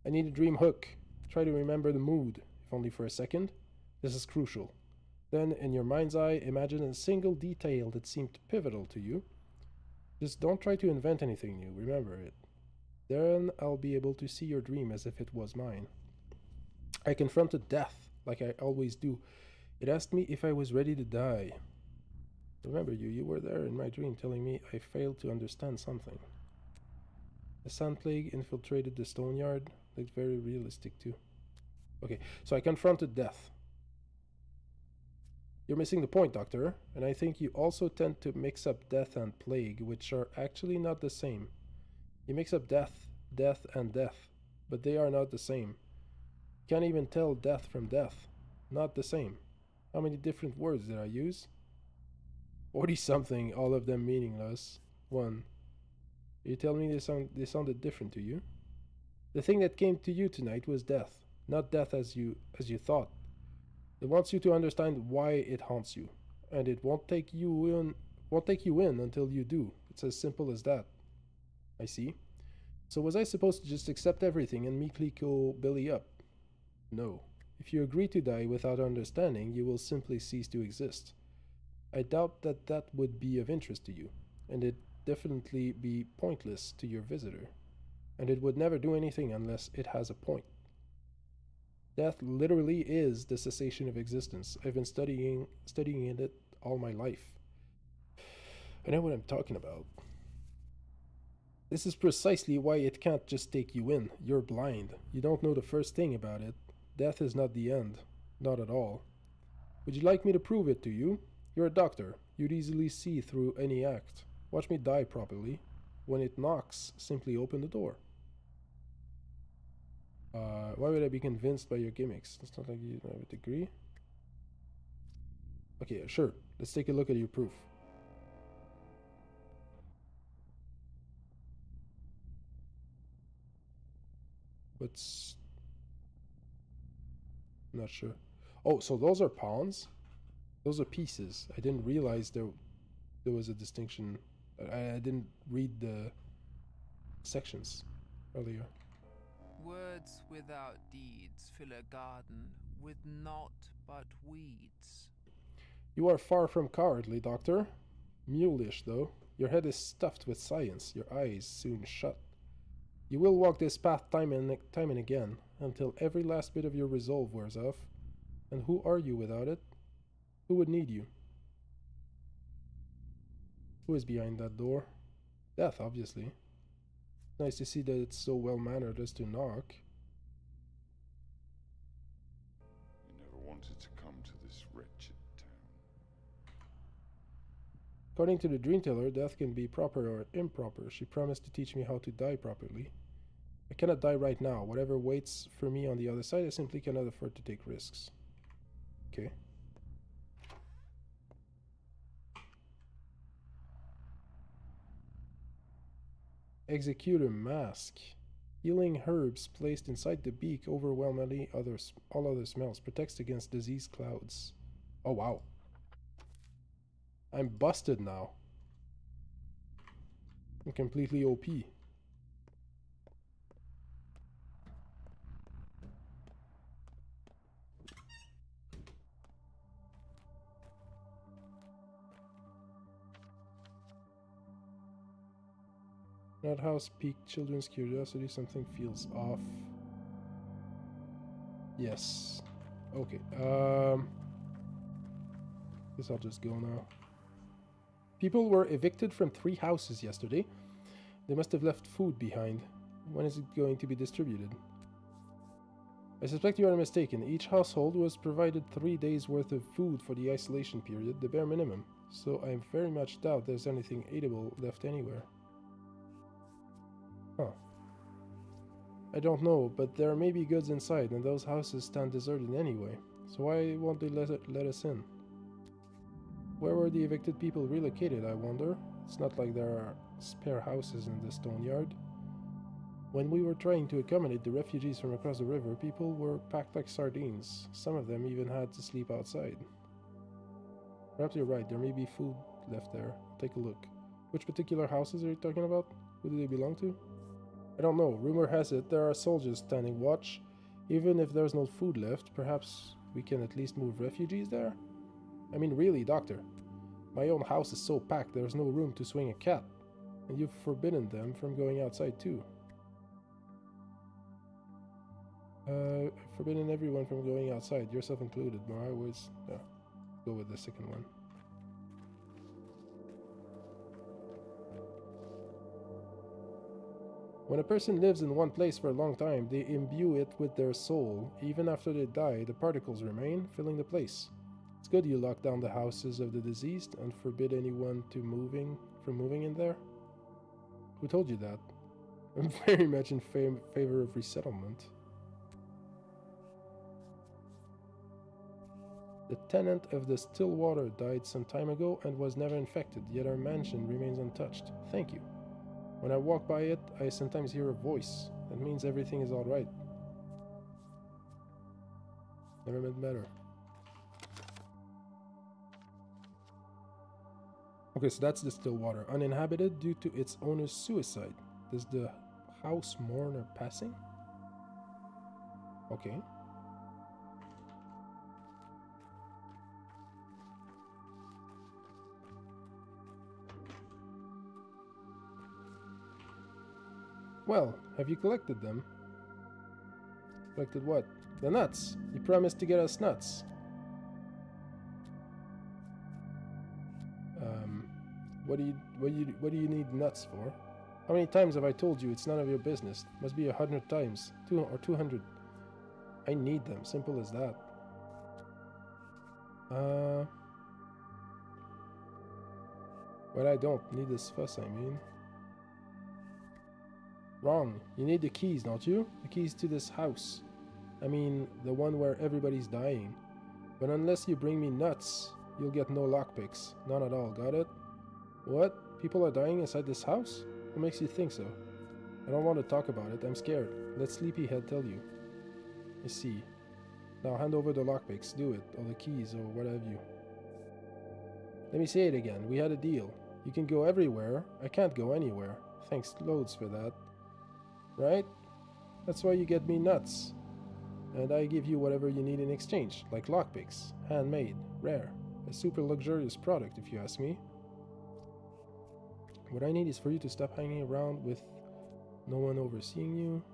I need a dream hook. Try to remember the mood, if only for a second. This is crucial. Then, in your mind's eye, imagine a single detail that seemed pivotal to you. Just don't try to invent anything new, remember it. Then I'll be able to see your dream as if it was mine. I confronted death, like I always do. It asked me if I was ready to die. Remember you were there in my dream telling me I failed to understand something. The sand plague infiltrated the stone yard. Looked very realistic too. Okay, so I confronted death. You're missing the point, Doctor, and I think you also tend to mix up death and plague, which are actually not the same. You mix up death, and death, but they are not the same. You can't even tell death from death. Not the same. How many different words did I use? 40-something, all of them meaningless. 1. You tell me they sounded different to you? The thing that came to you tonight was death, not death as you thought. It wants you to understand why it haunts you, and it won't take you in until you do. It's as simple as that. I see. So was I supposed to just accept everything and meekly go belly up? No. If you agree to die without understanding, you will simply cease to exist. I doubt that would be of interest to you, and it'd definitely be pointless to your visitor, and it would never do anything unless it has a point. Death literally is the cessation of existence. I've been studying it all my life. I know what I'm talking about. This is precisely why it can't just take you in. You're blind. You don't know the first thing about it. Death is not the end. Not at all. Would you like me to prove it to you? You're a doctor. You'd easily see through any act. Watch me die properly. When it knocks, simply open the door. Why would I be convinced by your gimmicks? It's not like you have a degree. Okay, sure. Let's take a look at your proof. What's... Not sure. Oh, so those are pawns? Those are pieces. I didn't realize there was a distinction. I didn't read the sections earlier. Words without deeds fill a garden with naught but weeds. You are far from cowardly, Doctor. Mulish, though. Your head is stuffed with science, your eyes soon shut. You will walk this path time and again, until every last bit of your resolve wears off. And who are you without it? Who would need you? Who is behind that door? Death, obviously. Nice to see that it's so well-mannered as to knock. You never wanted to come to this wretched town. According to the dream teller, death can be proper or improper. She promised to teach me how to die properly. I cannot die right now. Whatever waits for me on the other side, I simply cannot afford to take risks. Okay. Executor mask. Healing herbs placed inside the beak overwhelmingly all other smells. Protects against disease clouds. Oh wow. I'm busted now. I'm completely OP. That house piqued children's curiosity. Something feels off. Yes. Okay. Guess I'll just go now. People were evicted from 3 houses yesterday. They must have left food behind. When is it going to be distributed? I suspect you are mistaken. Each household was provided 3 days' worth of food for the isolation period, the bare minimum. so I very much doubt there's anything eatable left anywhere. Huh. I don't know, but there may be goods inside, and those houses stand deserted anyway. So why won't they let us in? Where were the evicted people relocated, I wonder? It's not like there are spare houses in the stone yard. When we were trying to accommodate the refugees from across the river, people were packed like sardines. Some of them even had to sleep outside. Perhaps you're right, there may be food left there. Take a look. Which particular houses are you talking about? Who do they belong to? I don't know. Rumor has it there are soldiers standing watch. Even if there's no food left, perhaps we can at least move refugees there? I mean, really, Doctor. My own house is so packed there's no room to swing a cat. And you've forbidden them from going outside too. Forbidden everyone from going outside, yourself included. No, I always go with the second one. When a person lives in one place for a long time, they imbue it with their soul. Even after they die, the particles remain, filling the place. It's good you lock down the houses of the deceased and forbid anyone from moving in there. Who told you that? I'm very much in favor of resettlement. The tenant of the Stillwater died some time ago and was never infected, yet our mansion remains untouched. Thank you. When I walk by it, I sometimes hear a voice. That means everything is alright. Never meant better. Okay, so that's the Stillwater. Uninhabited due to its owner's suicide. Does the house mourn her passing? Okay. Well, have you collected them? Collected what? The nuts! You promised to get us nuts. What do you need nuts for? How many times have I told you it's none of your business? Must be 100 times. 200. I need them. Simple as that. Well, I don't need this fuss, I mean. Wrong. You need the keys, don't you? The keys to this house. I mean, the one where everybody's dying. But unless you bring me nuts, you'll get no lockpicks. None at all, got it? What? People are dying inside this house? What makes you think so? I don't want to talk about it. I'm scared. Let Sleepyhead tell you. I see. Now hand over the lockpicks. Do it. Or the keys, or what have you. Let me say it again. We had a deal. You can go everywhere. I can't go anywhere. Thanks loads for that. Right? That's why you get me nuts. And I give you whatever you need in exchange, like lockpicks, handmade, rare, a super luxurious product if you ask me. What I need is for you to stop hanging around with no one overseeing you.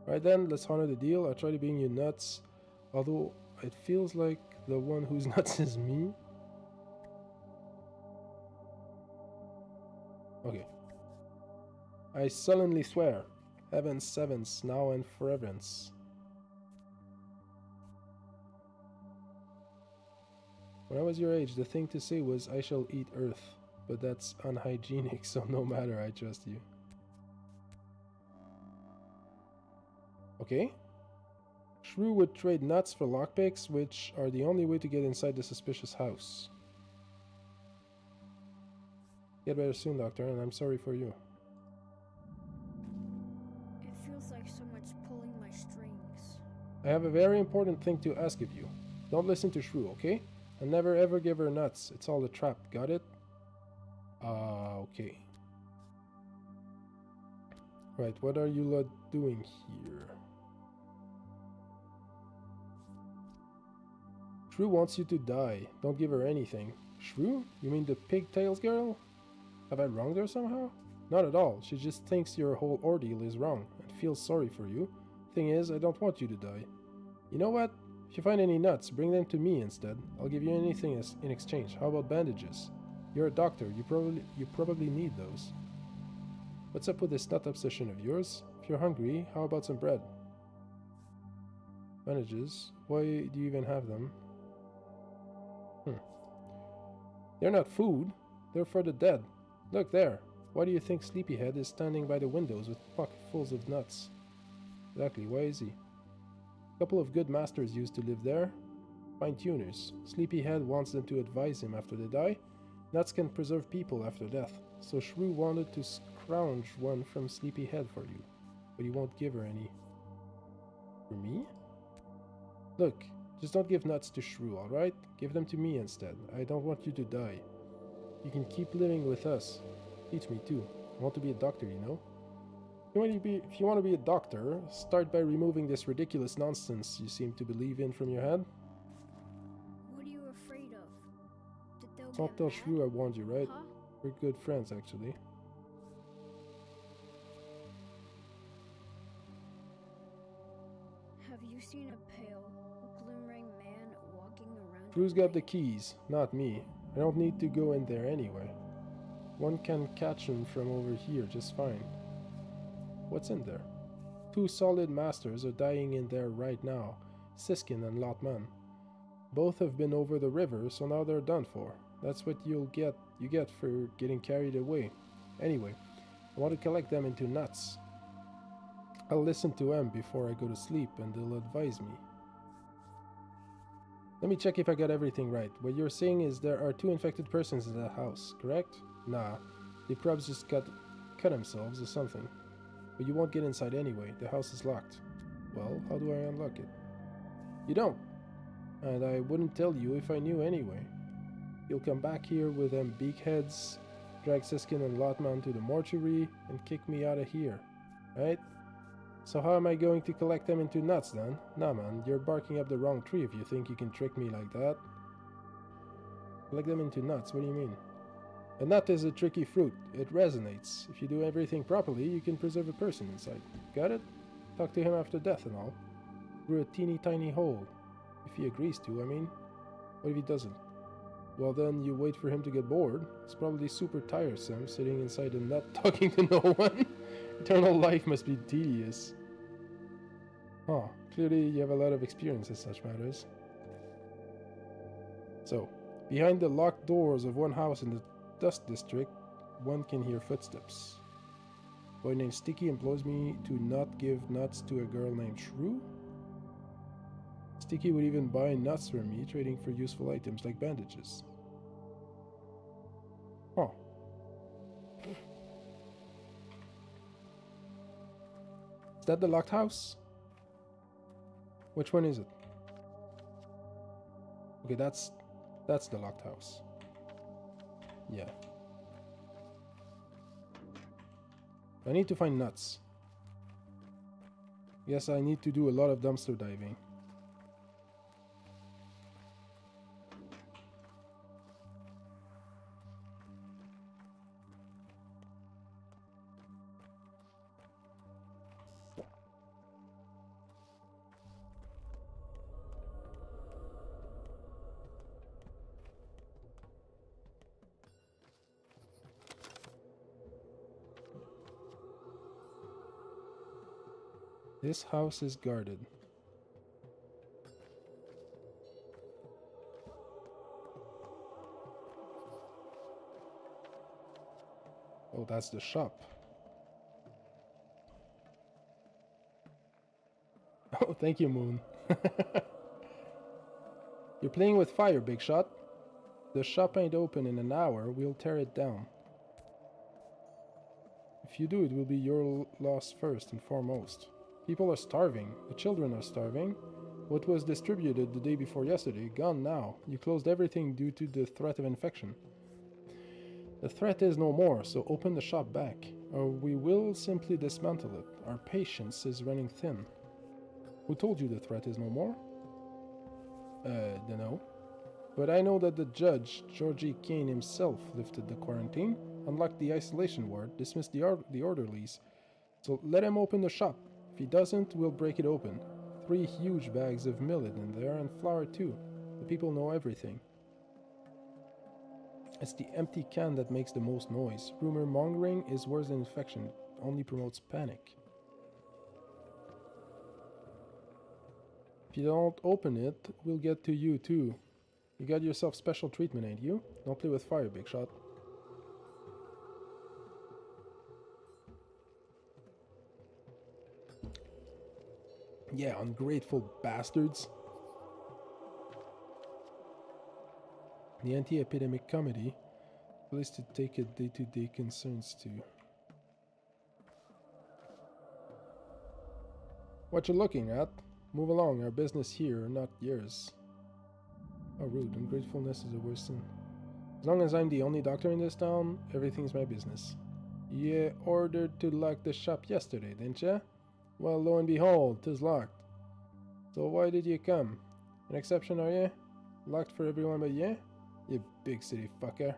Right then, let's honor the deal. I'll try to bring you nuts, although it feels like the one who's nuts is me. Okay. I solemnly swear. Heaven's sevens, now and foreverance. When I was your age, the thing to say was, I shall eat earth. But that's unhygienic, so no matter, I trust you. Okay. Shrew would trade nuts for lockpicks, which are the only way to get inside the suspicious house. Get better soon, Doctor, and I'm sorry for you. It feels like someone's pulling my strings. I have a very important thing to ask of you. Don't listen to Shrew, okay? And never ever give her nuts. It's all a trap, got it? Okay. Right, what are you lot doing here? Shrew wants you to die. Don't give her anything. Shrew? You mean the pigtails girl? Have I wronged her somehow? Not at all. She just thinks your whole ordeal is wrong and feels sorry for you. Thing is, I don't want you to die. You know what? If you find any nuts, bring them to me instead. I'll give you anything in exchange. How about bandages? You're a doctor. You probably need those. What's up with this nut obsession of yours? If you're hungry, how about some bread? Bandages? Why do you even have them? They're not food. They're for the dead. Look there. Why do you think Sleepyhead is standing by the windows with pocketfuls of nuts? Exactly, why is he? A couple of good masters used to live there. Fine-tuners. Sleepyhead wants them to advise him after they die. Nuts can preserve people after death, so Shrew wanted to scrounge one from Sleepyhead for you, but he won't give her any. For me? Look, just don't give nuts to Shrew, alright? Give them to me instead. I don't want you to die. You can keep living with us. Teach me too. I want to be a doctor, you know? If you want to be a doctor, start by removing this ridiculous nonsense you seem to believe in from your head. What are you afraid of? That they'll Don't get tell mad? Shrew I warned you, right? Huh? We're good friends, actually. Have you seen a pale, glimmering man walking around? Shrew's at got the night? keys, not me. I don't need to go in there anyway. One can catch him from over here just fine. What's in there? 2 solid masters are dying in there right now, Siskin and Lotman. Both have been over the river, so now they're done for. That's what you get for getting carried away. Anyway, I want to collect them into nuts. I'll listen to them before I go to sleep and they'll advise me. Let me check if I got everything right. What you're saying is there are 2 infected persons in that house, correct? Nah, they probably just cut themselves or something. But you won't get inside anyway, the house is locked. Well, how do I unlock it? You don't! And I wouldn't tell you if I knew anyway. You'll come back here with them beakheads, drag Siskin and Lotman to the mortuary, and kick me out of here, right? So how am I going to collect them into nuts then? Nah man, you're barking up the wrong tree if you think you can trick me like that. Collect them into nuts, what do you mean? A nut is a tricky fruit. It resonates. If you do everything properly, you can preserve a person inside. Got it? Talk to him after death and all. Through a teeny tiny hole. If he agrees to, I mean. What if he doesn't? Well then, you wait for him to get bored. It's probably super tiresome, sitting inside a nut talking to no one. Eternal life must be tedious. Huh. Clearly you have a lot of experience in such matters. So, behind the locked doors of one house in the Dust District, one can hear footsteps. A boy named Sticky employs me to not give nuts to a girl named Shrew? Sticky would even buy nuts from me, trading for useful items like bandages. Huh. Is that the locked house? Which one is it? Okay, that's the locked house. Yeah. I need to find nuts. Yes, I need to do a lot of dumpster diving. This house is guarded. Oh, that's the shop. Oh, thank you, Moon. You're playing with fire, Big Shot. The shop ain't open in an hour. We'll tear it down. If you do, it will be your loss first and foremost. People are starving. The children are starving. What was distributed the day before yesterday, gone now. You closed everything due to the threat of infection. The threat is no more, so open the shop back, or we will simply dismantle it. Our patience is running thin. Who told you the threat is no more? Dunno. But I know that the judge, Georgie Kane himself, lifted the quarantine, unlocked the isolation ward, dismissed the orderlies. So let him open the shop. If he doesn't, we'll break it open. 3 huge bags of millet in there, and flour too. The people know everything. It's the empty can that makes the most noise. Rumor mongering is worse than infection. It only promotes panic. If you don't open it, we'll get to you too. You got yourself special treatment, ain't you? Don't play with fire, big shot. Yeah, ungrateful bastards. The anti-epidemic committee, place to take a day-to-day concerns to. What you looking at? Move along, our business here, not yours. Oh, rude. Ungratefulness is a worse sin. As long as I'm the only doctor in this town, everything's my business. You ordered to lock the shop yesterday, didn't ya? Well, lo and behold, 'tis locked. So why did you come? An exception, are you? Locked for everyone but you? You big city fucker.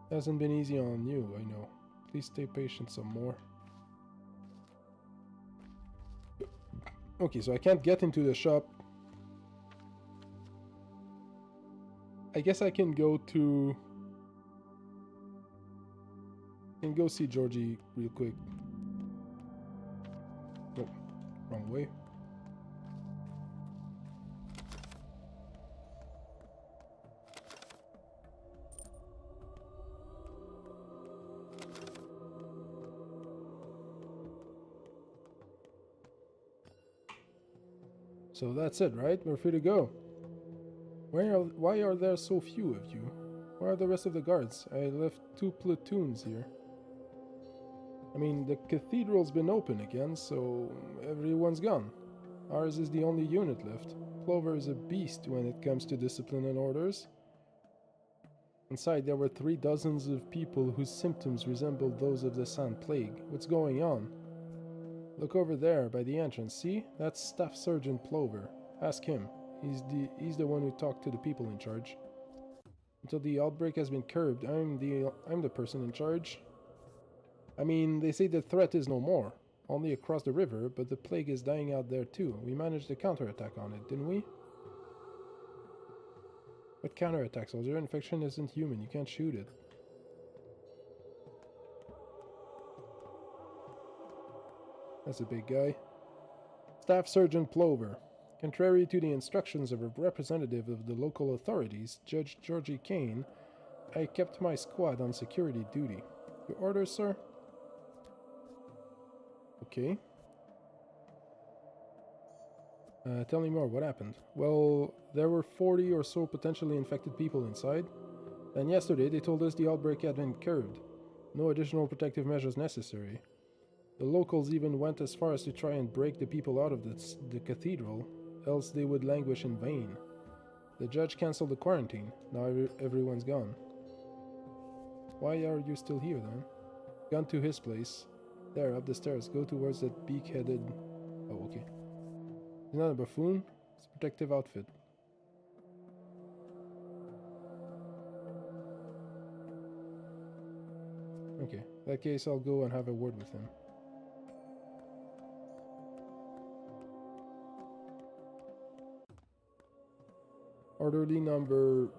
Hasn't been easy on you, I know. Please stay patient some more. Okay, so I can't get into the shop. I guess I can go to... I can go see Georgie real quick. Oh, wrong way. So that's it, right? We're free to go. Why are there so few of you? Where are the rest of the guards? I left 2 platoons here. I mean, the cathedral's been open again, so everyone's gone. Ours is the only unit left. Clover is a beast when it comes to discipline and orders. Inside, there were 3 dozens of people whose symptoms resembled those of the Sand Plague. What's going on? Look over there, by the entrance, see? That's Staff Sergeant Plover. Ask him. He's the one who talked to the people in charge. Until the outbreak has been curbed, I'm the person in charge. I mean, they say the threat is no more. Only across the river, but the plague is dying out there too. We managed to counterattack on it, didn't we? What counterattack, soldier? Infection isn't human, you can't shoot it. That's a big guy. Staff Sergeant Plover. Contrary to the instructions of a representative of the local authorities, Judge Georgie Kane, I kept my squad on security duty. Your orders, sir? Okay. Tell me more, what happened? Well, there were 40 or so potentially infected people inside. And yesterday they told us the outbreak had been curbed. No additional protective measures necessary. The locals even went as far as to try and break the people out of the cathedral, else they would languish in vain. The judge cancelled the quarantine. Now everyone's gone. Why are you still here then? Gone to his place. There, up the stairs. Go towards that beak-headed... Oh, okay. He's not a buffoon. It's a protective outfit. Okay, in that case I'll go and have a word with him. Orderly number...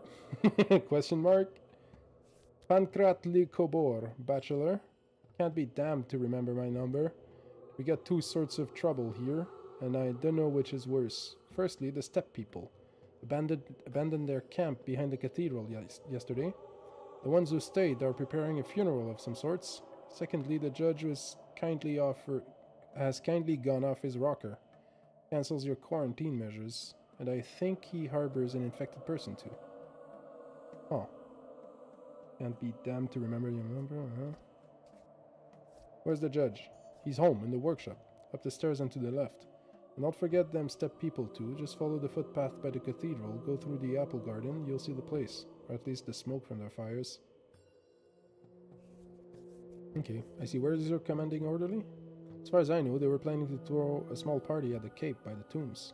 question mark? Pankratli Kobor, Bachelor. Can't be damned to remember my number. We got 2 sorts of trouble here, and I don't know which is worse. Firstly, the steppe people. Abandoned their camp behind the cathedral yesterday. The ones who stayed are preparing a funeral of some sorts. Secondly, the judge has kindly gone off his rocker. Cancels your quarantine measures. And I think he harbors an infected person too. Oh. Can't be damned to remember your number, huh? Where's the judge? He's home, in the workshop. Up the stairs and to the left. And don't forget them step people too. Just follow the footpath by the cathedral, go through the apple garden, you'll see the place. Or at least the smoke from their fires. Okay, I see. Where is your commanding orderly? As far as I know, they were planning to throw a small party at the Cape by the tombs.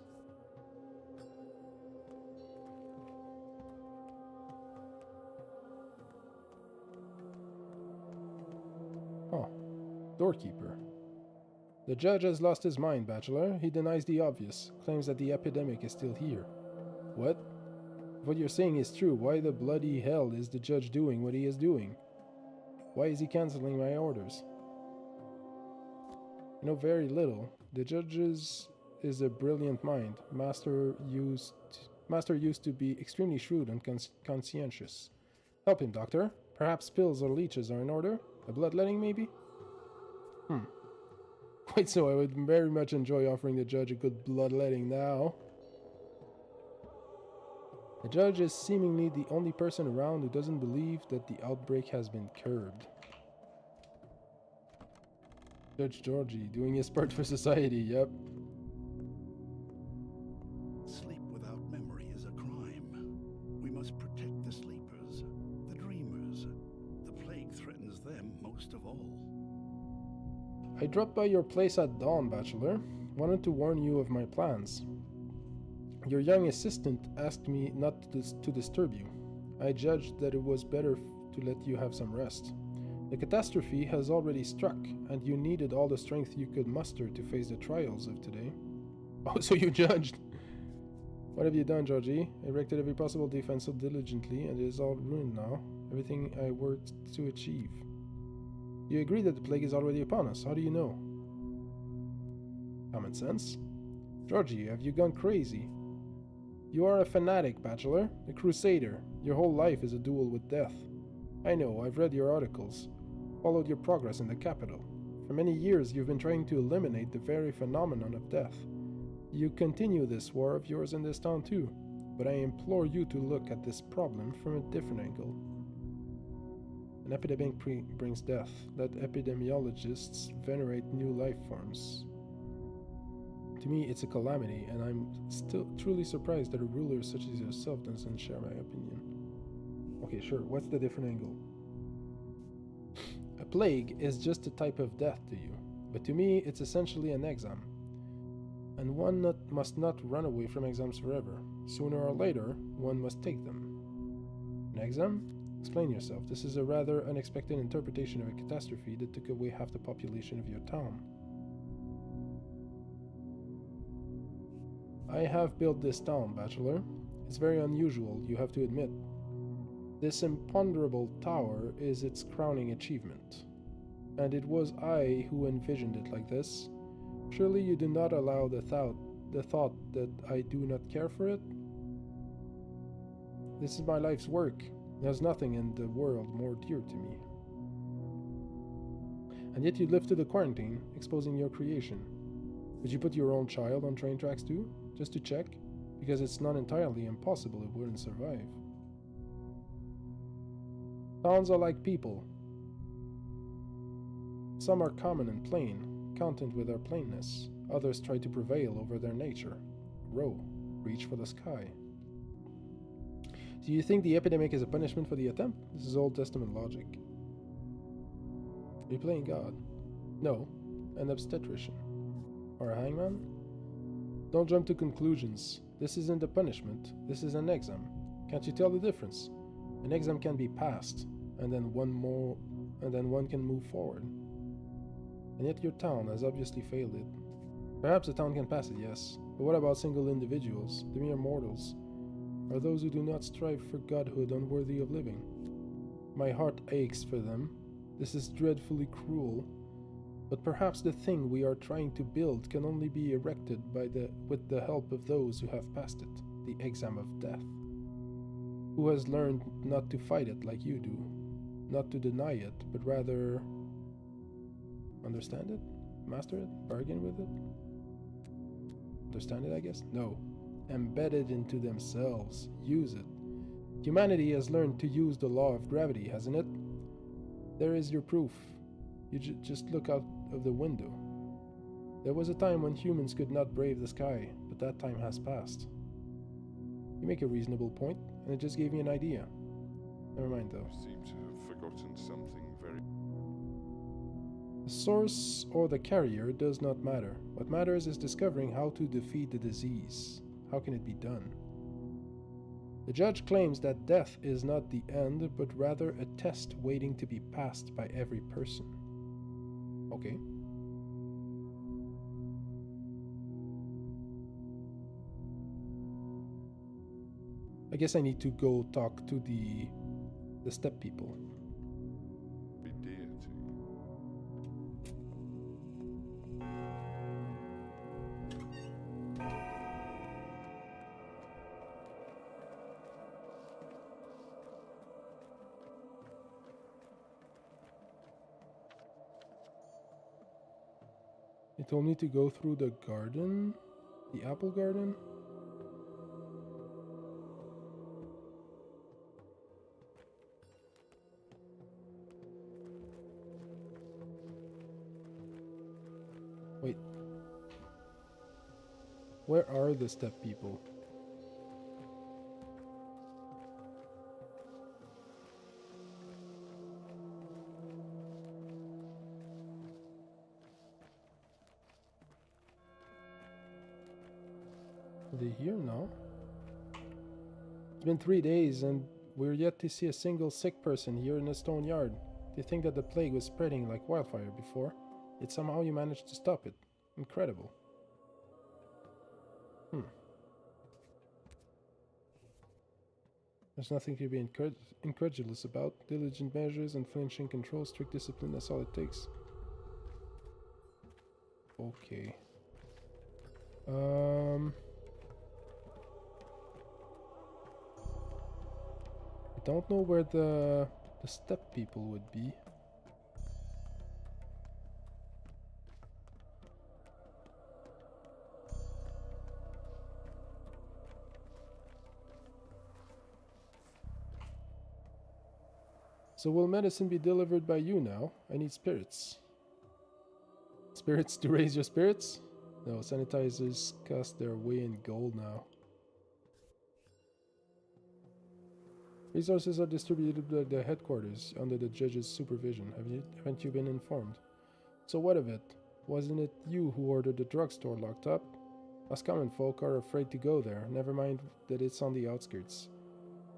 Oh, doorkeeper. The judge has lost his mind, Bachelor. He denies the obvious, claims that the epidemic is still here. What? If what you're saying is true, why the bloody hell is the judge doing what he is doing? Why is he cancelling my orders? I know very little. The judge is a brilliant mind. Master used Master used to be extremely shrewd and conscientious. Help him, Doctor. Perhaps pills or leeches are in order? A bloodletting, maybe? Quite so, I would very much enjoy offering the judge a good bloodletting now. The judge is seemingly the only person around who doesn't believe that the outbreak has been curbed. Judge Georgie, doing his part for society, yep. Sleep without memory is a crime. We must protect the sleepers, the dreamers. The plague threatens them most of all. I dropped by your place at dawn, Bachelor. Wanted to warn you of my plans. Your young assistant asked me not to disturb you. I judged that it was better to let you have some rest. The catastrophe has already struck, and you needed all the strength you could muster to face the trials of today. Oh, so you judged! What have you done, Georgie? I erected every possible defense so diligently, and it is all ruined now. Everything I worked to achieve. You agree that the plague is already upon us. How do you know? Common sense? Georgie, have you gone crazy? You are a fanatic, Bachelor, a crusader. Your whole life is a duel with death. I know, I've read your articles, followed your progress in the capital. For many years you've been trying to eliminate the very phenomenon of death. You continue this war of yours in this town too, but I implore you to look at this problem from a different angle. An epidemic brings death. Let epidemiologists venerate new life forms. To me, it's a calamity, and I'm still truly surprised that a ruler such as yourself doesn't share my opinion. Okay, sure, what's the different angle? A plague is just a type of death to you, but to me, it's essentially an exam. And one must not run away from exams forever. Sooner or later, one must take them. An exam? Explain yourself. This is a rather unexpected interpretation of a catastrophe that took away half the population of your town. I have built this town, Bachelor. It's very unusual, you have to admit. This imponderable tower is its crowning achievement. And it was I who envisioned it like this. Surely you do not allow the thought that I do not care for it? This is my life's work. There's nothing in the world more dear to me. And yet you live through the quarantine, exposing your creation. Would you put your own child on train tracks too? Just to check? Because it's not entirely impossible it wouldn't survive. Towns are like people. Some are common and plain, content with their plainness. Others try to prevail over their nature. Grow. Reach for the sky. Do you think the epidemic is a punishment for the attempt? This is Old Testament logic. Are you playing God? No. An obstetrician. Or a hangman? Don't jump to conclusions. This isn't a punishment. This is an exam. Can't you tell the difference? An exam can be passed, and then one can move forward. And yet your town has obviously failed it. Perhaps a town can pass it, yes. But what about single individuals, the mere mortals? Are those who do not strive for godhood unworthy of living? My heart aches for them. This is dreadfully cruel. But perhaps the thing we are trying to build can only be erected with the help of those who have passed it, the exam of death. Who has learned not to fight it like you do, not to deny it, but rather understand it, master it, bargain with it? Understand it, I guess? No. Embed it into themselves. Use it. Humanity has learned to use the law of gravity, hasn't it? There is your proof. You just look out of the window. There was a time when humans could not brave the sky, but that time has passed. You make a reasonable point, and it just gave me an idea. Never mind, though. You seem to have forgotten something very... The source or the carrier does not matter. What matters is discovering how to defeat the disease. How can it be done? The judge claims that death is not the end, but rather a test waiting to be passed by every person. Okay. I guess I need to go talk to the step people. Be dear to you. told me to go through the garden? The apple garden? Wait. Where are the step people? Are they here now? It's been 3 days and we're yet to see a single sick person here in the stone yard. They think that the plague was spreading like wildfire before, yet somehow you managed to stop it. Incredible. There's nothing to be incredulous about. Diligent measures, unflinching control, strict discipline, that's all it takes. Okay. I don't know where the step people would be. So will medicine be delivered by you now? I need spirits. Spirits to raise your spirits? No, sanitizers cost their way in gold now. Resources are distributed by the headquarters under the judge's supervision. Haven't you been informed? So what of it? Wasn't it you who ordered the drugstore locked up? Us common folk are afraid to go there, never mind that it's on the outskirts.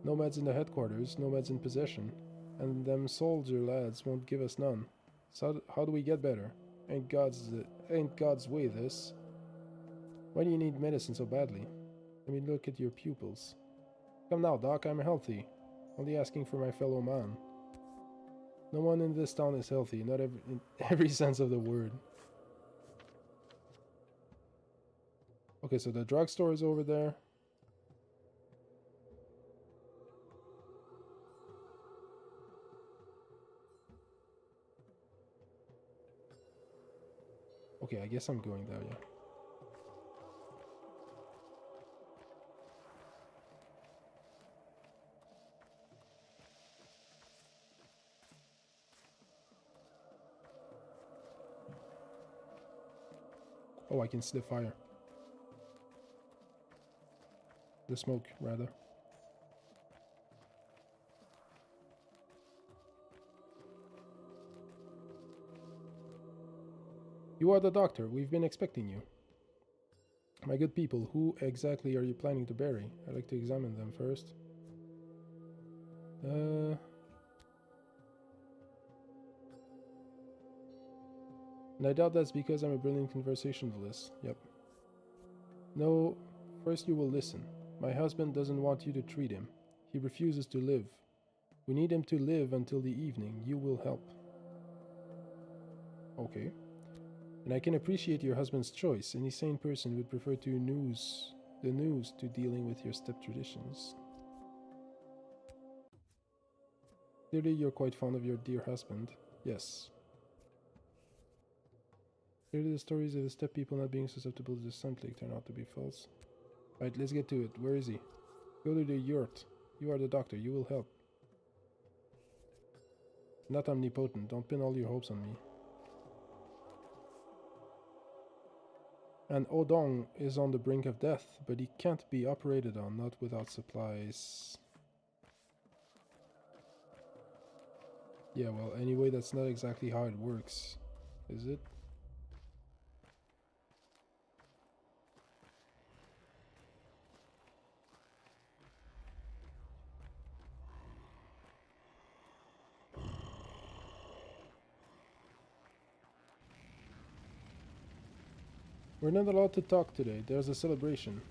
Nomads in the headquarters, nomads in possession, and them soldier lads won't give us none. So how do we get better? Ain't God's way this. Why do you need medicine so badly? Let me look at your pupils. Come now, Doc, I'm healthy. Only asking for my fellow man. No one in this town is healthy, not in every sense of the word. Okay, so the drugstore is over there. Okay, I guess I'm going there, yeah. Oh, I can see the fire. The smoke, rather. You are the doctor. We've been expecting you. My good people, who exactly are you planning to bury? I'd like to examine them first. And I doubt that's because I'm a brilliant conversationalist. Yep. No, first you will listen. My husband doesn't want you to treat him. He refuses to live. We need him to live until the evening. You will help. Okay. And I can appreciate your husband's choice. Any sane person would prefer the news to dealing with your step traditions. Clearly you're quite fond of your dear husband. Yes. Clearly the stories of the step people not being susceptible to the sun plague turn out to be false. Right, let's get to it. Where is he? Go to the yurt. You are the doctor. You will help. Not omnipotent. Don't pin all your hopes on me. And Odong is on the brink of death, but he can't be operated on, not without supplies. Yeah, well, anyway, that's not exactly how it works, is it? We're not allowed to talk today. There's a celebration.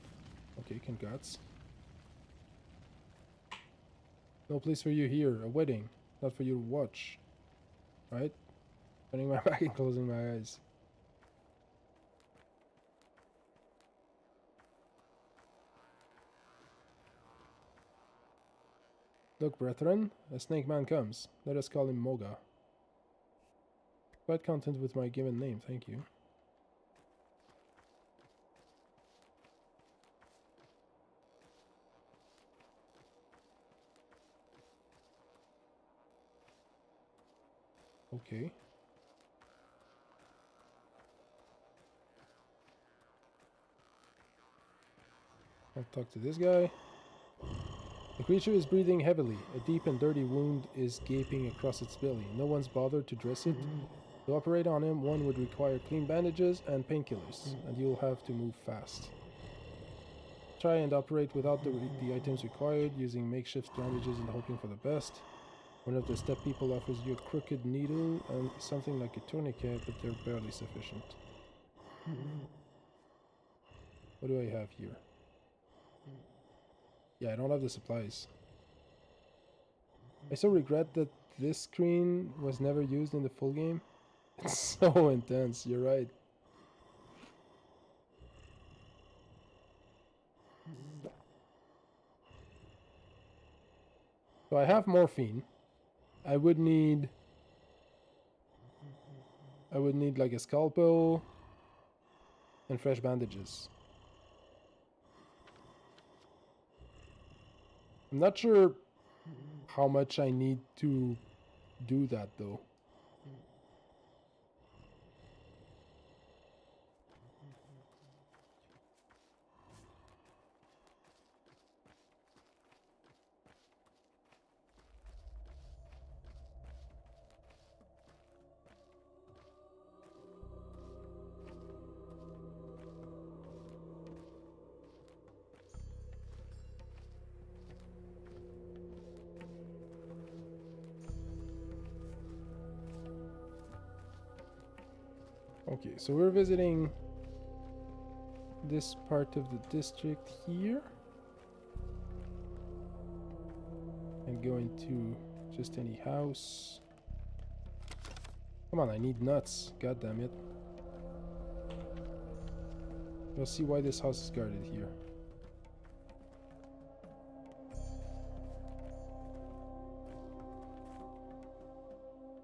Okay, congrats. No place for you here. A wedding. Not for you to watch. Right? Turning my back and closing my eyes. Look, brethren. A snake man comes. Let us call him Moga. Quite content with my given name, thank you. Okay. I'll talk to this guy. The creature is breathing heavily. A deep and dirty wound is gaping across its belly. No one's bothered to dress it. To operate on him, one would require clean bandages and painkillers, and you'll have to move fast. Try and operate without the items required, using makeshift bandages and hoping for the best. One of the step people offers you a crooked needle and something like a tourniquet, but they're barely sufficient. What do I have here? Yeah, I don't have the supplies. I so regret that this screen was never used in the full game. It's so intense, you're right. So I have morphine. I would need like a scalpel and fresh bandages. I'm not sure how much I need to do that though. Okay, so we're visiting this part of the district here. And going to just any house. Come on, I need nuts. God damn it. You'll see why this house is guarded here.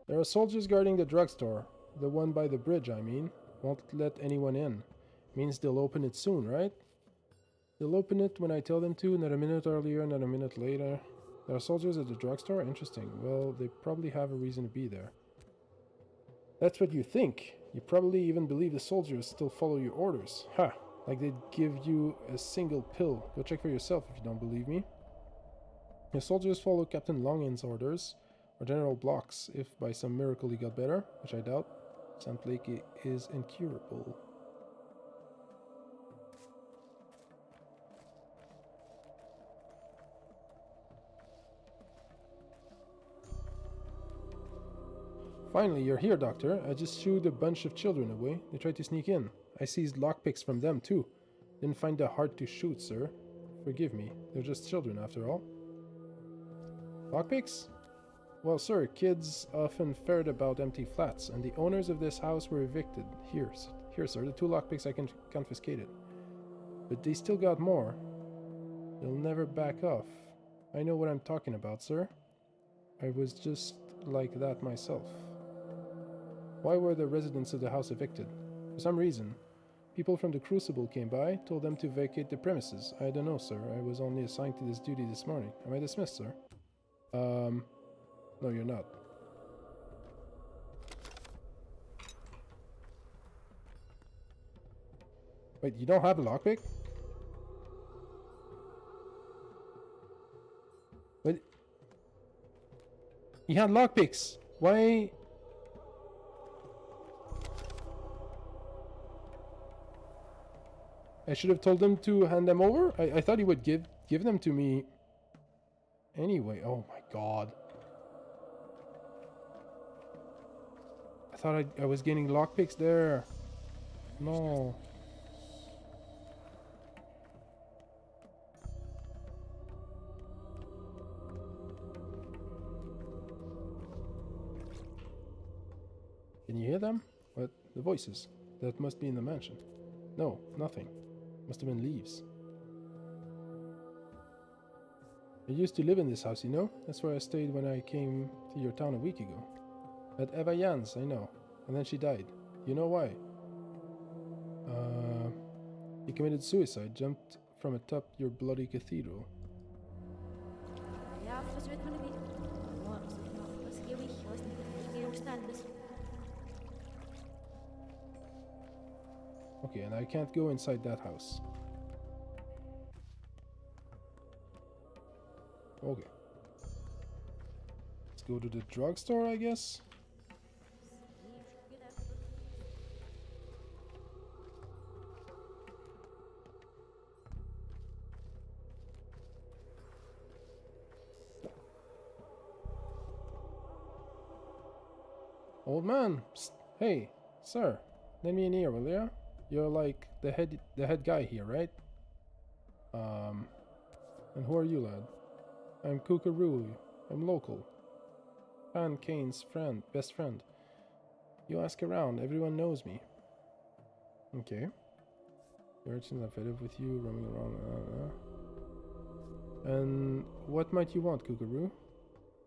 There are soldiers guarding the drugstore. The one by the bridge, I mean. Won't let anyone in. Means they'll open it soon, right? They'll open it when I tell them to, not a minute earlier, not a minute later. There are soldiers at the drugstore? Interesting. Well, they probably have a reason to be there. That's what you think. You probably even believe the soldiers still follow your orders. Ha! Like they'd give you a single pill. Go check for yourself if you don't believe me. The soldiers follow Captain Longin's orders, or General Block's, if by some miracle he got better, which I doubt. Sandblake is incurable. Finally, you're here, Doctor. I just shooed a bunch of children away. They tried to sneak in. I seized lockpicks from them, too. Didn't find the heart to shoot, sir. Forgive me. They're just children, after all. Lockpicks? Well, sir, kids often ferret about empty flats, and the owners of this house were evicted. Here, sir, the 2 lockpicks I confiscated. But they still got more. They'll never back off. I know what I'm talking about, sir. I was just like that myself. Why were the residents of the house evicted? For some reason. People from the Crucible came by, told them to vacate the premises. I don't know, sir. I was only assigned to this duty this morning. Am I dismissed, sir? No, you're not. Wait, you don't have a lockpick? Wait. He had lockpicks. Why? I should have told him to hand them over? I thought he would give them to me anyway. Oh my god. I thought I was getting lockpicks there. No. Can you hear them? What? The voices. That must be in the mansion. No, nothing. Must have been leaves. I used to live in this house, you know? That's where I stayed when I came to your town a week ago. At Eva Jans, I know. And then she died. You know why? He committed suicide, jumped from atop your bloody cathedral. Tremendous. Okay, and I can't go inside that house. Okay. Let's go to the drugstore, I guess. Old man, psst. Hey, sir, lend me an ear, will ya? You're like the head guy here, right? And who are you, lad? I'm Kookaroo. I'm local. Pan Kane's best friend. You ask around, everyone knows me. Okay. The urchins are fed up with you, roaming around. And what might you want, Kookaroo?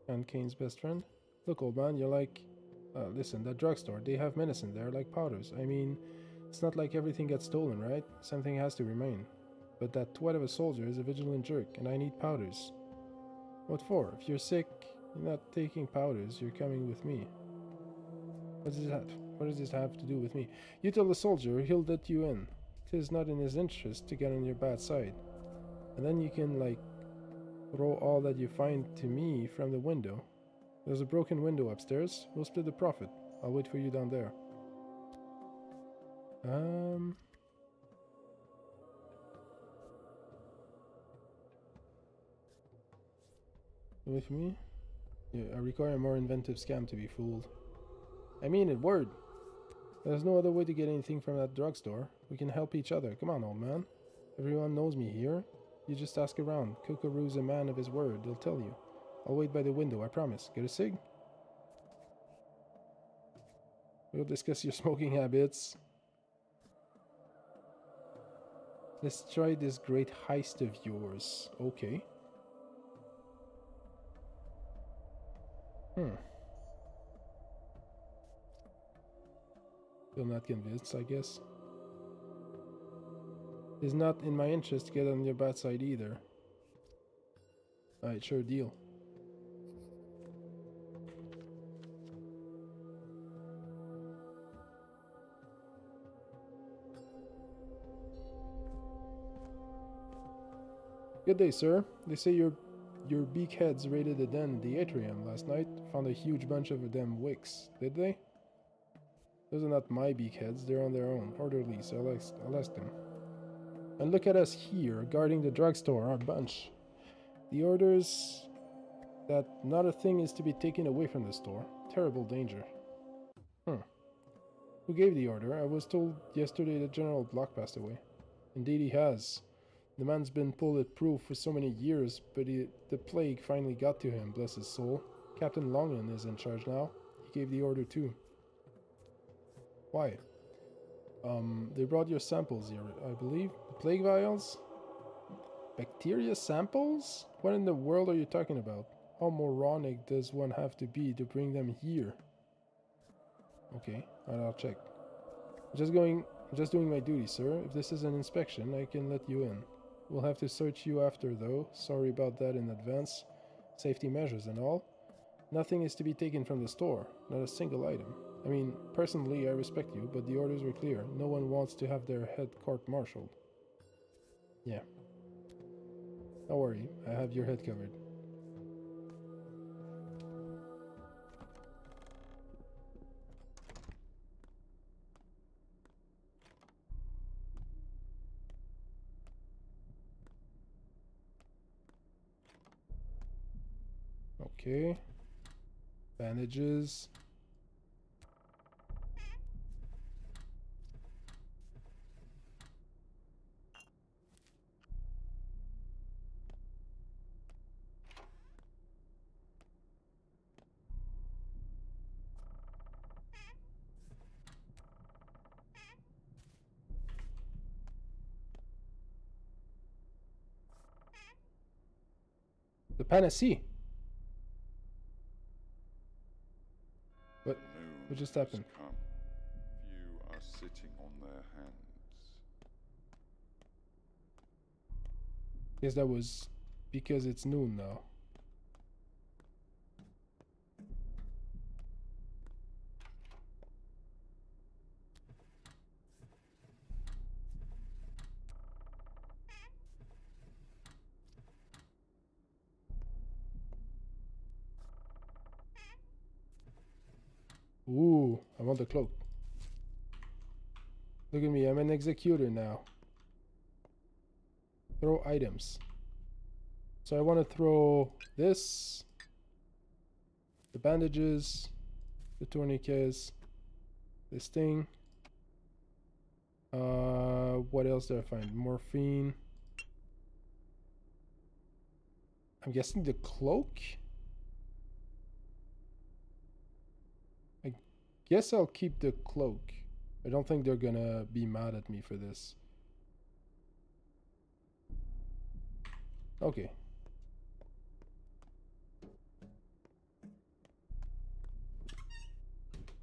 Pan Kane's best friend? Look, old man, you're like... listen, that drugstore, they have medicine there, like powders. I mean, it's not like everything gets stolen, right? Something has to remain. But that twat of a soldier is a vigilant jerk, and I need powders. What for? If you're sick, you're not taking powders, you're coming with me. What does this have to do with me? You tell the soldier, he'll let you in. 'Tis not in his interest to get on your bad side. And then you can, like, throw all that you find to me from the window. There's a broken window upstairs. We'll split the profit. I'll wait for you down there. Wait for me? Yeah, I require a more inventive scam to be fooled. I mean it, word! There's no other way to get anything from that drugstore. We can help each other. Come on, old man. Everyone knows me here. You just ask around. Kookaroo's a man of his word. They'll tell you. I'll wait by the window, I promise. Get a cig? We'll discuss your smoking habits. Let's try this great heist of yours. Okay. Still not convinced, I guess. It's not in my interest to get on your bad side either. Alright, sure deal. Good day, sir. They say your beakheads raided the den in the atrium last night. Found a huge bunch of them wicks. Did they? Those are not my beakheads. They're on their own. Orderlies. I'll ask them. And look at us here, guarding the drugstore, our bunch. The orders that not a thing is to be taken away from the store. Terrible danger. Who gave the order? I was told yesterday that General Block passed away. Indeed he has. The man's been bulletproof for so many years, but the plague finally got to him, bless his soul. Captain Longin is in charge now. He gave the order too. Why? They brought your samples here, I believe. The plague vials? Bacteria samples? What in the world are you talking about? How moronic does one have to be to bring them here? Okay, I'll check. I'm just doing my duty, sir. If this is an inspection, I can let you in. We'll have to search you after, though. Sorry about that in advance. Safety measures and all. Nothing is to be taken from the store. Not a single item. I mean, personally, I respect you, but the orders were clear. No one wants to have their head court-martialed. Yeah. Don't worry, I have your head covered. Okay. Bandages. The panacea. What just happened? Come. Few are sitting on their hands. Guess that was because it's noon now. Ooh, I want the cloak. Look at me, I'm an executor now. Throw items. So I want to throw this, the bandages, the tourniquets, this thing. What else did I find? Morphine. I'm guessing the cloak? I guess I'll keep the cloak. I don't think they're gonna be mad at me for this. Okay.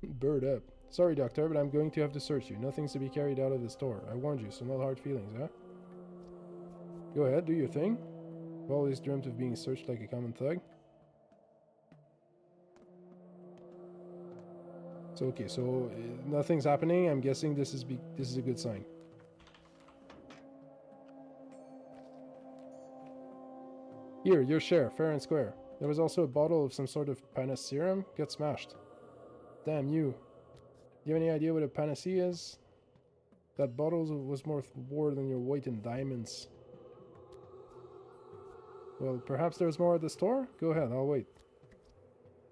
Bird up. Sorry, doctor, but I'm going to have to search you. Nothing's to be carried out of the store. I warned you, so no hard feelings, huh? Go ahead, do your thing. I've always dreamt of being searched like a common thug. So okay, so nothing's happening. I'm guessing this is a good sign. Here, your share, fair and square. There was also a bottle of some sort of panacea. Got smashed. Damn you. Do you have any idea what a panacea is? That bottle was more than your weight in diamonds. Well, perhaps there's more at the store? Go ahead, I'll wait.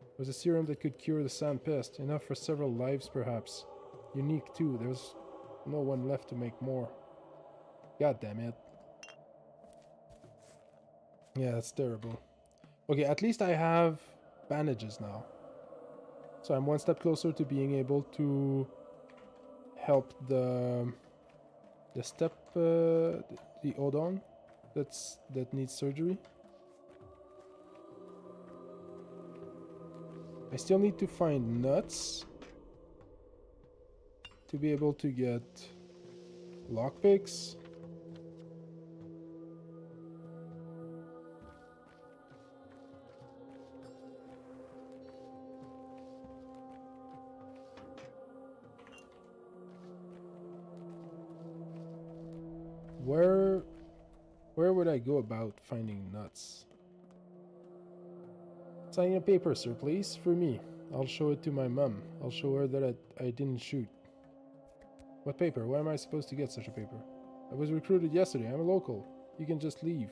It was a serum that could cure the sand pest. Enough for several lives, perhaps. Unique, too. There's no one left to make more. God damn it. Yeah, that's terrible. Okay, at least I have bandages now. So I'm one step closer to being able to help the Odon that needs surgery. I still need to find nuts to be able to get lockpicks. Where would I go about finding nuts? Sign a paper, sir, please, for me. I'll show it to my mum. I'll show her that I didn't shoot. What paper? Where am I supposed to get such a paper? I was recruited yesterday. I'm a local. You can just leave,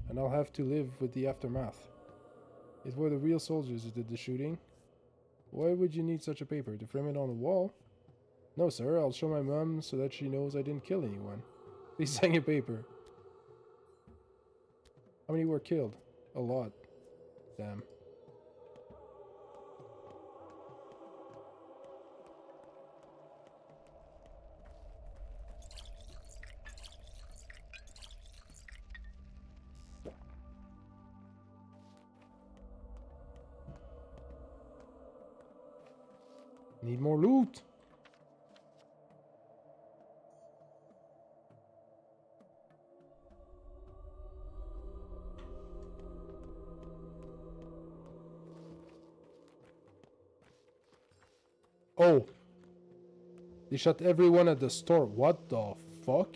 and I'll have to live with the aftermath. It were the real soldiers who did the shooting. Why would you need such a paper? To frame it on a wall? No, sir. I'll show my mum so that she knows I didn't kill anyone. Please sign a paper. How many were killed? A lot. Damn. Need more loot. Oh. They shot everyone at the store. What the fuck?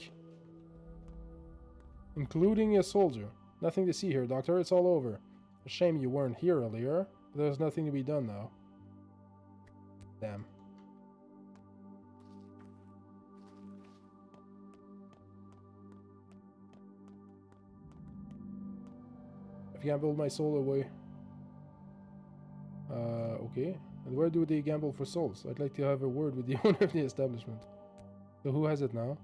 Including a soldier. Nothing to see here, Doctor. It's all over. A shame you weren't here earlier. But there's nothing to be done now. Damn. I've gambled my soul away. Okay. And where do they gamble for souls? I'd like to have a word with the owner of the establishment. So who has it now?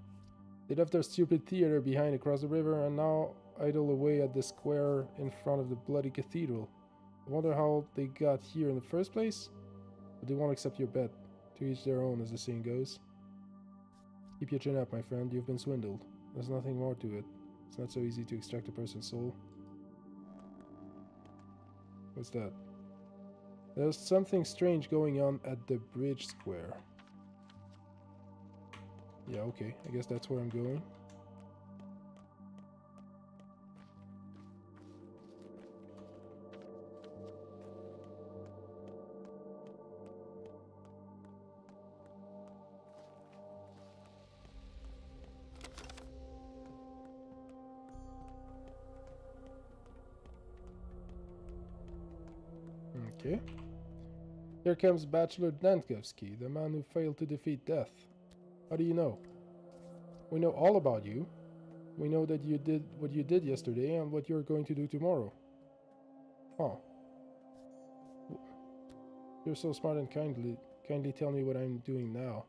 They left their stupid theater behind across the river and now idle away at the square in front of the bloody cathedral. I wonder how they got here in the first place? But they won't accept your bet. To each their own, as the saying goes. Keep your chin up, my friend. You've been swindled. There's nothing more to it. It's not so easy to extract a person's soul. What's that? There's something strange going on at the bridge square. Yeah, okay. I guess that's where I'm going. Okay. Here comes Bachelor Dankovsky, the man who failed to defeat death. How do you know? We know all about you. We know that you did what you did yesterday and what you're going to do tomorrow. Huh. You're so smart and kindly tell me what I'm doing now.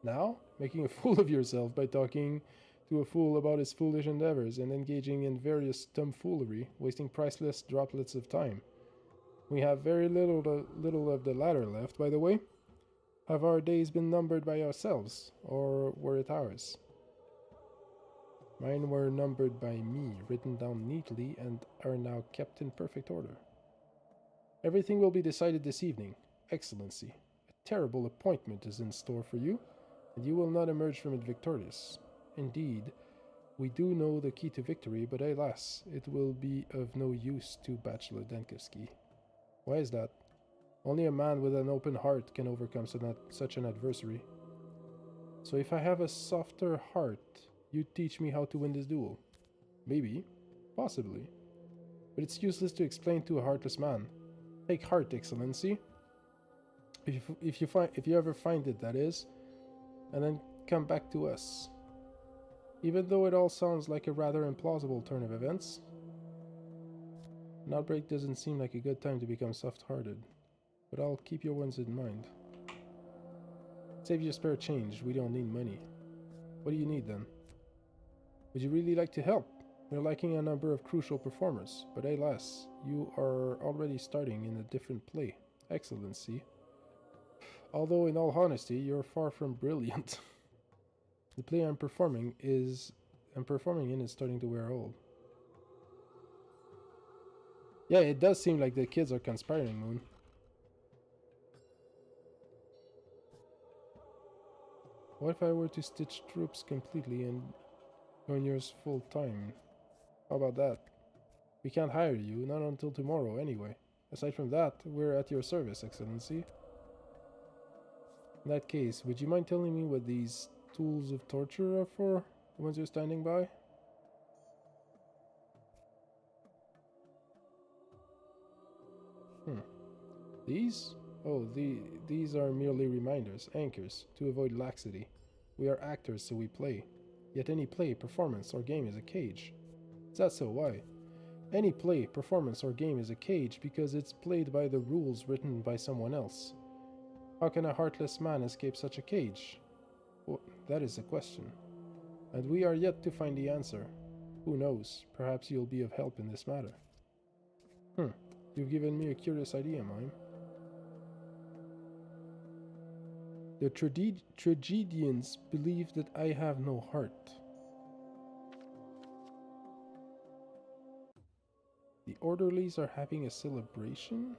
Now? Making a fool of yourself by talking to a fool about his foolish endeavors and engaging in various tomfoolery, wasting priceless droplets of time. We have very little of the latter left, by the way. Have our days been numbered by ourselves, or were it ours? Mine were numbered by me, written down neatly, and are now kept in perfect order. Everything will be decided this evening, Excellency. A terrible appointment is in store for you, and you will not emerge from it victorious. Indeed, we do know the key to victory, but alas, it will be of no use to Bachelor Dankovsky. Why is that? Only a man with an open heart can overcome such an adversary. So if I have a softer heart, you teach me how to win this duel. Maybe. Possibly. But it's useless to explain to a heartless man. Take heart, Excellency. If you ever find it, that is. And then come back to us. Even though it all sounds like a rather implausible turn of events, an outbreak doesn't seem like a good time to become soft-hearted. But I'll keep your words in mind. Save your spare change, we don't need money. What do you need then? Would you really like to help? We're lacking a number of crucial performers, but alas, you are already starting in a different play, Excellency. Although in all honesty, you're far from brilliant. The play I'm performing in is starting to wear old. Yeah, it does seem like the kids are conspiring, Moon. What if I were to stitch troops completely and join yours full time? How about that? We can't hire you, not until tomorrow anyway. Aside from that, we're at your service, Excellency. In that case, would you mind telling me what these tools of torture are for? The ones you're standing by? These? Oh, these are merely reminders, anchors, to avoid laxity. We are actors, so we play. Yet any play, performance, or game is a cage. Is that so? Why? Any play, performance, or game is a cage because it's played by the rules written by someone else. How can a heartless man escape such a cage? Well, that is the question. And we are yet to find the answer. Who knows? Perhaps you'll be of help in this matter. You've given me a curious idea, Mime. The tragedians believe that I have no heart. The orderlies are having a celebration?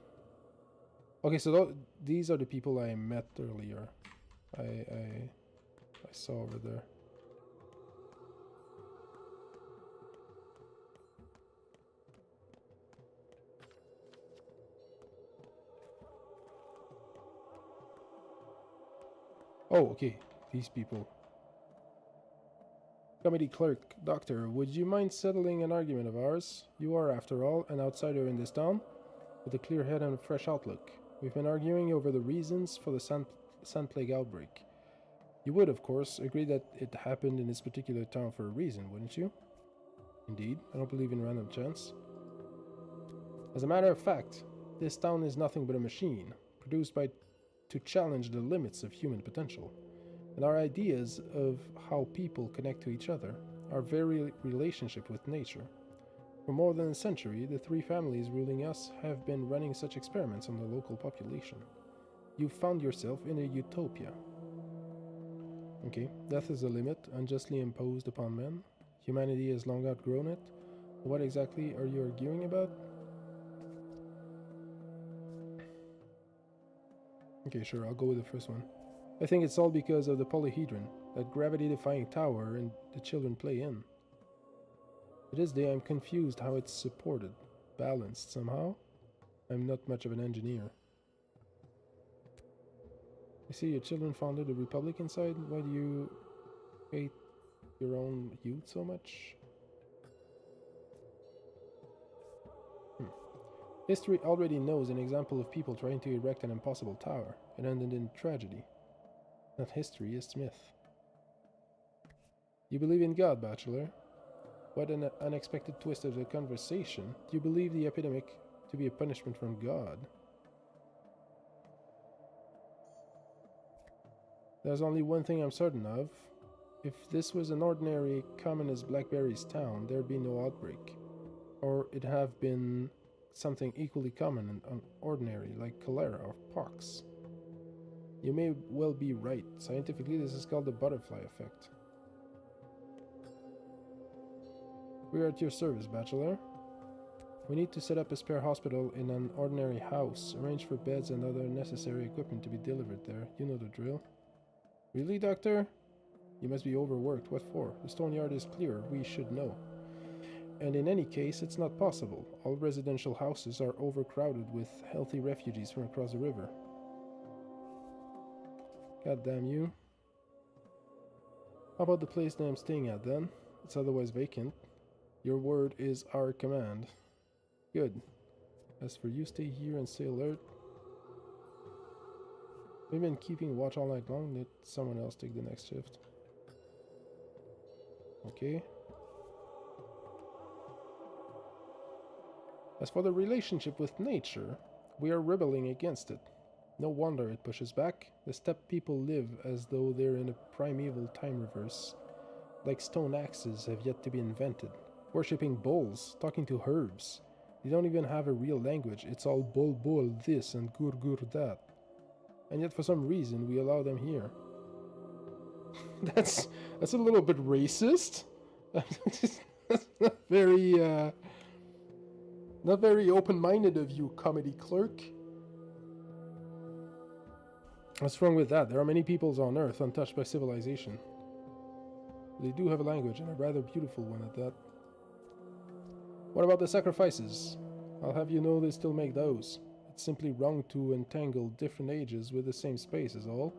Okay, so these are the people I met earlier. I saw over there. Oh, okay. These people. Committee clerk, doctor, would you mind settling an argument of ours? You are, after all, an outsider in this town, with a clear head and a fresh outlook. We've been arguing over the reasons for the Sand Plague outbreak. You would, of course, agree that it happened in this particular town for a reason, wouldn't you? Indeed, I don't believe in random chance. As a matter of fact, this town is nothing but a machine, produced to challenge the limits of human potential. And our ideas of how people connect to each other, our very relationship with nature. For more than a century, the three families ruling us have been running such experiments on the local population. You've found yourself in a utopia. Okay, death is a limit unjustly imposed upon men. Humanity has long outgrown it. What exactly are you arguing about? Okay, sure, I'll go with the first one. I think it's all because of the polyhedron, that gravity-defying tower and the children play in. To this day, I'm confused how it's supported, balanced somehow. I'm not much of an engineer. I see your children founded a republic inside. Why do you hate your own youth so much? History already knows an example of people trying to erect an impossible tower. It ended in tragedy. Not history, it's myth. You believe in God, Bachelor? What an unexpected twist of the conversation. Do you believe the epidemic to be a punishment from God? There's only one thing I'm certain of. If this was an ordinary, common as blackberries town, there'd be no outbreak. Or it'd have been something equally common and ordinary, like cholera or pox. You may well be right. Scientifically, this is called the butterfly effect. We are at your service, Bachelor. We need to set up a spare hospital in an ordinary house, arrange for beds and other necessary equipment to be delivered there. You know the drill. Really, Doctor? You must be overworked. What for? The stone yard is clear. We should know. And in any case, it's not possible. All residential houses are overcrowded with healthy refugees from across the river. God damn you. How about the place that I'm staying at, then? It's otherwise vacant. Your word is our command. Good. As for you, stay here and stay alert. We've been keeping watch all night long. Let someone else take the next shift. Okay. As for the relationship with nature, we are rebelling against it. No wonder it pushes back. The steppe people live as though they're in a primeval time reverse. Like stone axes have yet to be invented. Worshipping bulls, talking to herbs. They don't even have a real language. It's all bol bol this and gur gur that. And yet for some reason we allow them here. That's a little bit racist. That's not very open-minded of you, comedy clerk. What's wrong with that? There are many peoples on Earth untouched by civilization. They do have a language, and a rather beautiful one at that. What about the sacrifices? I'll have you know they still make those. It's simply wrong to entangle different ages with the same space is all.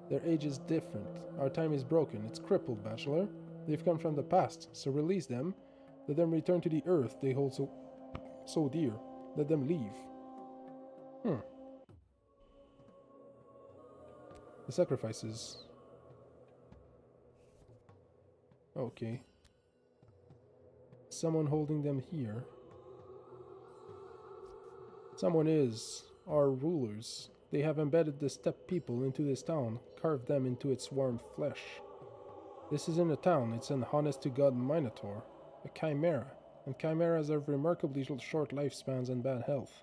Their age is different. Our time is broken. It's crippled, Bachelor. They've come from the past, so release them. Let them return to the Earth they hold so dear. Let them leave. The sacrifices. Okay. Someone holding them here. Someone is. Our rulers. They have embedded the steppe people into this town, carved them into its warm flesh. This isn't a town, it's an honest-to-God minotaur, a chimera, and chimeras have remarkably short lifespans and bad health.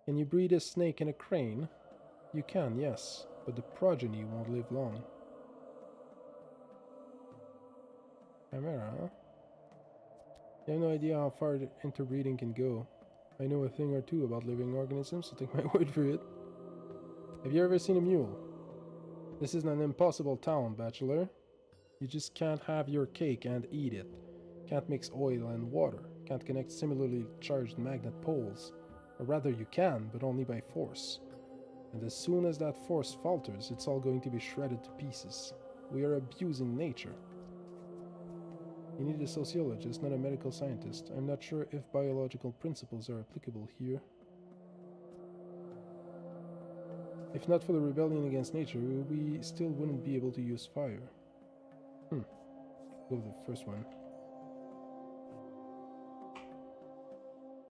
Can you breed a snake and a crane? You can, yes, but the progeny won't live long. Chimera, huh? You have no idea how far interbreeding can go. I know a thing or two about living organisms, so take my word for it. Have you ever seen a mule? This isn't an impossible town, Bachelor. You just can't have your cake and eat it. Can't mix oil and water. Can't connect similarly charged magnet poles. Or rather you can, but only by force. And as soon as that force falters, it's all going to be shredded to pieces. We are abusing nature. You need a sociologist, not a medical scientist. I'm not sure if biological principles are applicable here. If not for the rebellion against nature, we still wouldn't be able to use fire. Go with the first one.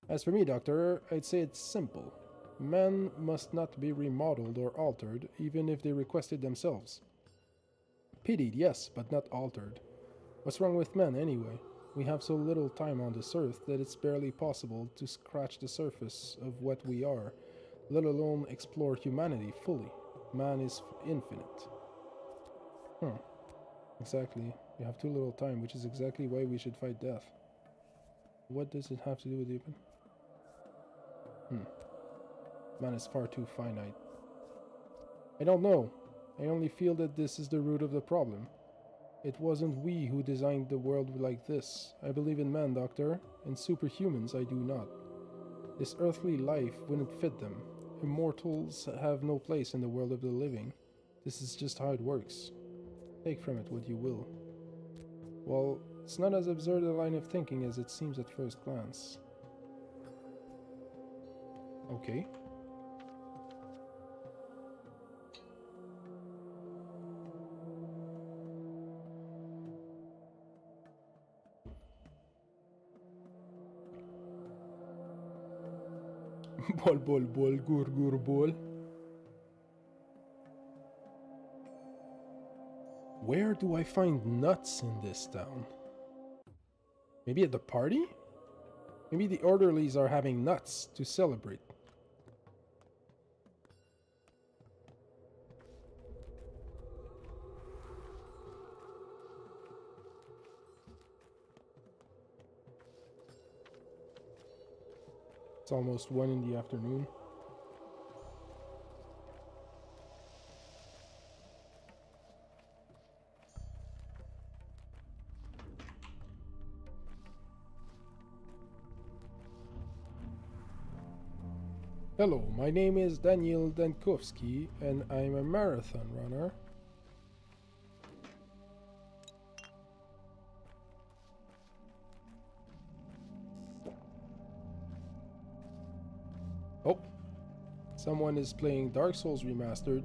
As for me, Doctor, I'd say it's simple. Men must not be remodeled or altered, even if they request it themselves. Pitied, yes, but not altered. What's wrong with men, anyway? We have so little time on this earth that it's barely possible to scratch the surface of what we are, let alone explore humanity fully. Man is infinite. Exactly. We have too little time, which is exactly why we should fight death. What does it have to do with the open? Man is far too finite. I don't know. I only feel that this is the root of the problem. It wasn't we who designed the world like this. I believe in man, Doctor. In superhumans, I do not. This earthly life wouldn't fit them. Immortals have no place in the world of the living. This is just how it works. Take from it what you will. Well, it's not as absurd a line of thinking as it seems at first glance. Okay. Bol bol bol gur gur bol. Where do I find nuts in this town? Maybe at the party? Maybe the orderlies are having nuts to celebrate. It's almost 1 in the afternoon. Hello, my name is Daniel Dankowski, and I'm a marathon runner. Oh, someone is playing Dark Souls Remastered.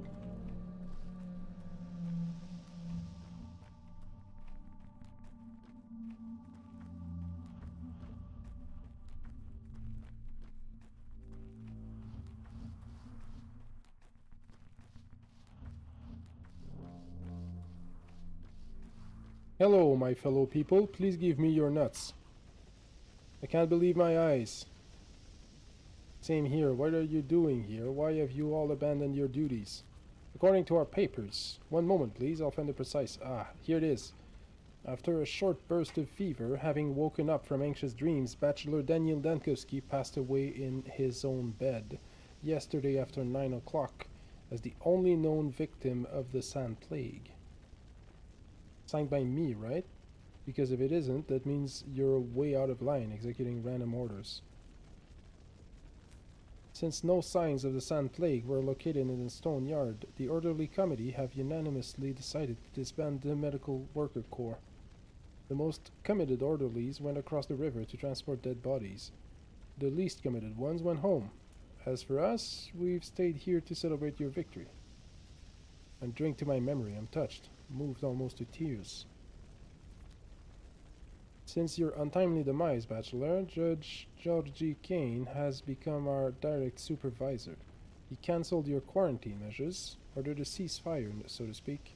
Hello, my fellow people. Please give me your nuts. I can't believe my eyes. Same here. What are you doing here? Why have you all abandoned your duties? According to our papers. One moment, please. I'll find the precise... Ah, here it is. After a short burst of fever, having woken up from anxious dreams, Bachelor Daniel Dankowski passed away in his own bed yesterday after 9 o'clock as the only known victim of the Sand Plague. Signed by me, right? Because if it isn't, that means you're way out of line executing random orders. Since no signs of the Sand Plague were located in the Stone Yard, the Orderly Committee have unanimously decided to disband the Medical Worker Corps. The most committed orderlies went across the river to transport dead bodies. The least committed ones went home. As for us, we've stayed here to celebrate your victory. And drink to my memory, I'm touched, moved almost to tears. Since your untimely demise, Bachelor, Judge George G. Kane has become our direct supervisor. He cancelled your quarantine measures, ordered a ceasefire, so to speak.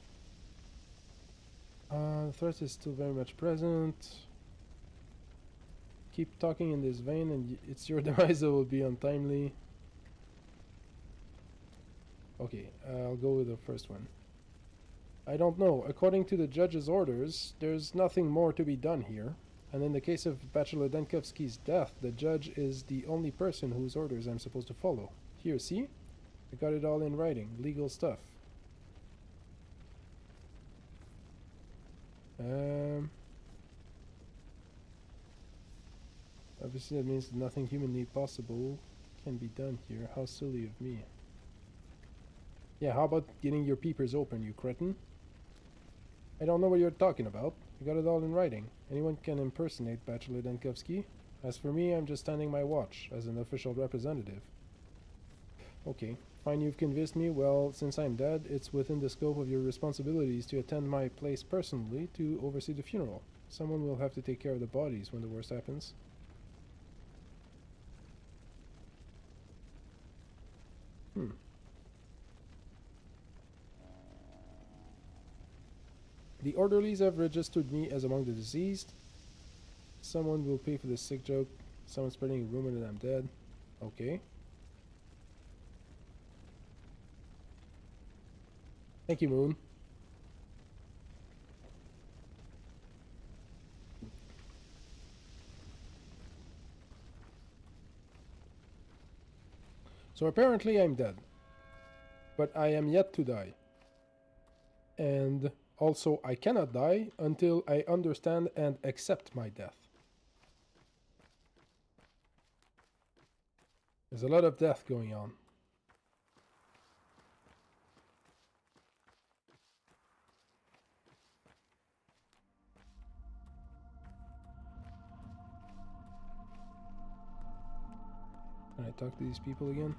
The threat is still very much present. Keep talking in this vein and it's your demise that will be untimely. Okay, I'll go with the first one. I don't know. According to the judge's orders, there's nothing more to be done here. And in the case of Bachelor Dankowski's death, the judge is the only person whose orders I'm supposed to follow. Here, see? I got it all in writing. Legal stuff. Obviously that means that nothing humanly possible can be done here. How silly of me. Yeah, how about getting your peepers open, you cretin? I don't know what you're talking about. I got it all in writing. Anyone can impersonate Bachelor Dankowski. As for me, I'm just standing my watch as an official representative. Okay, fine, you've convinced me. Well, since I'm dead, it's within the scope of your responsibilities to attend my place personally to oversee the funeral. Someone will have to take care of the bodies when the worst happens. The orderlies have registered me as among the deceased. Someone will pay for the sick joke. Someone's spreading a rumor that I'm dead. Okay. Thank you, Moon. So apparently I'm dead. But I am yet to die. And also I cannot die until I understand and accept my death. There's a lot of death going on. Can I talk to these people again.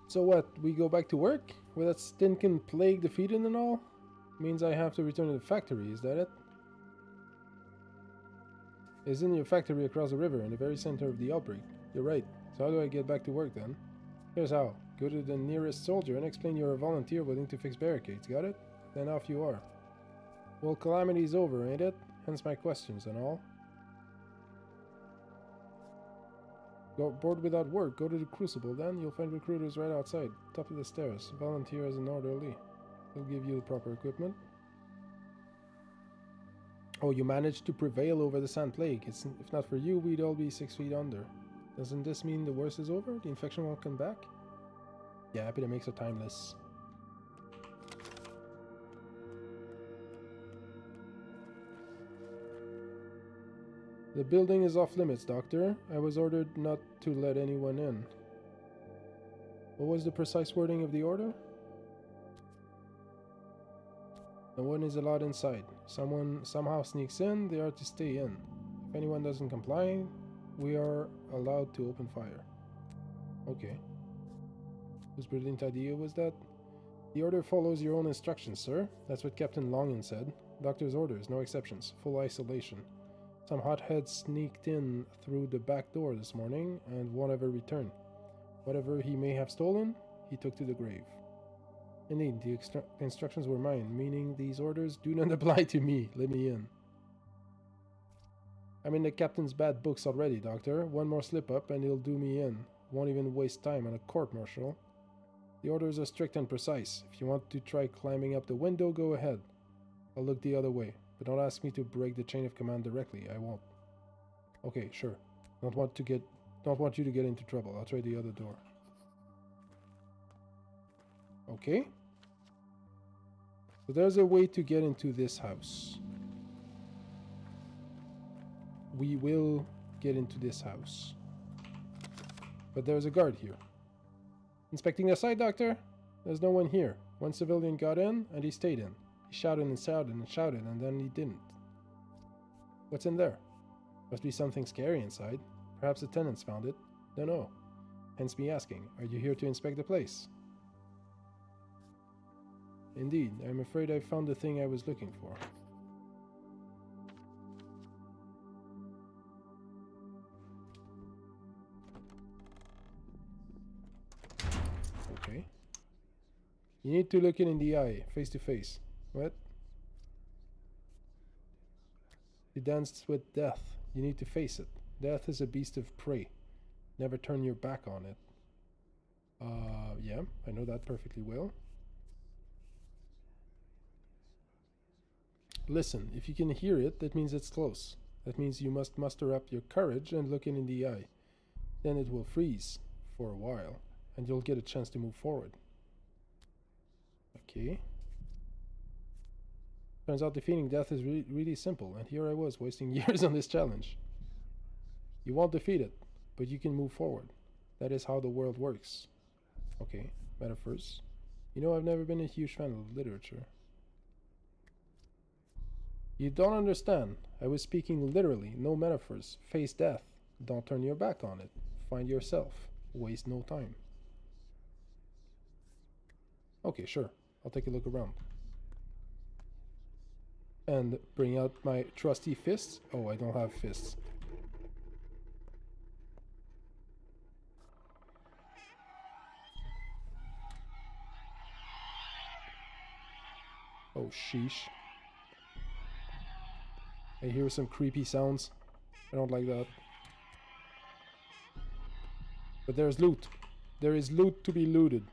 So what, we go back to work? With that stinking plague defeated and all? Means I have to return to the factory, is that it? Isn't your factory across the river in the very center of the outbreak? You're right. So how do I get back to work then? Here's how. Go to the nearest soldier and explain you're a volunteer willing to fix barricades, got it? Then off you are. Well, calamity's over, ain't it? Hence my questions and all. Bored without work, go to the Crucible then. You'll find recruiters right outside, top of the stairs. Volunteer as an orderly. They'll give you the proper equipment. Oh, you managed to prevail over the Sand Plague. If not for you, we'd all be 6 feet under. Doesn't this mean the worst is over? The infection won't come back? Yeah, epidemics are timeless. The building is off limits, Doctor. I was ordered not to let anyone in. What was the precise wording of the order? No one is allowed inside. Someone somehow sneaks in, they are to stay in. If anyone doesn't comply, we are allowed to open fire. Okay. Whose brilliant idea was that? The order follows your own instructions, sir. That's what Captain Longin said. Doctor's orders, no exceptions. Full isolation. Some hotheads sneaked in through the back door this morning and won't ever return. Whatever he may have stolen, he took to the grave. Indeed, the instructions were mine, meaning these orders do not apply to me. Let me in. I'm in the captain's bad books already, Doctor. One more slip-up and he'll do me in. Won't even waste time on a court-martial. The orders are strict and precise. If you want to try climbing up the window, go ahead. I'll look the other way, but don't ask me to break the chain of command directly. I won't. Okay, sure. Don't want you to get into trouble. I'll try the other door. Okay. So there's a way to get into this house. We will get into this house. But there's a guard here. Inspecting the site, Doctor? There's no one here. One civilian got in, and he stayed in. He shouted and shouted and shouted, and then he didn't. What's in there? Must be something scary inside. Perhaps the tenants found it. Don't know. Hence me asking, are you here to inspect the place? Indeed, I'm afraid I found the thing I was looking for. Okay. You need to look it in the eye, face to face. What? You danced with death. You need to face it. Death is a beast of prey. Never turn your back on it. Yeah, I know that perfectly well. Listen, if you can hear it, that means it's close. That means you must muster up your courage and look it in the eye. Then it will freeze for a while, and you'll get a chance to move forward. Okay. Turns out defeating death is really simple, and here I was wasting years on this challenge. You won't defeat it, but you can move forward. That is how the world works. Okay, metaphors. You know, I've never been a huge fan of literature. You don't understand. I was speaking literally, no metaphors. Face death. Don't turn your back on it. Find yourself. Waste no time. Okay, sure. I'll take a look around. And bring out my trusty fists. Oh, I don't have fists. Oh, sheesh. I hear some creepy sounds. I don't like that. But there's loot. There is loot to be looted.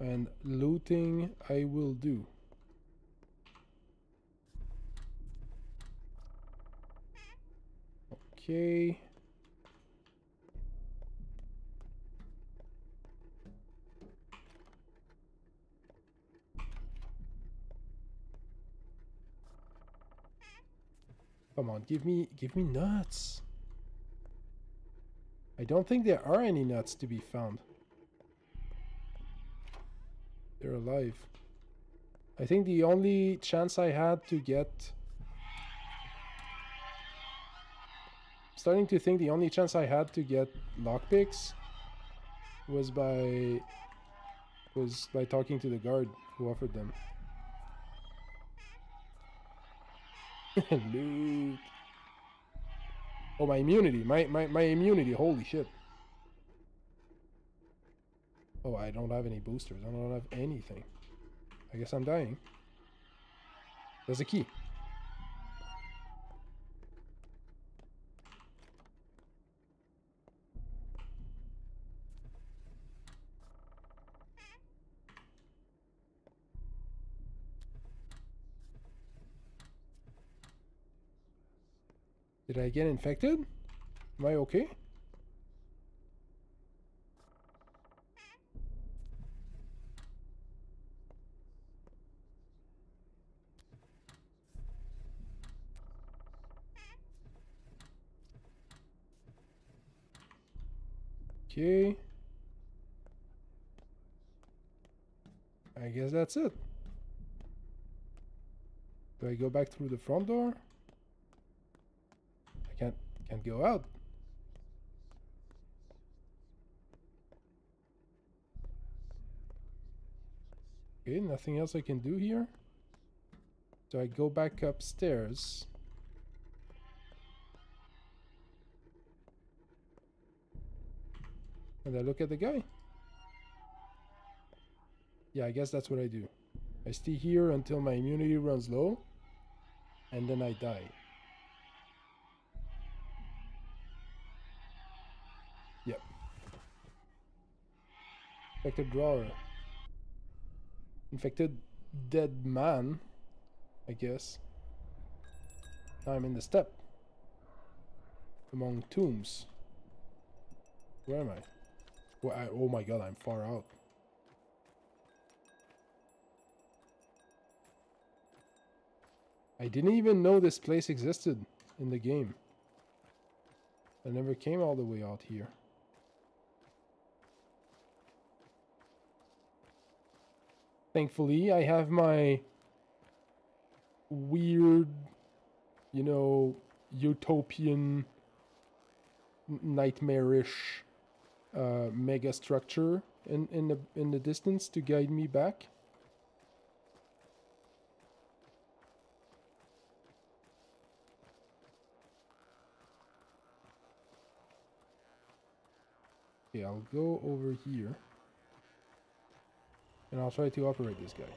And looting I will do. Okay. Come on, give me nuts. I don't think there are any nuts to be found. They're alive. I think the only chance I had to get starting to think the only chance I had to get lockpicks was by talking to the guard who offered them. Loot. Oh, my immunity. My immunity. Holy shit. Oh, I don't have any boosters. I don't have anything. I guess I'm dying. There's a key. Did I get infected? Am I okay? Okay. I guess that's it. Do I go back through the front door? I can't go out. Okay, nothing else I can do here. Do I go back upstairs? And I look at the guy? Yeah, I guess that's what I do. I stay here until my immunity runs low, and then I die. Yep. Infected drawer. Infected dead man, I guess. I'm in the step. Among tombs. Where am I? Oh my god, I'm far out. I didn't even know this place existed in the game. I never came all the way out here. Thankfully, I have my weird, you know, utopian, nightmarish mega structure in the distance to guide me back. Okay, I'll go over here. And I'll try to operate this guy.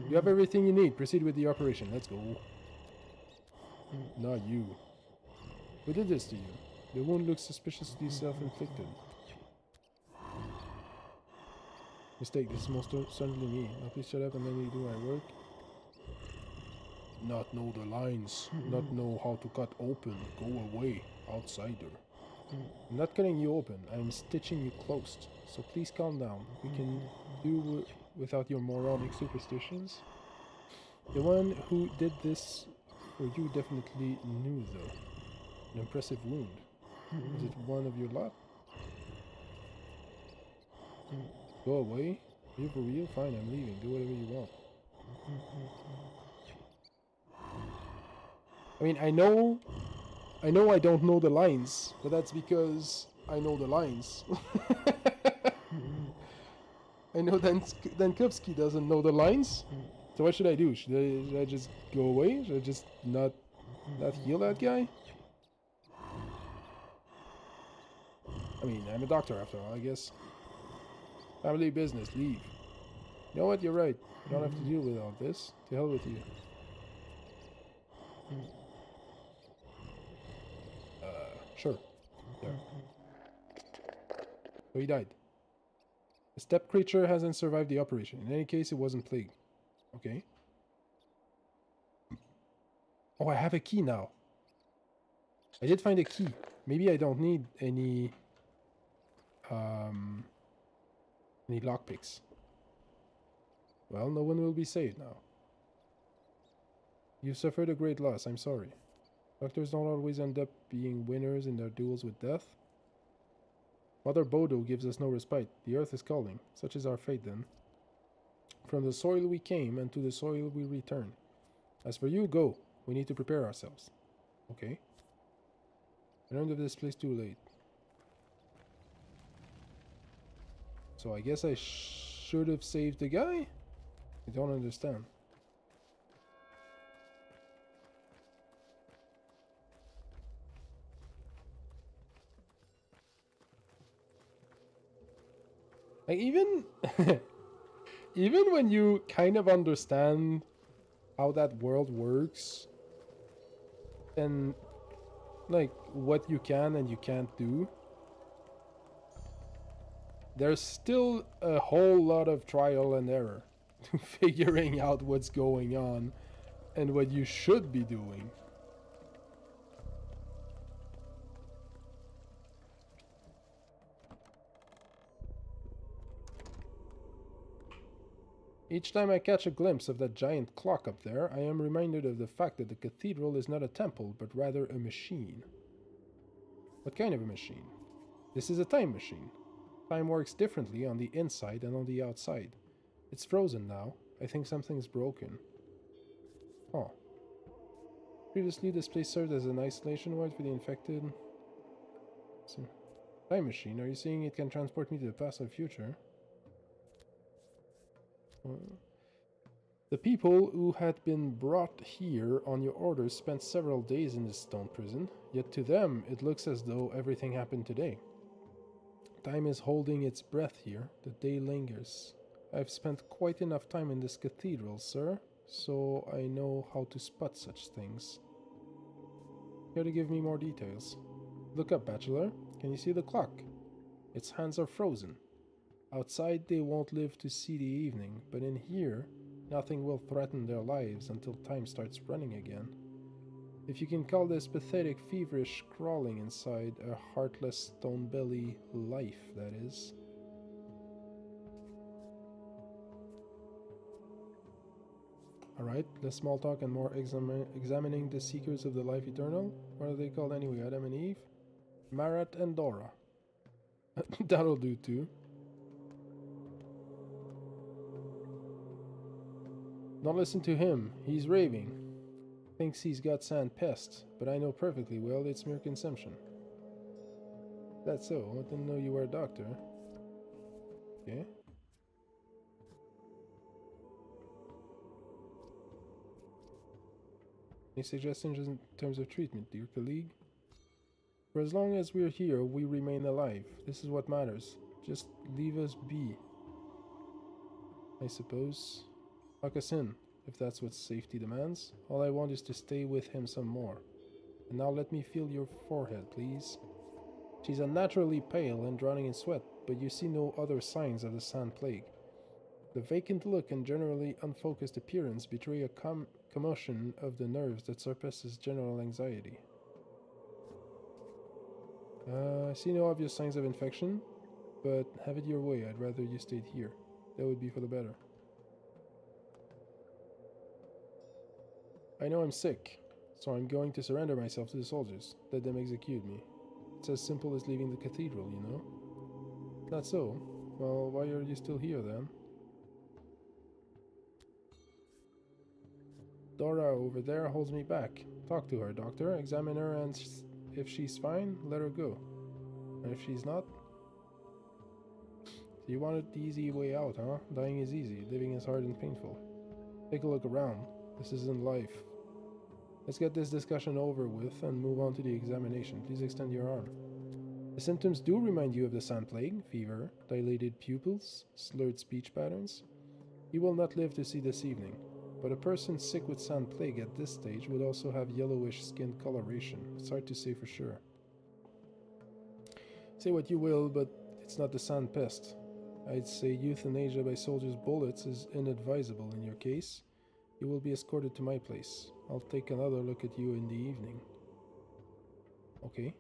You have everything you need. Proceed with the operation. Let's go. Not you. Who did this to you? The wound looks suspiciously self-inflicted. Mistake. This is most certainly me. Now please shut up and let me do my work. Not know the lines. Not know how to cut open. Go away, outsider. I'm not cutting you open. I'm stitching you closed. So please calm down. We can do without your moronic superstitions. The one who did this for you definitely knew, though. An impressive wound. Is it one of your lot? Go away? Are you for real? Fine, I'm leaving. Do whatever you want. I mean, I know I don't know the lines, but that's because I know the lines. I know Dankowski doesn't know the lines. So what should I do? Should I just go away? Should I just not heal that guy? I mean, I'm a doctor after all, I guess. Family business, leave. You know what? You're right. You don't have to deal with all this. To hell with you. Sure. There. So he died. The steppe creature hasn't survived the operation. In any case, it wasn't plague. Okay. Oh, I have a key now. I did find a key. Maybe I don't need any lockpicks. Well, no one will be saved now. You suffered a great loss. I'm sorry. Doctors don't always end up being winners in their duels with death. Mother Bodo gives us no respite. The earth is calling. Such is our fate, then. From the soil we came, and to the soil we return. As for you, go. We need to prepare ourselves. Okay. I learned of this place too late. So I guess I should have saved the guy? I don't understand. Like even even when you kind of understand how that world works and like what you can and you can't do, there's still a whole lot of trial and error to figuring out what's going on and what you should be doing. Each time I catch a glimpse of that giant clock up there, I am reminded of the fact that the cathedral is not a temple, but rather a machine. What kind of a machine? This is a time machine. Time works differently on the inside than on the outside. It's frozen now. I think something's broken. Oh. Previously, this place served as an isolation ward for the infected. So, time machine, are you saying it can transport me to the past or future? The people who had been brought here on your orders spent several days in this stone prison, yet to them it looks as though everything happened today. Time is holding its breath here, the day lingers. I've spent quite enough time in this cathedral, sir, so I know how to spot such things. Care to give me more details? Look up, Bachelor. Can you see the clock? Its hands are frozen. Outside they won't live to see the evening, but in here, nothing will threaten their lives until time starts running again. If you can call this pathetic, feverish crawling inside a heartless stone belly life, that is. Alright, less small talk and more examining the seekers of the life eternal. What are they called anyway? Adam and Eve? Marat and Dora. That'll do too. Not listen to him, he's raving. Thinks he's got sand pests, but I know perfectly well it's mere consumption. That's so, I didn't know you were a doctor. Okay. Any suggestions in terms of treatment, dear colleague? For as long as we're here, we remain alive. This is what matters. Just leave us be. I suppose. Lock us in, if that's what safety demands. All I want is to stay with him some more. And now let me feel your forehead, please. She's unnaturally pale and drowning in sweat, but you see no other signs of the sand plague. The vacant look and generally unfocused appearance betray a commotion of the nerves that surpasses general anxiety. I see no obvious signs of infection, but have it your way. I'd rather you stayed here. That would be for the better. I know I'm sick, so I'm going to surrender myself to the soldiers. Let them execute me. It's as simple as leaving the cathedral, you know? Not so. Well, why are you still here, then? Dora over there holds me back. Talk to her, doctor. Examine her, and if she's fine, let her go. And if she's not... So you wanted the easy way out, huh? Dying is easy. Living is hard and painful. Take a look around. This isn't life. Let's get this discussion over with and move on to the examination. Please extend your arm. The symptoms do remind you of the sand plague: fever, dilated pupils, slurred speech patterns. You will not live to see this evening, but a person sick with sand plague at this stage would also have yellowish skin coloration. It's hard to say for sure. Say what you will, but it's not the sand pest. I'd say euthanasia by soldiers' bullets is inadvisable in your case. You will be escorted to my place. I'll take another look at you in the evening. Okay.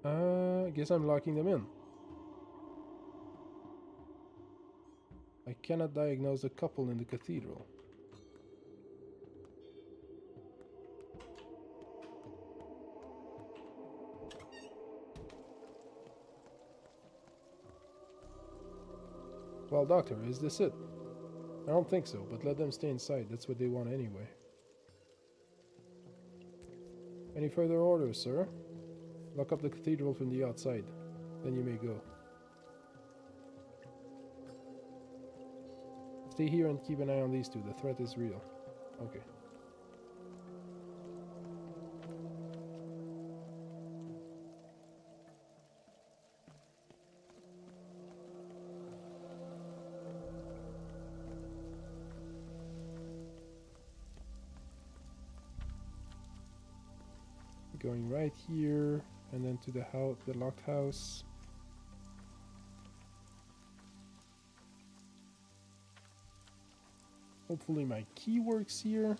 I guess I'm locking them in. I cannot diagnose the couple in the cathedral. Well, doctor, is this it? I don't think so, but let them stay inside. That's what they want anyway. Any further orders, sir? Lock up the cathedral from the outside. Then you may go. Stay here and keep an eye on these two. The threat is real. Okay. Going right here, and then to the house, the locked house. Hopefully my key works here.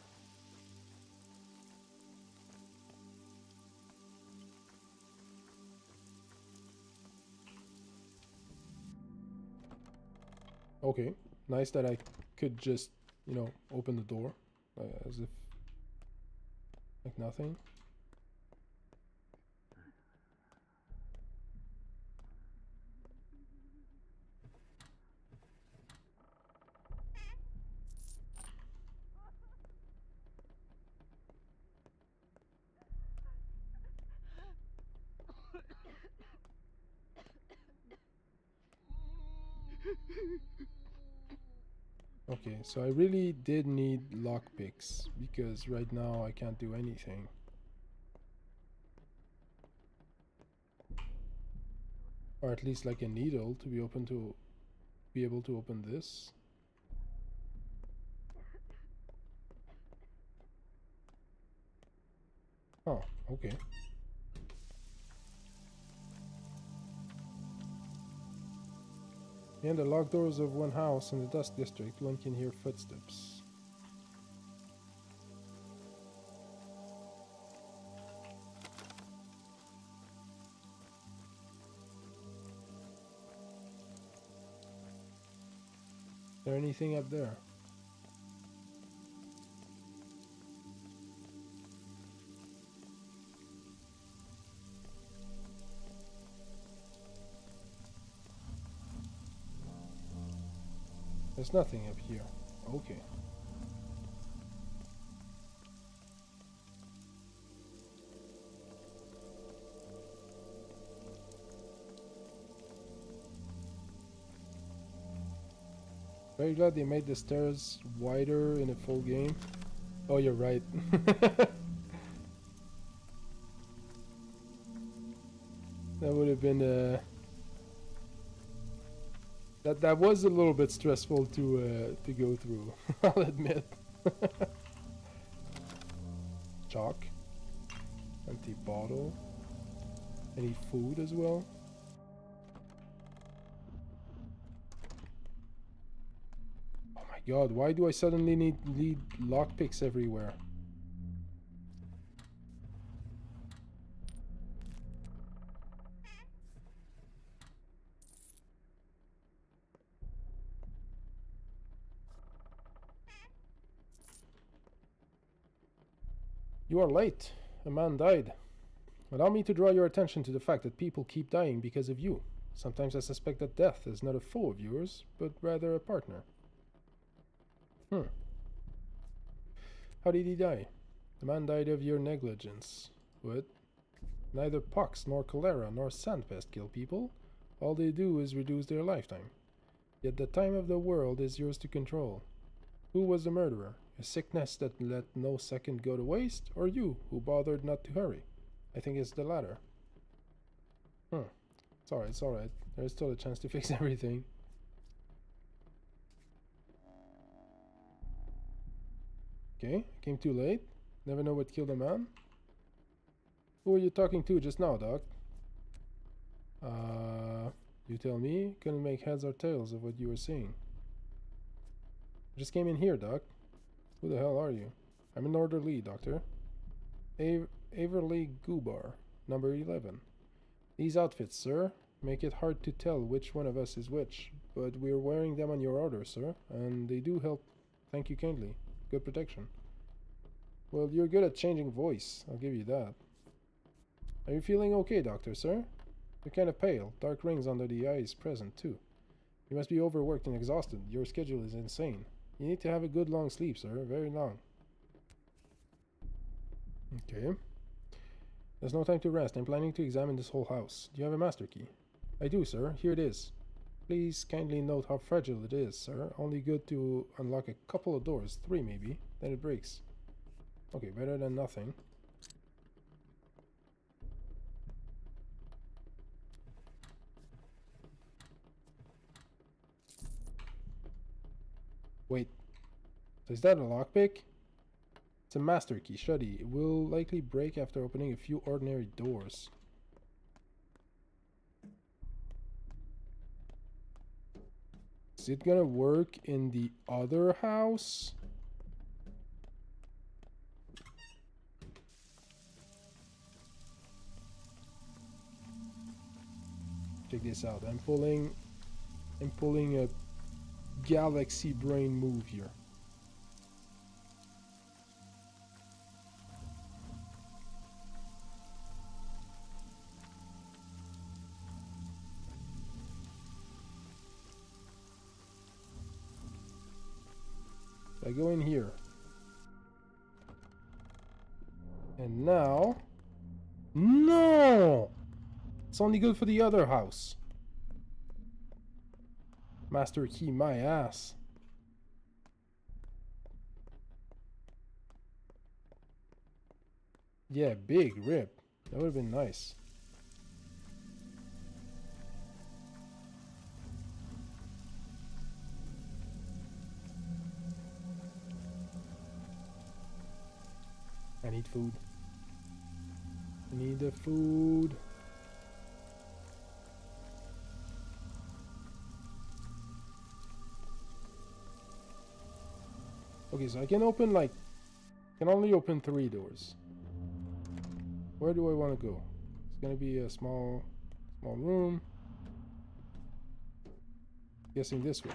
Okay, nice that I could just, you know, open the door as if like nothing. Okay, so I really did need lockpicks because right now I can't do anything. Or at least like a needle to be able to open this. Oh, okay. Behind the locked doors of one house in the Dusk District, one can hear footsteps. Is there anything up there? There's nothing up here. Okay. Very glad they made the stairs wider in a full game. Oh, you're right. That would have been that was a little bit stressful to go through. I'll admit. Chalk. Empty bottle. Any food as well? Oh my god, why do I suddenly need lockpicks everywhere? You are late. A man died. Allow me to draw your attention to the fact that people keep dying because of you. Sometimes I suspect that death is not a foe of yours, but rather a partner. How did he die? The man died of your negligence. What? Neither pox, nor cholera, nor sandpest kill people. All they do is reduce their lifetime. Yet the time of the world is yours to control. Who was the murderer? A sickness that let no second go to waste, or you, who bothered not to hurry? I think it's the latter. It's alright. There's still a chance to fix everything. Okay, came too late. Never know what killed a man. Who were you talking to just now, Doc? You tell me. Couldn't make heads or tails of what you were saying. I just came in here, Doc. Who the hell are you? I'm an orderly, Doctor. Averly Gubar, number 11. These outfits, sir, make it hard to tell which one of us is which, but we're wearing them on your order, sir, and they do help. Thank you kindly. Good protection. Well, you're good at changing voice, I'll give you that. Are you feeling okay, Doctor, sir? You're kind of pale, dark rings under the eyes present, too. You must be overworked and exhausted. Your schedule is insane. You need to have a good long sleep, sir. Very long. Okay. There's no time to rest. I'm planning to examine this whole house. Do you have a master key? I do, sir. Here it is. Please kindly note how fragile it is, sir. Only good to unlock a couple of doors. 3 maybe. Then it breaks. Okay, better than nothing. Wait. Is that a lockpick? It's a master key, shoddy. It will likely break after opening a few ordinary doors. Is it gonna work in the other house? Check this out. I'm pulling a galaxy brain move here. I go in here. And now... No! It's only good for the other house. Master key, my ass. Yeah, big rip. That would have been nice. I need food. I need the food. Okay, so I can open can only open 3 doors. Where do I want to go? It's gonna be a small room. Guessing this way.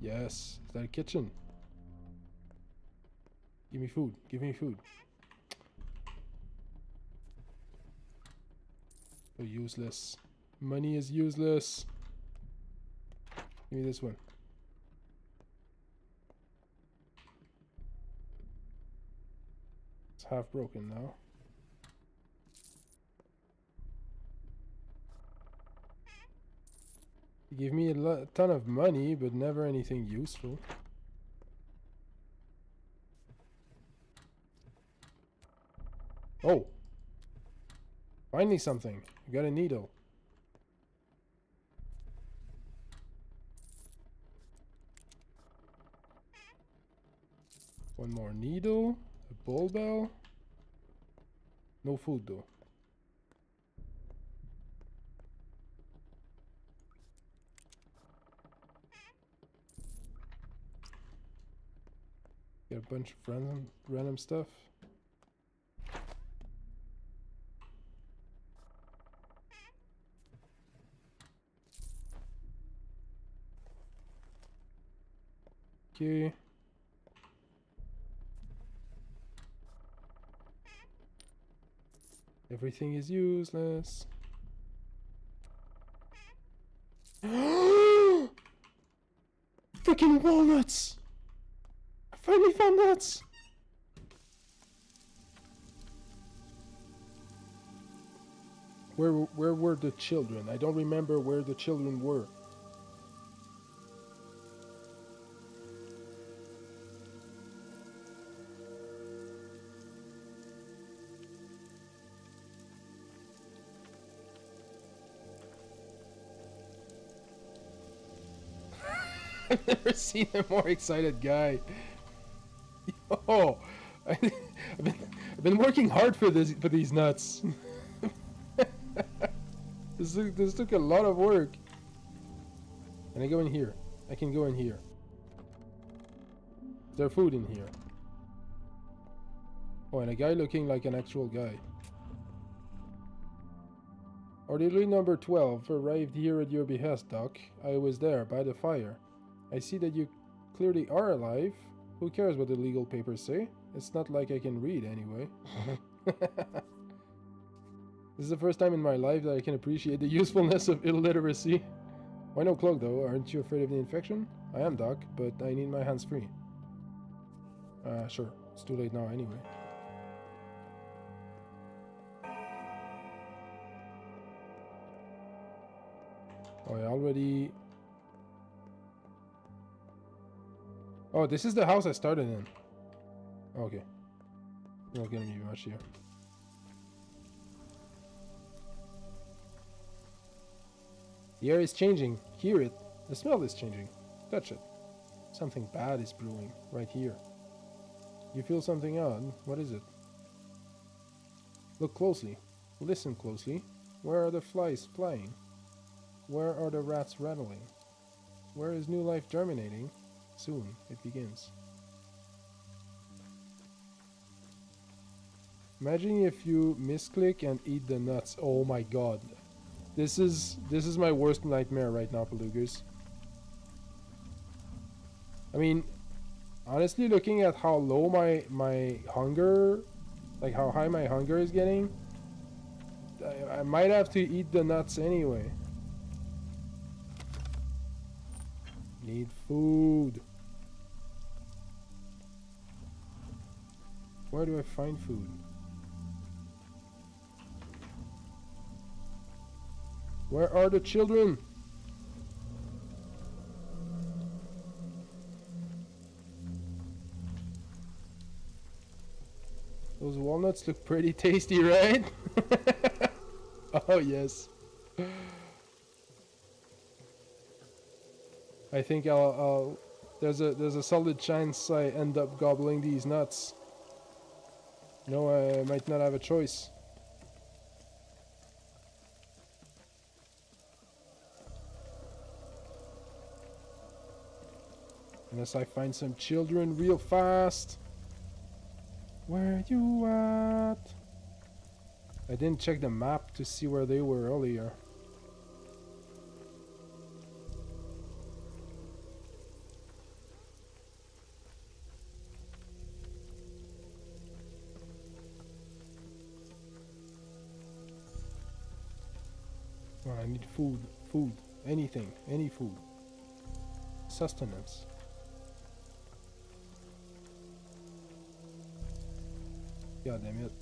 Yes, is that a kitchen? Give me food. Give me food. So useless. Money is useless. Give me this one. It's half broken now. You give me a ton of money, but never anything useful. Oh! Finally something. I got a needle. One more needle. A ball bell. No food though. Got a bunch of random stuff. Okay. Everything is useless. Freaking walnuts! I finally found nuts! Where were the children? I don't remember where the children were. I've never seen a more excited guy. Yo, I've been working hard for these nuts. This took a lot of work. Can I go in here? I can go in here. Is there food in here? Oh, and a guy looking like an actual guy. Orderly number 12 arrived here at your behest, Doc. I was there, by the fire. I see that you clearly are alive. Who cares what the legal papers say? It's not like I can read anyway. This is the first time in my life that I can appreciate the usefulness of illiteracy. Why no cloak though? Aren't you afraid of the infection? I am Doc, but I need my hands free. Sure. It's too late now anyway. Oh, I already... Oh, this is the house I started in. Okay. Not gonna be much here. The air is changing. Hear it. The smell is changing. Touch it. Something bad is brewing right here. You feel something odd. What is it? Look closely. Listen closely. Where are the flies flying? Where are the rats rattling? Where is new life germinating? Soon it begins. Imagine if you misclick and eat the nuts. Oh my god. This is my worst nightmare right now, Palugers. I mean, honestly, looking at how low my hunger, like how high my hunger is getting, I might have to eat the nuts anyway. Need food. Where do I find food? Where are the children? Those walnuts look pretty tasty, right? Oh yes. I think I'll there's a solid chance I end up gobbling these nuts. No, I might not have a choice. Unless I find some children real fast. Where you at? I didn't check the map to see where they were earlier. Oh, I need food. Food. Anything. Any food. Sustenance. God damn it.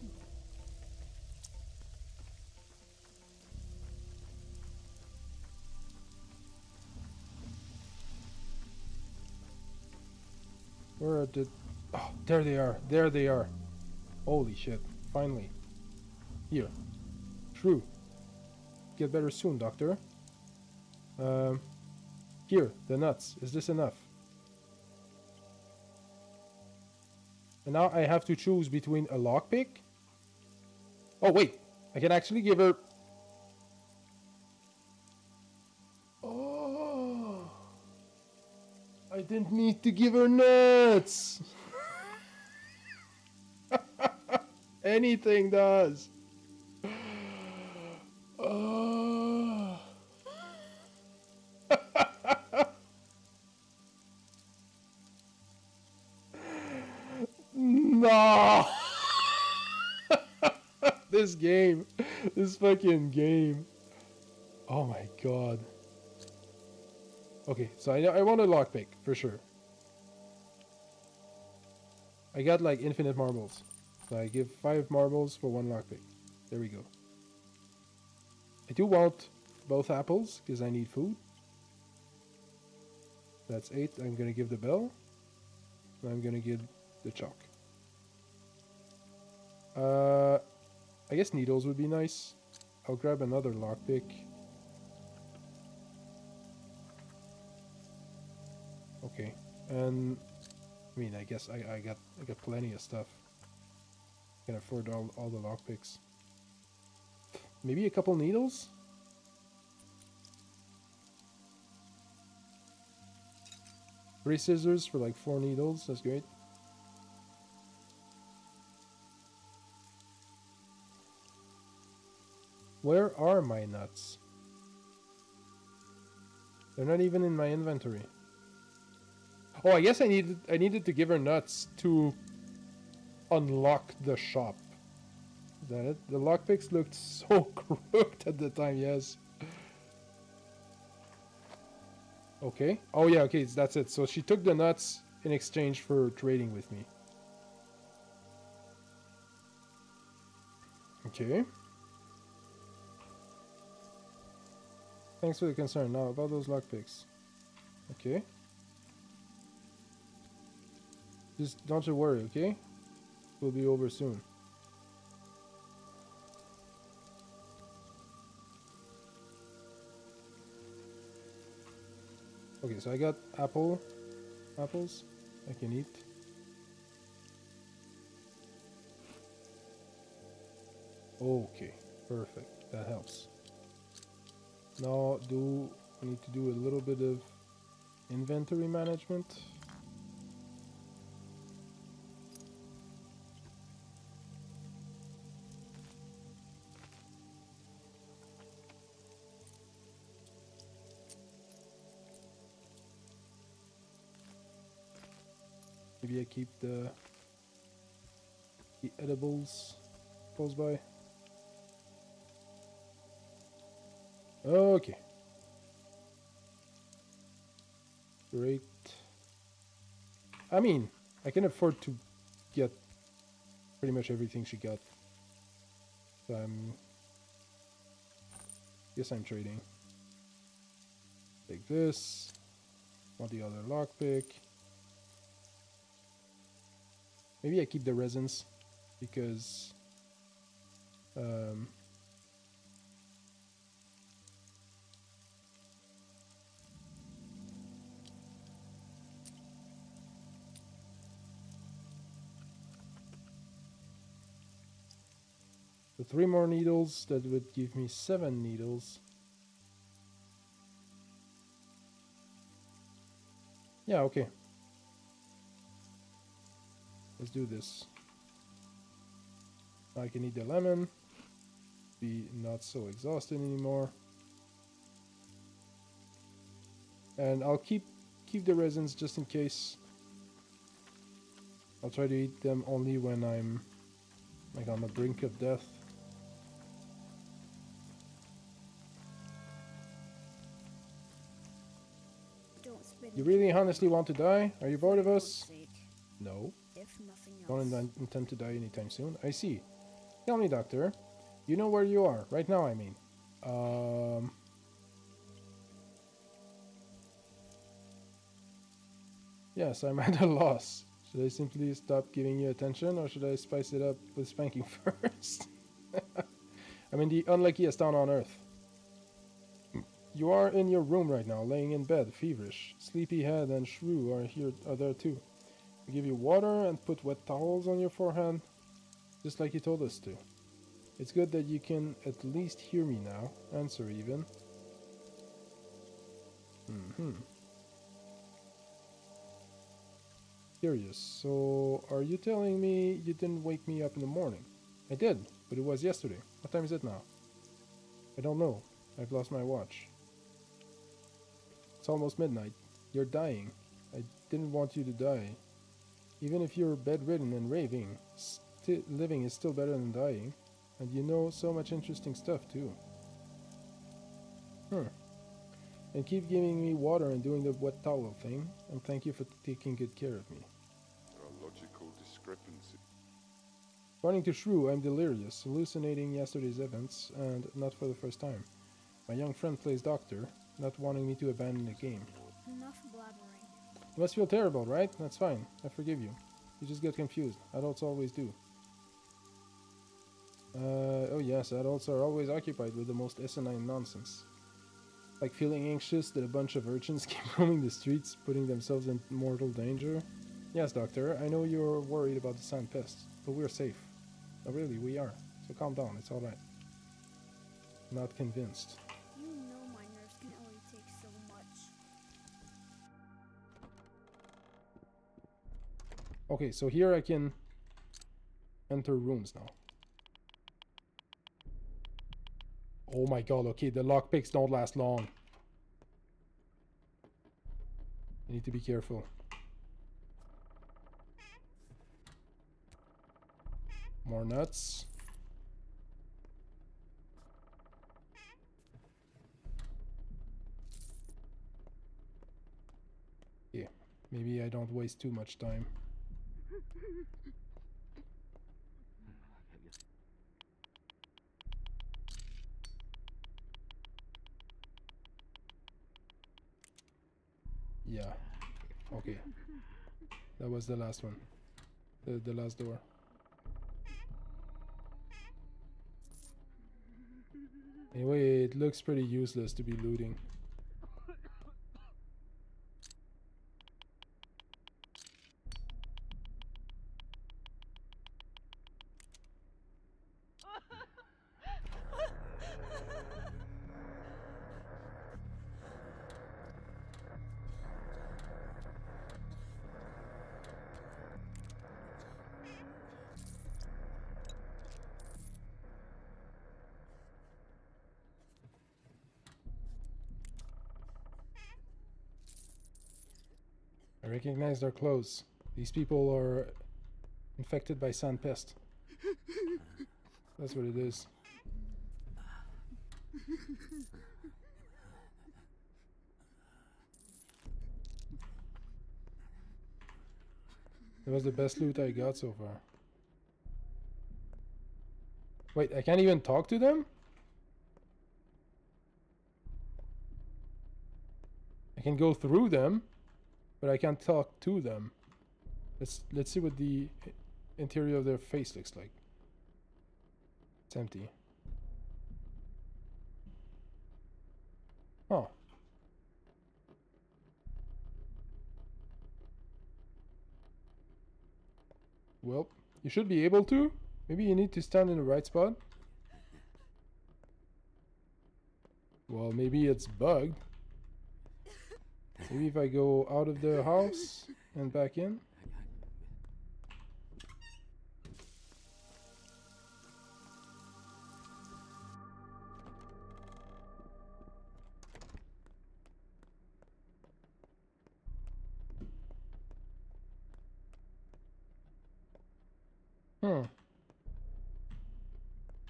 Where are the... Oh, there they are. There they are. Holy shit. Finally. Here. True. Get better soon, doctor. Here. The nuts. Is this enough? And now I have to choose between a lockpick. Oh, wait. I can actually give her... Oh. I didn't need to give her nuts. Anything does. Oh. No. This game. This fucking game. Oh my god. Okay, so I want a lockpick for sure. I got like infinite marbles. So I give 5 marbles for 1 lockpick. There we go. I do want both apples because I need food. That's 8. I'm gonna give the bell. And I'm gonna give the chalk. I guess needles would be nice. I'll grab another lockpick. Okay, and I mean, I guess I got plenty of stuff. Can afford all the lockpicks. Maybe a couple needles. 3 scissors for like 4 needles. That's great. Where are my nuts? They're not even in my inventory. Oh, I guess I needed to give her nuts to unlock the shop. Is that it? The lockpicks looked so crooked at the time, yes. Okay. Oh yeah, okay, that's it. So she took the nuts in exchange for trading with me. Okay. Thanks for the concern. Now about those lockpicks. Okay. Just don't you worry, okay? We'll be over soon. Okay, so I got apples I can eat. Okay, perfect. That helps. Now I need to do a little bit of inventory management. Maybe I keep the edibles close by. Okay. Great. I mean, I can afford to get pretty much everything she got. So guess I'm trading. Take this. Want the other lockpick. Maybe I keep the resins because the 3 more needles, that would give me 7 needles. Yeah, okay. Let's do this. I can eat the lemon. Be not so exhausted anymore. And I'll keep the resins just in case. I'll try to eat them only when I'm like on the brink of death. You really honestly want to die? Are you bored of us? No. If nothing Don't else. intend to die anytime soon. I see. Tell me, doctor. You know where you are. Right now, I mean. Yes, I'm at a loss. Should I simply stop giving you attention, or should I spice it up with spanking first? I'm in the unluckiest town on earth. You are in your room right now, laying in bed, feverish. Sleepyhead and Shrew are there too. I give you water and put wet towels on your forehead, just like you told us to. It's good that you can at least hear me now. Answer even. Curious. So, are you telling me you didn't wake me up in the morning? I did, but it was yesterday. What time is it now? I don't know. I've lost my watch. It's almost midnight. You're dying. I didn't want you to die. Even if you're bedridden and raving, living is still better than dying. And you know so much interesting stuff too. And keep giving me water and doing the wet towel thing. And thank you for taking good care of me. There are logical discrepancies. According to Shrew, I'm delirious, hallucinating yesterday's events, and not for the first time. My young friend plays doctor, not wanting me to abandon the game. Enough blabbering. You must feel terrible, right? That's fine. I forgive you. You just get confused. Adults always do. Oh yes, adults are always occupied with the most asinine nonsense. Like feeling anxious that a bunch of urchins keep roaming the streets, putting themselves in mortal danger. Yes, doctor, I know you're worried about the sand pests, but we're safe. No, really, we are. So calm down, it's alright. Not convinced. You know my nerves can only take so much. Okay, so here I can enter rooms now. Oh my god, okay, the lockpicks don't last long. I need to be careful. More nuts. Maybe I don't waste too much time. Yeah. Okay. That was the last one. The last door. Anyway, it looks pretty useless to be looting. I recognize their clothes. These people are infected by sand pest. That's what it is. That was the best loot I got so far. Wait, I can't even talk to them? I can go through them, but I can't talk to them. Let's see what the interior of their face looks like. It's empty. Oh. Well, you should be able to. Maybe you need to stand in the right spot. Well, maybe it's bugged. Maybe if I go out of the house and back in.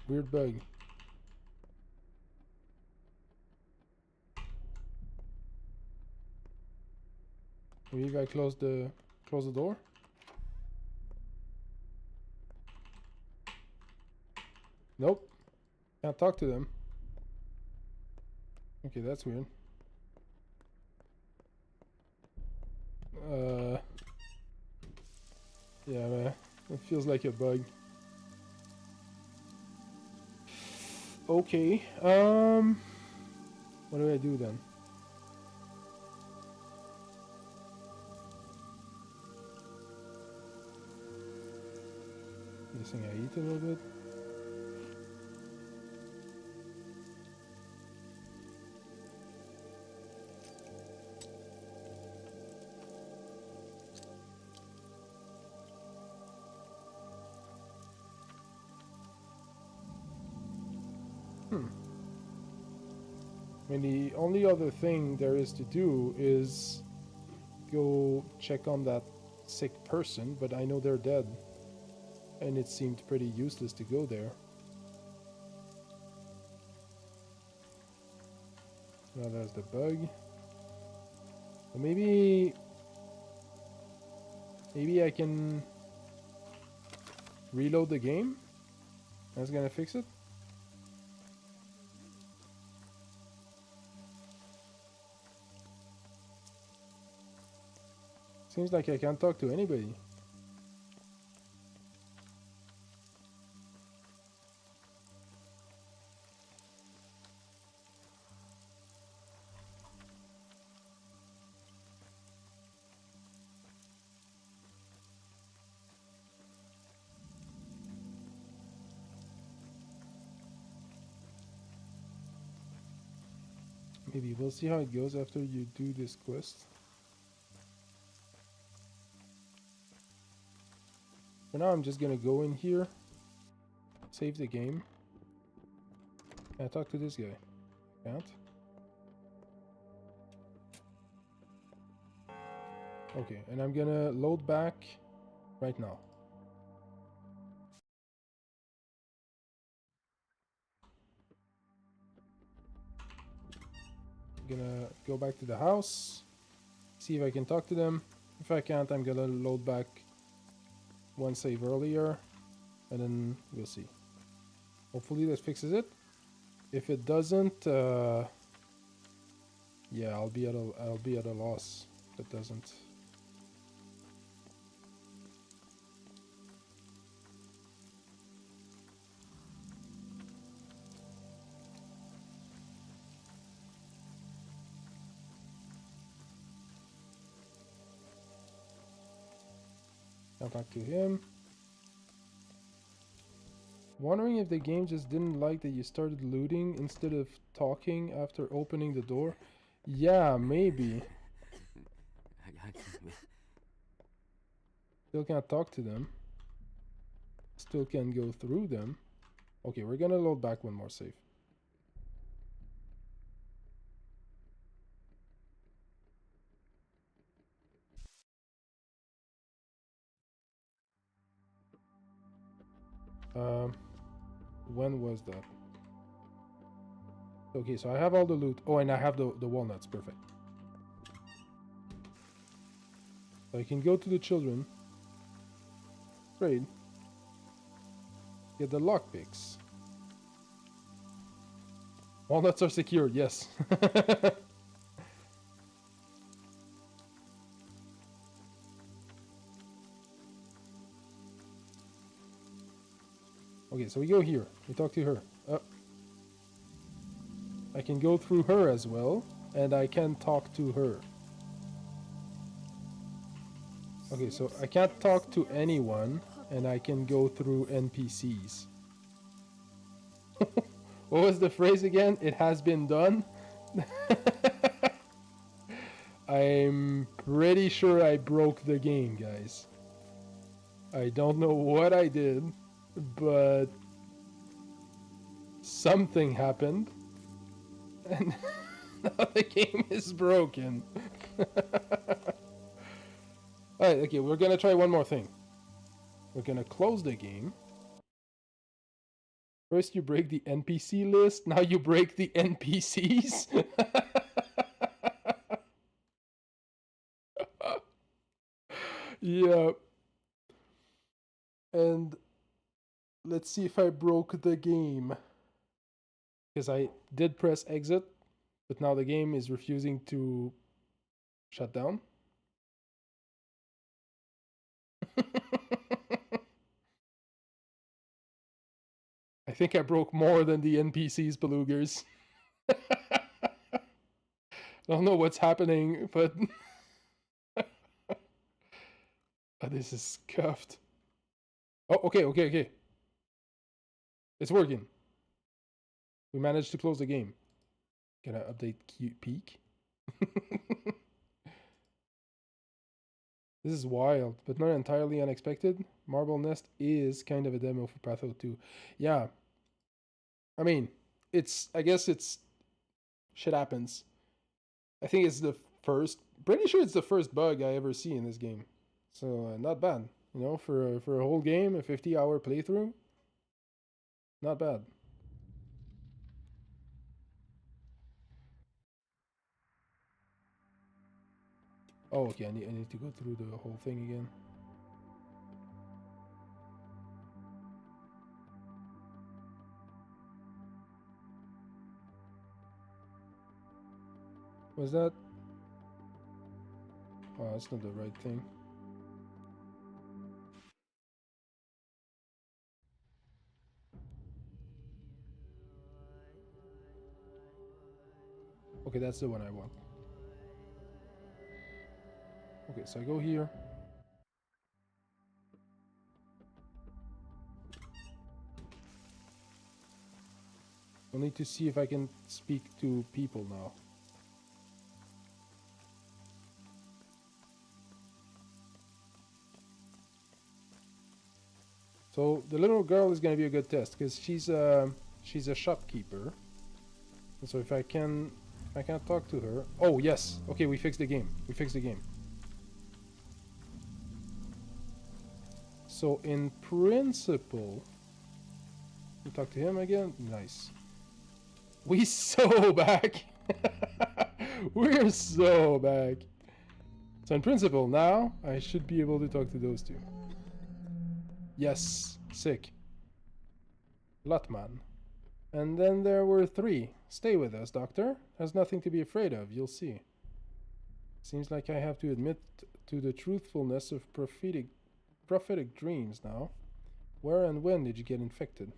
Weird bug. Maybe if I close the door. Nope. Can't talk to them. Okay, that's weird. Yeah, man. It feels like a bug. Okay. What do I do then? Guessing I eat a little bit. I mean, the only other thing there is to do is go check on that sick person, but I know they're dead. And it seemed pretty useless to go there. Now there's the bug. Well, maybe I can reload the game. That's gonna fix it. Seems like I can't talk to anybody. Maybe we'll see how it goes after you do this quest. For now, I'm just gonna go in here, save the game, and talk to this guy. Can't. Okay, and I'm gonna load back right now. I'm gonna go back to the house, see if I can talk to them. If I can't, I'm gonna load back one save earlier, and then we'll see. Hopefully that fixes it. If it doesn't, yeah, I'll be at a loss if it doesn't. I'll talk to him. Wondering if the game just didn't like that you started looting instead of talking after opening the door. Yeah, maybe. Still can't talk to them. Still can't go through them. Okay, we're gonna load back one more save. When was that? Okay, so I have all the loot. Oh, and I have the walnuts. Perfect. So I can go to the children. Trade. Get the lockpicks. Walnuts are secured, yes. Okay, so we go here. We talk to her. I can go through her as well, and I can talk to her. Okay, so I can't talk to anyone, and I can go through NPCs. What was the phrase again? It has been done? I'm pretty sure I broke the game, guys. I don't know what I did, but something happened, and now the game is broken. Alright, okay, we're gonna try one more thing. We're gonna close the game. First you break the NPC list, now you break the NPCs? Yeah. And let's see if I broke the game. Because I did press exit, but now the game is refusing to shut down. I think I broke more than the NPCs, Belugas. I don't know what's happening, but... Oh, this is scuffed. Oh, okay. It's working. We managed to close the game. Can I update peak? This is wild, but not entirely unexpected. Marble Nest is kind of a demo for Patho 2. Yeah. I mean, I guess it's... Shit happens. I think it's the first... Pretty sure it's the first bug I ever see in this game. So, not bad. You know, for a whole game, a 50-hour playthrough. Not bad. Oh, okay, I need to go through the whole thing again. Was that? Oh, that's not the right thing. Okay, that's the one I want. Okay, so I go here. I'll need to see if I can speak to people now. So the little girl is gonna be a good test because she's a shopkeeper. And so if I can't talk to her. Oh yes. Okay, we fixed the game. So in principle, we talk to him again. Nice. We so back. We're so back. So in principle, now I should be able to talk to those two. Yes, sick. Lutman. And then there were 3. Stay with us, Doctor. There's nothing to be afraid of, you'll see. Seems like I have to admit to the truthfulness of prophetic dreams now. Where and when did you get infected?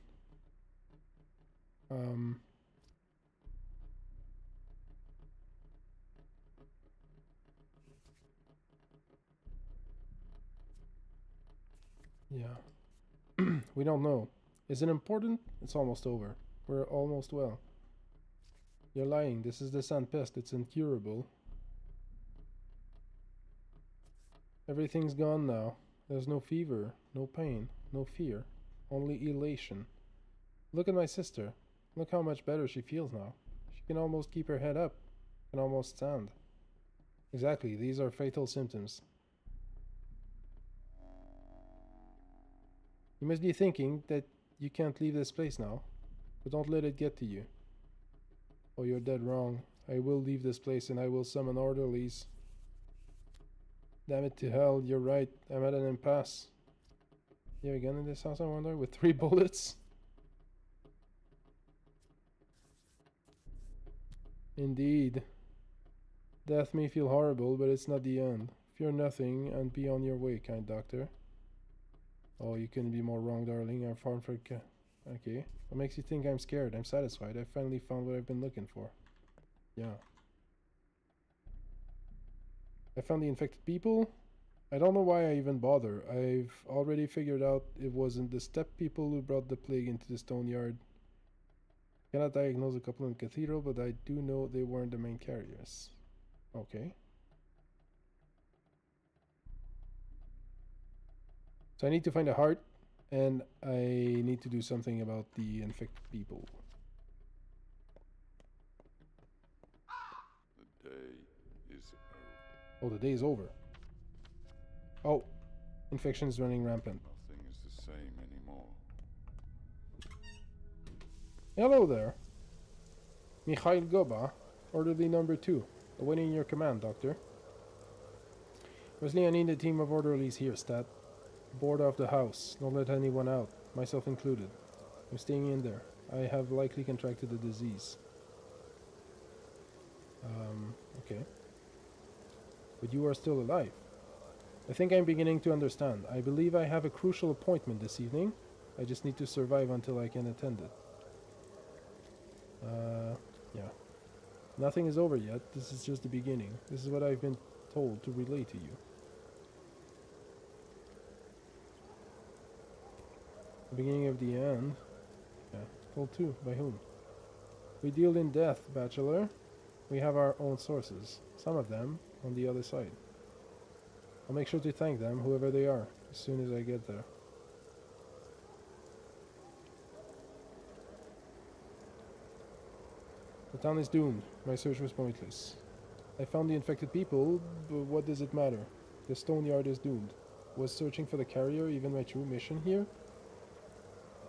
Yeah. We don't know. Is it important? It's almost over. We're almost well. You're lying. This is the sand pest. It's incurable. Everything's gone now. There's no fever, no pain, no fear. Only elation. Look at my sister. Look how much better she feels now. She can almost keep her head up. Can almost stand. Exactly. These are fatal symptoms. You must be thinking that you can't leave this place now, but don't let it get to you. Oh, you're dead wrong. I will leave this place and I will summon orderlies. Damn it to hell, you're right. I'm at an impasse. You have a gun in this house, I wonder, with 3 bullets? Indeed. Death may feel horrible, but it's not the end. Fear nothing and be on your way, kind doctor. Oh, you couldn't be more wrong, darling. I'm far from... Okay. What makes you think I'm scared? I'm satisfied. I finally found what I've been looking for. Yeah. I found the infected people. I don't know why I even bother. I've already figured out it wasn't the steppe people who brought the plague into the stone yard. Cannot diagnose a couple in the cathedral, but I do know they weren't the main carriers. Okay. So I need to find a heart, and I need to do something about the infected people. The day is over. Oh, the day is over. Oh, infection is running rampant. Nothing is the same anymore. Hello there. Mikhail Goba, orderly number 2. Awaiting your command, Doctor. Wesley, I need a team of orderlies here, Stat. Board off the house. Don't let anyone out, myself included. I'm staying in there. I have likely contracted the disease. Okay. But you are still alive. I think I'm beginning to understand. I believe I have a crucial appointment this evening. I just need to survive until I can attend it. Yeah. Nothing is over yet. This is just the beginning. This is what I've been told to relay to you. The beginning of the end. Yeah. Told too. By whom? We deal in death, Bachelor. We have our own sources. Some of them on the other side. I'll make sure to thank them, whoever they are, as soon as I get there. The town is doomed. My search was pointless. I found the infected people, but what does it matter? The stone yard is doomed. Was searching for the carrier even my true mission here?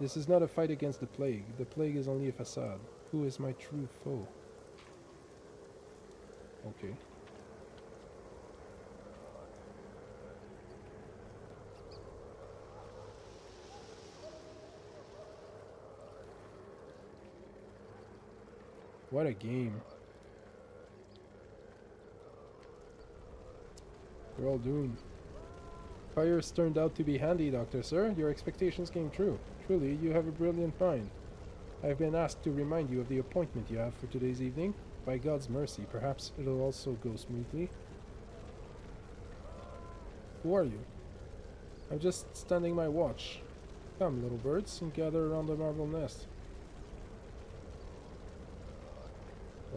This is not a fight against the plague. The plague is only a facade. Who is my true foe? Okay. What a game. We're all doomed. Fires turned out to be handy, Doctor, sir. Your expectations came true. Truly, you have a brilliant mind. I have been asked to remind you of the appointment you have for today's evening. By God's mercy, perhaps it'll also go smoothly. Who are you? I'm just standing my watch. Come, little birds, and gather around the marble nest.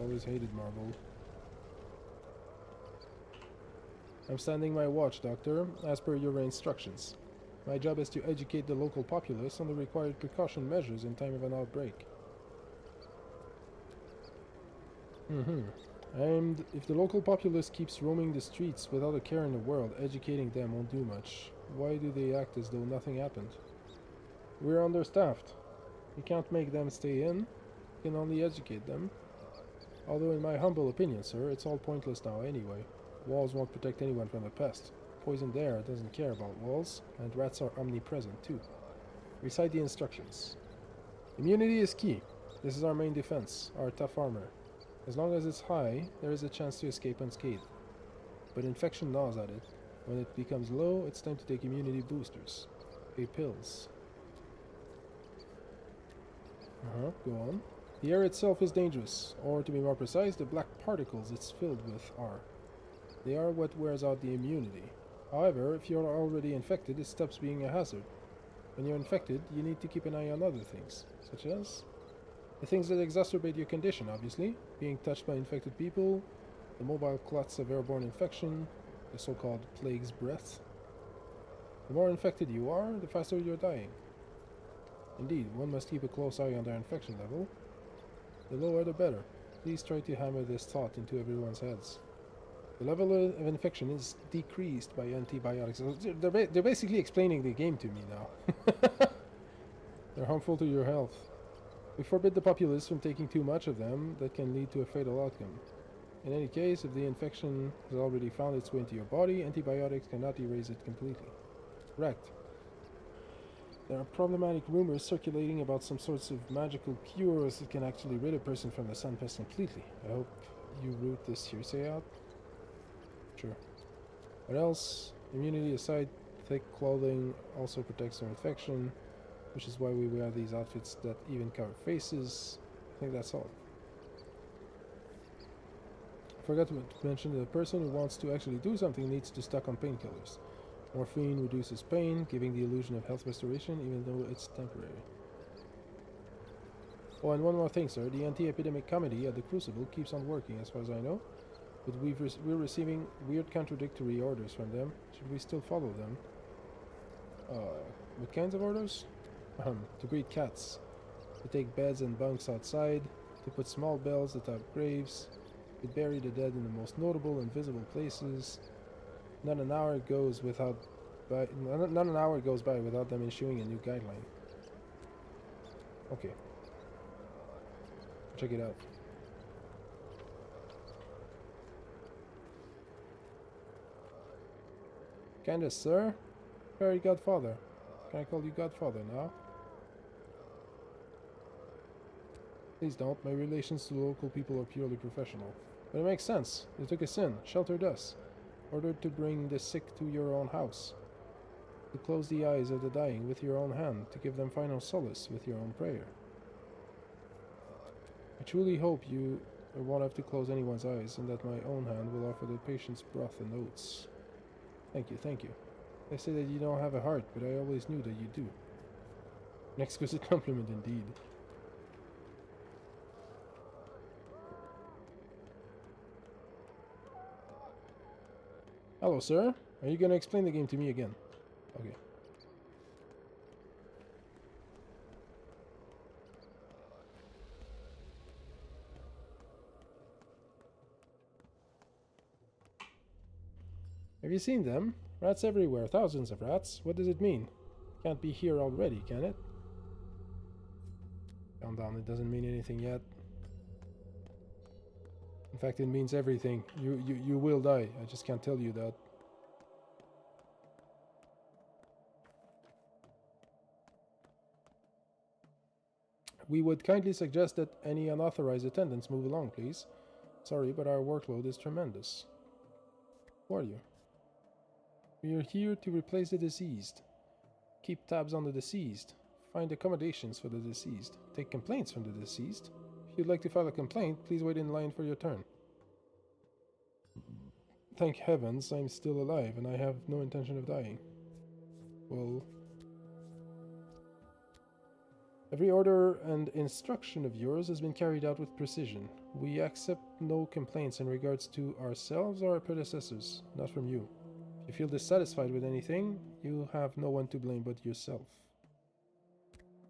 Always hated marble. I'm standing my watch, Doctor, as per your instructions. My job is to educate the local populace on the required precaution measures in time of an outbreak. And if the local populace keeps roaming the streets without a care in the world, educating them won't do much. Why do they act as though nothing happened? We're understaffed. We can't make them stay in. We can only educate them. Although in my humble opinion, sir, it's all pointless now anyway. Walls won't protect anyone from the pest. Poisoned air doesn't care about walls, and rats are omnipresent too. Recite the instructions. Immunity is key. This is our main defense, our tough armor. As long as it's high, there is a chance to escape unscathed. But infection gnaws at it. When it becomes low, it's time to take immunity boosters. Pills. Go on. The air itself is dangerous, or to be more precise, the black particles it's filled with are. They are what wears out the immunity. However, if you're already infected, it stops being a hazard. When you're infected, you need to keep an eye on other things, such as the things that exacerbate your condition, obviously. Being touched by infected people, the mobile clots of airborne infection, the so-called plague's breath. The more infected you are, the faster you're dying. Indeed, one must keep a close eye on their infection level. The lower the better. Please try to hammer this thought into everyone's heads. The level of infection is decreased by antibiotics. They're basically explaining the game to me now. They're harmful to your health. We forbid the populace from taking too much of them. That can lead to a fatal outcome. In any case, if the infection has already found its way into your body, antibiotics cannot erase it completely. Correct. There are problematic rumors circulating about some sorts of magical cures that can actually rid a person from the sun pest completely. I hope you root this hearsay out. Sure. What else? Immunity aside, thick clothing also protects from infection, which is why we wear these outfits that even cover faces. I think that's all. I forgot to mention that a person who wants to actually do something needs to stock on painkillers. Morphine reduces pain, giving the illusion of health restoration, even though it's temporary. Oh, and one more thing, sir. The anti-epidemic comedy at the Crucible keeps on working, as far as I know. But we're receiving weird contradictory orders from them. Should we still follow them? What kinds of orders? To breed cats. To take beds and bunks outside. To put small bells atop graves. To bury the dead in the most notable and visible places. Not an hour goes by without them issuing a new guideline. Okay. Check it out. Candace, sir? Fairy Godfather. Can I call you Godfather now? Please don't. My relations to local people are purely professional. But it makes sense. They took us in, sheltered us. Ordered to bring the sick to your own house, to close the eyes of the dying with your own hand, to give them final solace with your own prayer. I truly hope you won't have to close anyone's eyes, and that my own hand will offer the patient's broth and oats. Thank you, thank you. They say that you don't have a heart, but I always knew that you do. An exquisite compliment indeed. Hello, sir. Are you going to explain the game to me again? Okay. Have you seen them? Rats everywhere. Thousands of rats. What does it mean? Can't be here already, can it? Calm down. It doesn't mean anything yet. In fact, it means everything. You will die. I just can't tell you that. We would kindly suggest that any unauthorized attendants move along, please. Sorry, but our workload is tremendous. Who are you? We are here to replace the deceased. Keep tabs on the deceased. Find accommodations for the deceased. Take complaints from the deceased. If you'd like to file a complaint, please wait in line for your turn. Thank heavens I'm still alive and I have no intention of dying. Well... Every order and instruction of yours has been carried out with precision. We accept no complaints in regards to ourselves or our predecessors, not from you. If you feel dissatisfied with anything, you have no one to blame but yourself.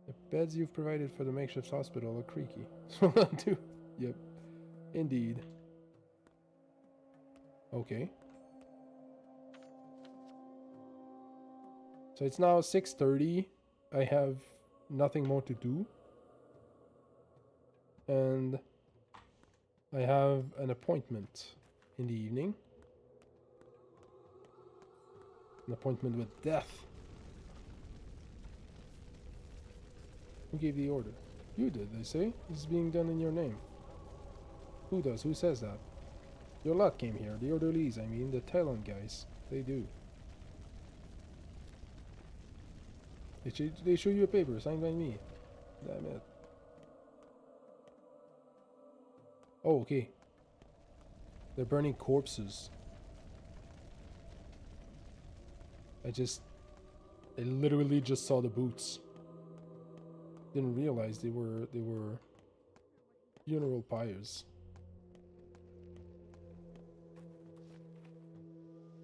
The beds you've provided for the makeshift hospital are creaky. So too. Yep. Indeed. Okay. So it's now 6:30. I have nothing more to do. And I have an appointment in the evening. An appointment with death. Who gave the order? You did, they say. This is being done in your name. Who does? Who says that? Your lot came here. The orderlies, I mean. The talent guys. They do. They show you a paper signed by me. Damn it. Oh, okay. They're burning corpses. I literally just saw the boots. Didn't realize they were funeral pyres.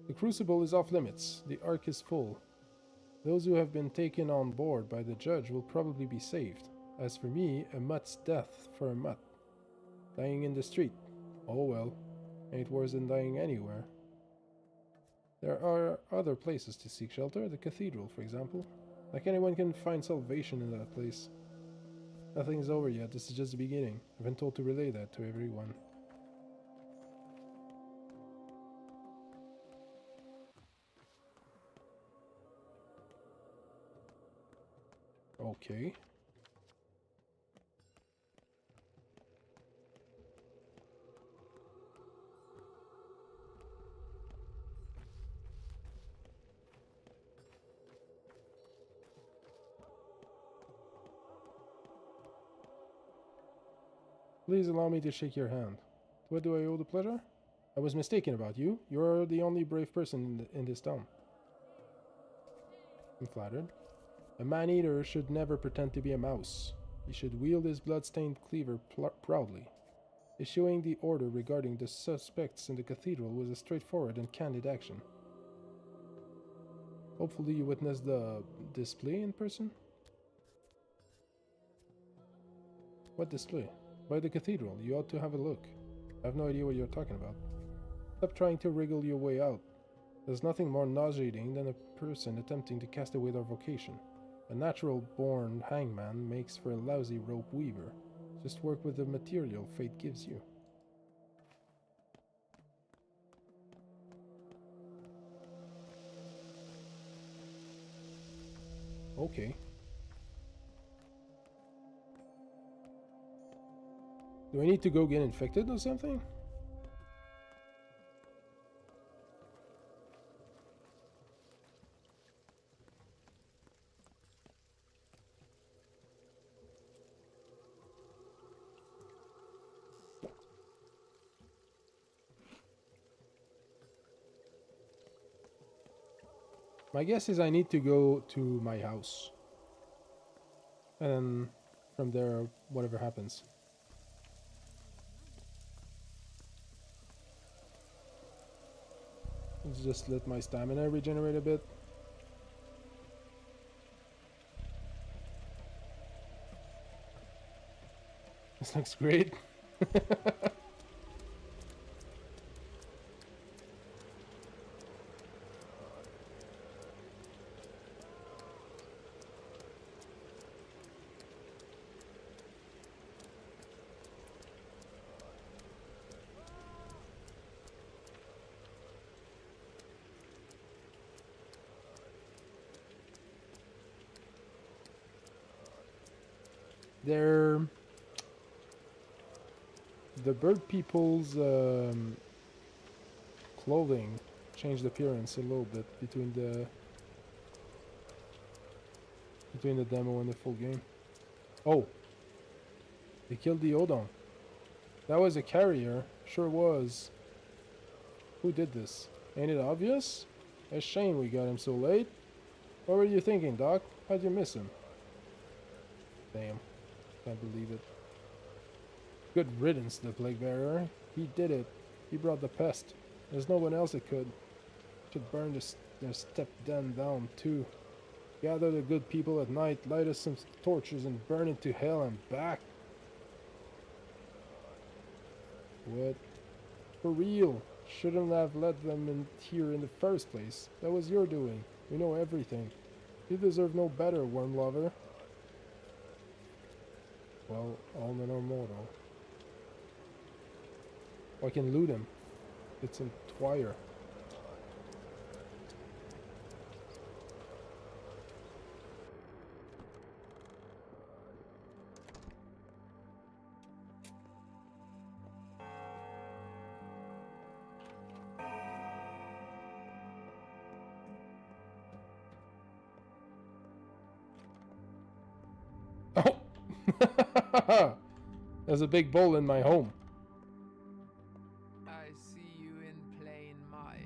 The crucible is off limits. The ark is full. Those who have been taken on board by the judge will probably be saved. As for me, a mutt's death for a mutt. Dying in the street. Oh well. Ain't worse than dying anywhere. There are other places to seek shelter. The cathedral, for example. Like anyone can find salvation in that place. Nothing's over yet. This is just the beginning. I've been told to relay that to everyone. Okay. Please allow me to shake your hand. What do I owe the pleasure? I was mistaken about you. You're the only brave person in this town. I'm flattered. A man-eater should never pretend to be a mouse. He should wield his blood-stained cleaver proudly. Issuing the order regarding the suspects in the cathedral was a straightforward and candid action. Hopefully you witnessed the display in person? What display? By the cathedral. You ought to have a look. I have no idea what you're talking about. Stop trying to wriggle your way out. There's nothing more nauseating than a person attempting to cast away their vocation. A natural-born hangman makes for a lousy rope weaver. Just work with the material fate gives you. Okay. Do I need to go get infected or something? My guess is I need to go to my house. And then from there, whatever happens. Let's just let my stamina regenerate a bit. This looks great. The bird people's clothing changed appearance a little bit between the demo and the full game. Oh, they killed the Odon. That was a carrier, sure was. Who did this? Ain't it obvious? A shame we got him so late. What were you thinking, Doc? How'd you miss him? Damn. Can't believe it. Good riddance, the plague bearer. He did it. He brought the pest. There's no one else that could. Should burn their step den down too. Gather the good people at night, light us some torches and burn it to hell and back. What? For real. Shouldn't have let them in here in the first place. That was your doing. We know everything. You deserve no better, worm lover. Well, all men are mortal. I can loot him. It's a twire. There's a big bowl in my home. I see you in plain might.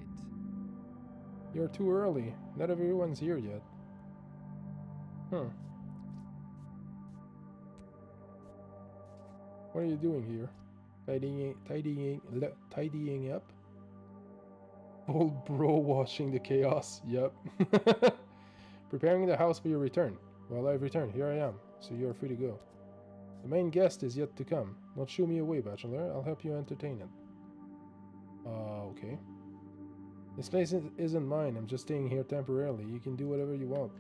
You're too early. Not everyone's here yet. What are you doing here? Tidying up? Old bro washing the chaos. Yep. Preparing the house for your return. Well, I've returned. Here I am. So you're free to go. The main guest is yet to come. Don't shoo me away, Bachelor. I'll help you entertain it. Okay. This place isn't mine. I'm just staying here temporarily. You can do whatever you want.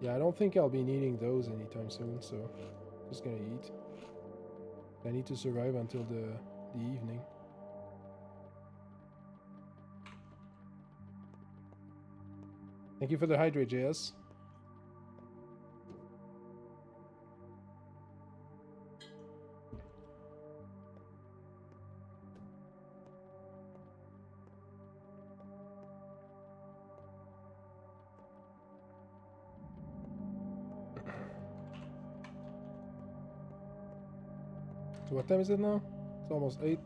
Yeah, I don't think I'll be needing those anytime soon, so just gonna eat. I need to survive until the evening. Thank you for the hydrate, JS. So what time is it now? It's almost 8.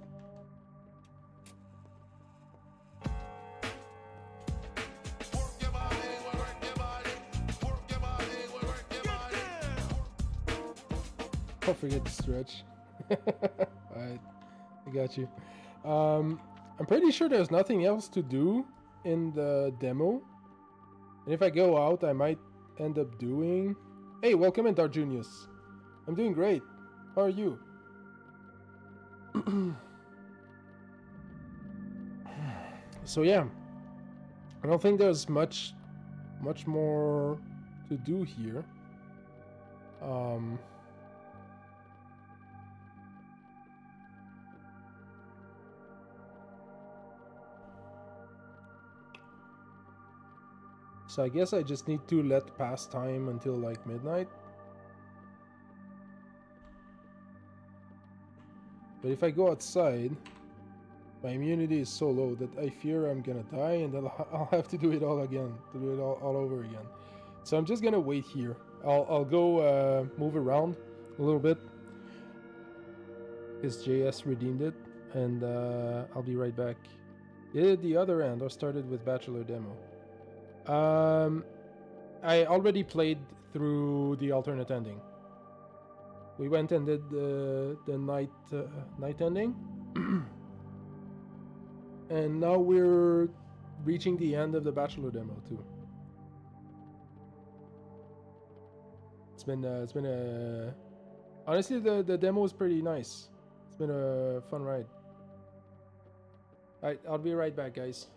Don't forget to stretch. Alright, I got you. I'm pretty sure there's nothing else to do in the demo. And if I go out, I might end up doing... Hey, welcome in, Darjunius. I'm doing great. How are you? So yeah, I don't think there's much more to do here. So I guess I just need to let pass time until like midnight. But if I go outside, my immunity is so low that I fear I'm gonna die, and then I'll have to do it all again, to do it all over again. So I'm just gonna wait here. I'll go move around a little bit, because JS redeemed it, and I'll be right back. Did the other end, or started with Bachelor demo? I already played through the alternate ending. We went and did the night ending. And now we're reaching the end of the Bachelor demo too. It's been a honestly the demo is pretty nice. It's been a fun ride. Alright, I'll be right back, guys.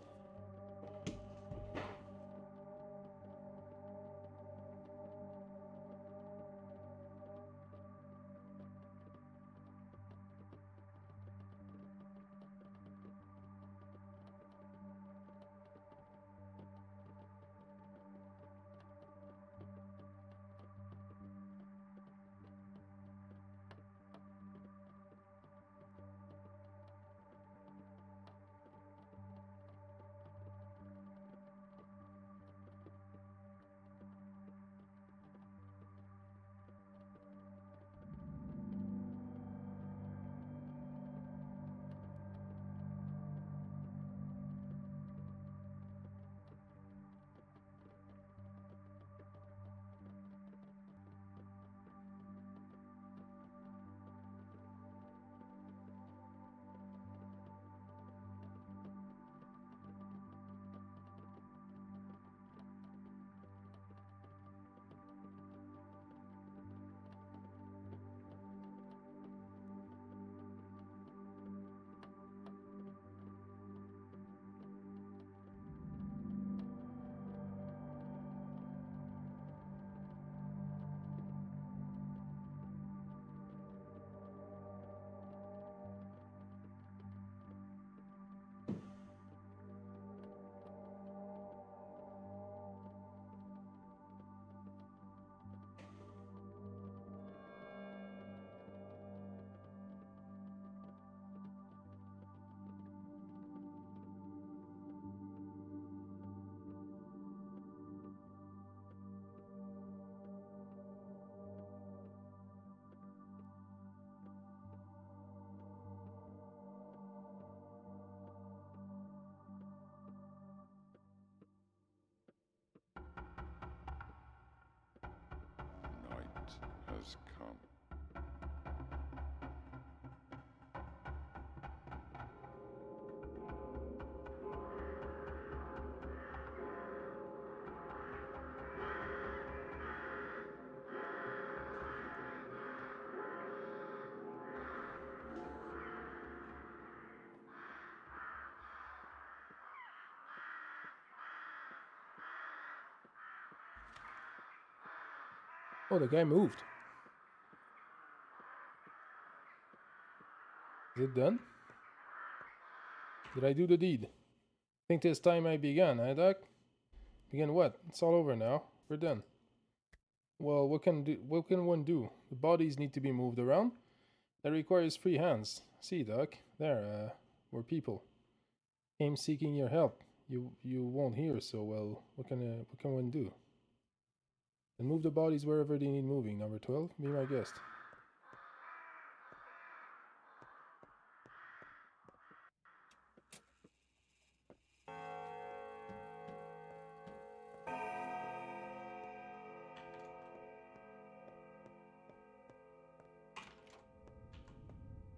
has come. Oh, the guy moved. Is it done? Did I do the deed? Think this time I began, eh, Doc? Begin what? It's all over now. We're done. Well, what can one do? The bodies need to be moved around. That requires free hands. See, Doc, there, we're people. Came seeking your help. You won't hear so well. What can one do? And move the bodies wherever they need moving. Number 12, be my guest.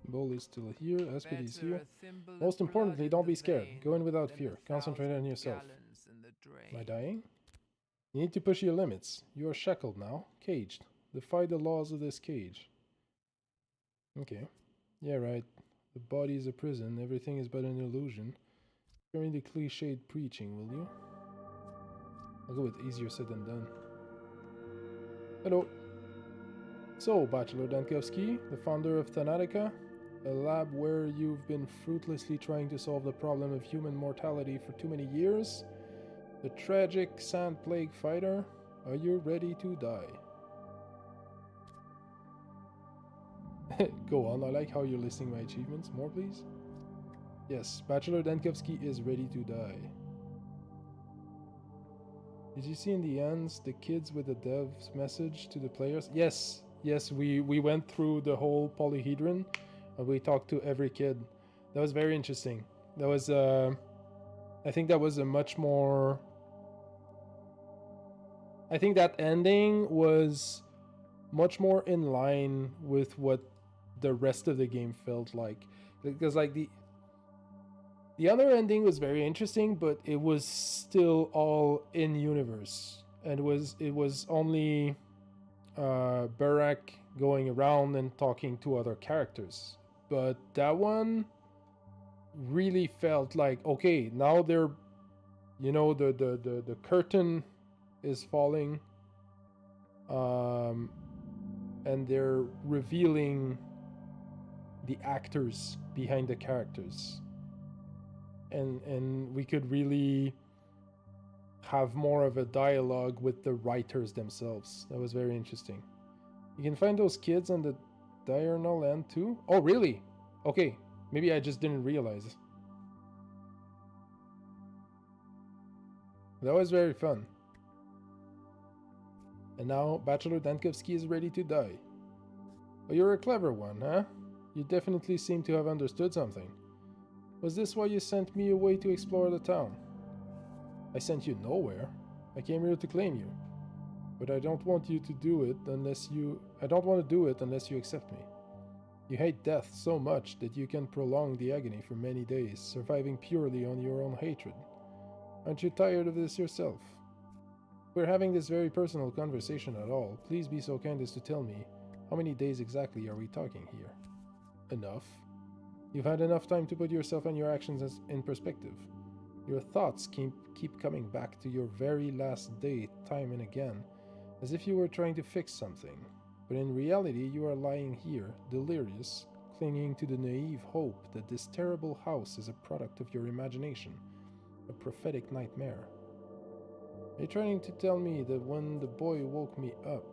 Bull is still here, Aspid is here. Most importantly, don't be scared. Go in without fear. Concentrate on yourself. Am I dying? You need to push your limits. You are shackled now, caged. Defy the laws of this cage. Okay. Yeah, right. The body is a prison. Everything is but an illusion. During the cliched preaching, will you? I'll go with easier said than done. Hello. So, Bachelor Dankovsky, the founder of Thanatica, a lab where you've been fruitlessly trying to solve the problem of human mortality for too many years, the tragic sand plague fighter, are you ready to die? Go on, I like how you're listing my achievements. More, please? Yes, Bachelor Dankovsky is ready to die. Did you see in the ends the kids with the dev's message to the players? Yes, we went through the whole polyhedron and we talked to every kid. That was very interesting. That was, I think that was a much more... I think that ending was much more in line with what the rest of the game felt like. Because like the other ending was very interesting, but it was still all in universe. And it was only Barack going around and talking to other characters. But that one really felt like, okay, now they're, you know, the curtain is falling, and they're revealing the actors behind the characters, and we could really have more of a dialogue with the writers themselves. That was very interesting. You can find those kids on the diurnal end too. Oh, really? Okay, maybe I just didn't realize. That was very fun. And now Bachelor Dankovsky is ready to die. Oh, you're a clever one, huh? You definitely seem to have understood something. Was this why you sent me away to explore the town? I sent you nowhere. I came here to claim you. But I don't want you to do it unless you... I don't want to do it unless you accept me. You hate death so much that you can prolong the agony for many days, surviving purely on your own hatred. Aren't you tired of this yourself? If we're having this very personal conversation at all, please be so kind as to tell me, how many days exactly are we talking here? Enough. You've had enough time to put yourself and your actions in perspective. Your thoughts keep coming back to your very last day time and again, as if you were trying to fix something. But in reality, you are lying here, delirious, clinging to the naive hope that this terrible house is a product of your imagination, a prophetic nightmare. Are you trying to tell me that when the boy woke me up...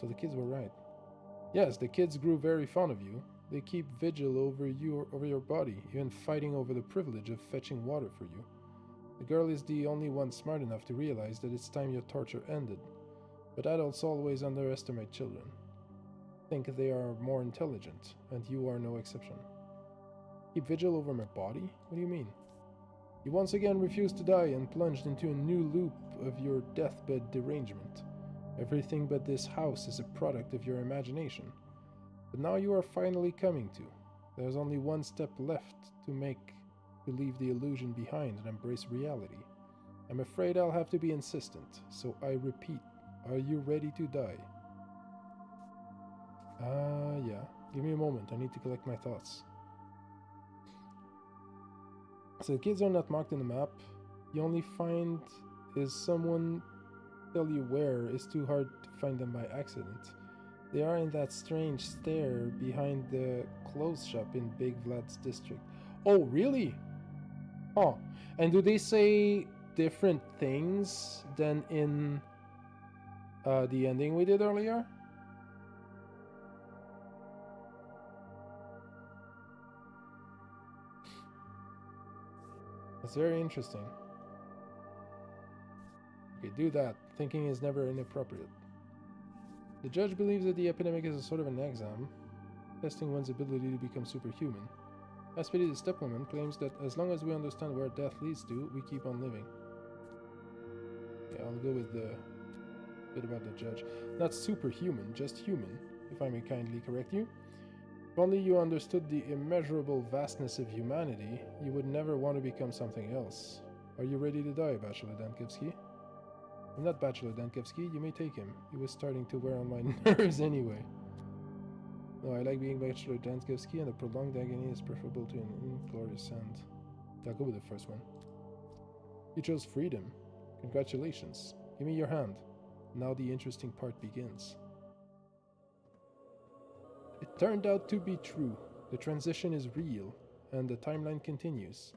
So the kids were right. Yes, the kids grew very fond of you. They keep vigil over your body, even fighting over the privilege of fetching water for you. The girl is the only one smart enough to realize that it's time your torture ended. But adults always underestimate children. Think they are more intelligent, and you are no exception. Keep vigil over my body? What do you mean? You once again refused to die and plunged into a new loop of your deathbed derangement. Everything but this house is a product of your imagination. But now you are finally coming to. There's only one step left to leave the illusion behind and embrace reality. I'm afraid I'll have to be insistent, so I repeat, are you ready to die? Yeah. Give me a moment, I need to collect my thoughts. So the kids are not marked in the map. You only find is someone tell you where is too hard to find them by accident. They are in that strange stair behind the clothes shop in Big Vlad's district. Oh, really? Oh, and do they say different things than in the ending we did earlier? That's very interesting. Okay, do that. Thinking is never inappropriate. The judge believes that the epidemic is a sort of an exam, testing one's ability to become superhuman. Aspity, the stepwoman, claims that as long as we understand where death leads to, we keep on living. Yeah, I'll go with the bit about the judge. Not superhuman, just human, if I may kindly correct you. If only you understood the immeasurable vastness of humanity, you would never want to become something else. Are you ready to die, Bachelor Dankevsky? I'm not Bachelor Dankevsky, you may take him. He was starting to wear on my nerves anyway. No, I like being Bachelor Dankevsky, and a prolonged agony is preferable to an inglorious end. I'll go with the first one. You chose freedom. Congratulations. Give me your hand. Now the interesting part begins. It turned out to be true. The transition is real, and the timeline continues.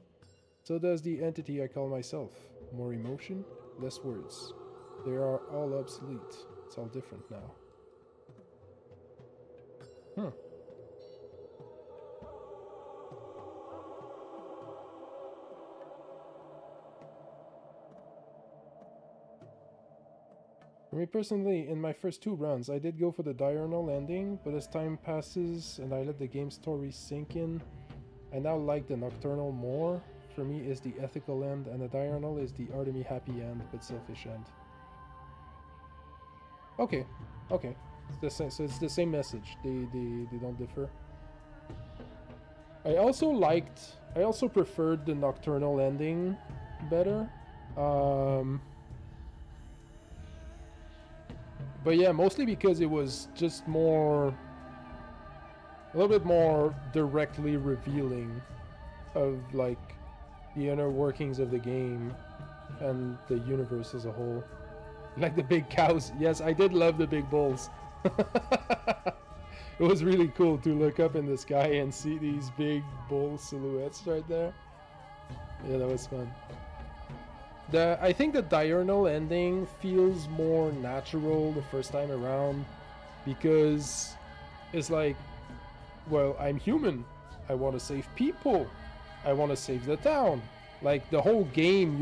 So does the entity I call myself. More emotion, less words. They are all obsolete. It's all different now. For me personally, in my first 2 runs, I did go for the diurnal ending, but as time passes and I let the game story sink in, I now like the nocturnal more. For me, is the ethical end, and the diurnal is the Artemy happy end, but selfish end. Okay. It's the same, so it's the same message. They don't differ. I also preferred the nocturnal ending better. But yeah, mostly because it was just a little bit more directly revealing of like the inner workings of the game and the universe as a whole. Like the big cows. Yes, I did love the big bulls. It was really cool to look up in the sky and see these big bull silhouettes right there. Yeah, that was fun. I think the diurnal ending feels more natural the first time around because it's like, well, I'm human. I want to save people. I want to save the town. Like the whole game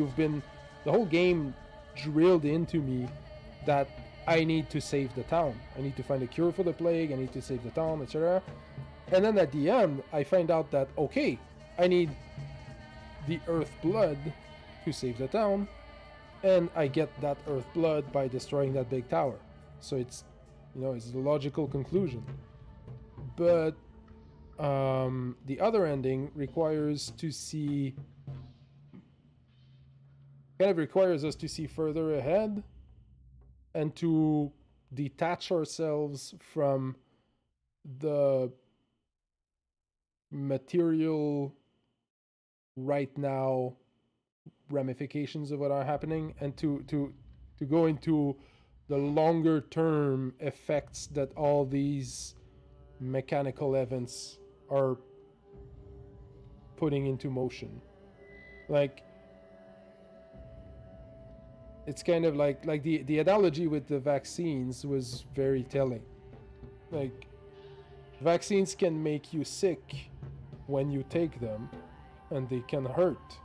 drilled into me that I need to save the town. I need to find a cure for the plague. I need to save the town, etc. And then at the end, I find out that, okay, I need the earth blood to save the town, and I get that earth blood by destroying that big tower. So it's, it's a logical conclusion. But the other ending requires us to see further ahead and to detach ourselves from the material right now ramifications of what are happening, and to go into the longer term effects that all these mechanical events are putting into motion. Like, it's kind of like the analogy with the vaccines was very telling. Like, vaccines can make you sick when you take them, and they can hurt.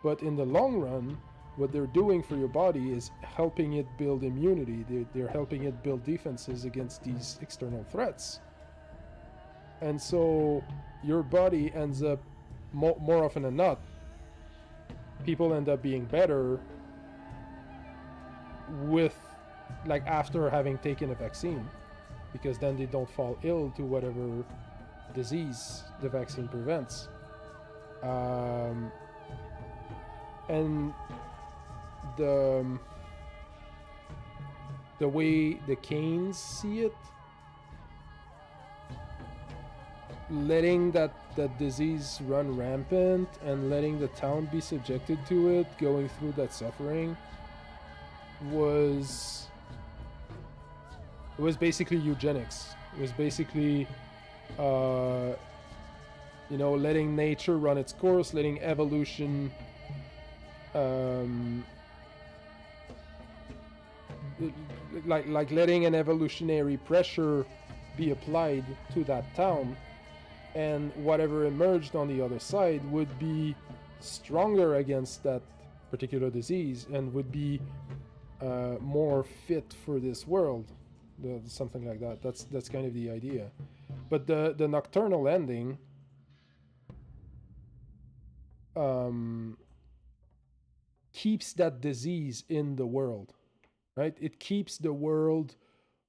But in the long run, what they're doing for your body is helping it build immunity. They're helping it build defenses against these external threats. And so your body ends up, more often than not, people end up being better with like after having taken a vaccine, because then they don't fall ill to whatever disease the vaccine prevents. And the way the Canes see it, letting that disease run rampant and letting the town be subjected to it, going through that suffering, was basically eugenics. It was basically you know, letting nature run its course, letting evolution like letting an evolutionary pressure be applied to that town, and whatever emerged on the other side would be stronger against that particular disease and would be more fit for this world, something like that. That's kind of the idea. But the nocturnal ending keeps that disease in the world, right? It keeps the world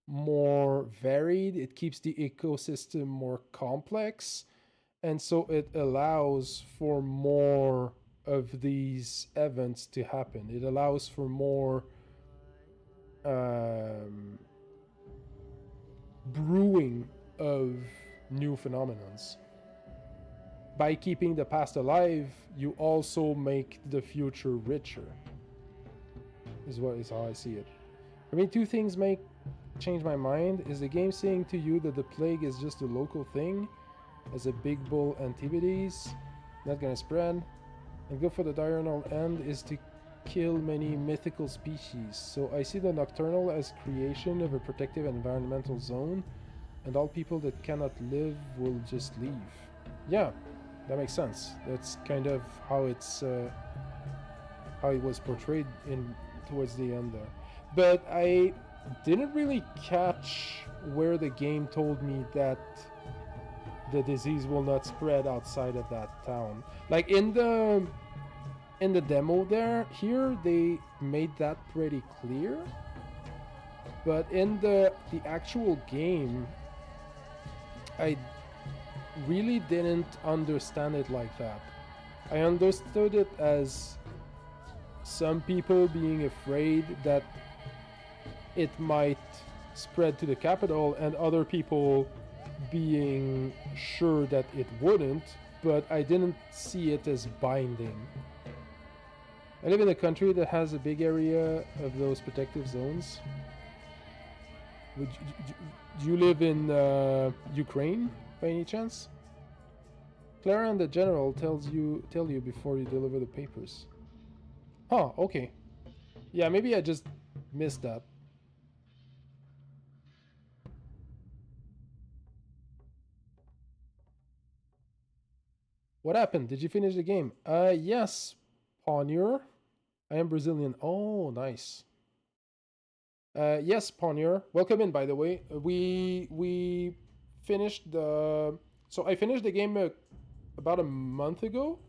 more varied, it keeps the ecosystem more complex, and so it allows for more of these events to happen. It allows for more brewing of new phenomenons. By keeping the past alive, you also make the future richer, is how I see it. I mean, two things change my mind. Is the game saying to you that the plague is just a local thing, as a big bull antipodes, not gonna spread? And go for the diurnal end is to kill many mythical species. So I see the nocturnal as creation of a protective environmental zone, and all people that cannot live will just leave. Yeah, that makes sense. That's kind of how it's how it was portrayed towards the end there. But I didn't really catch where the game told me that the disease will not spread outside of that town. Like in the demo here they made that pretty clear, but in the actual game I really didn't understand it like that. I understood it as some people being afraid that it might spread to the capital, and other people being sure that it wouldn't, but I didn't see it as binding. I live in a country that has a big area of those protective zones. Do you live in Ukraine by any chance? Clara and the general tell you before you deliver the papers. Huh, okay. Yeah, maybe I just missed that. What happened? Did you finish the game? Yes, Ponier. I am Brazilian. Oh, nice. Yes, Ponier. Welcome in, by the way. We finished the... So I finished the game about a month ago.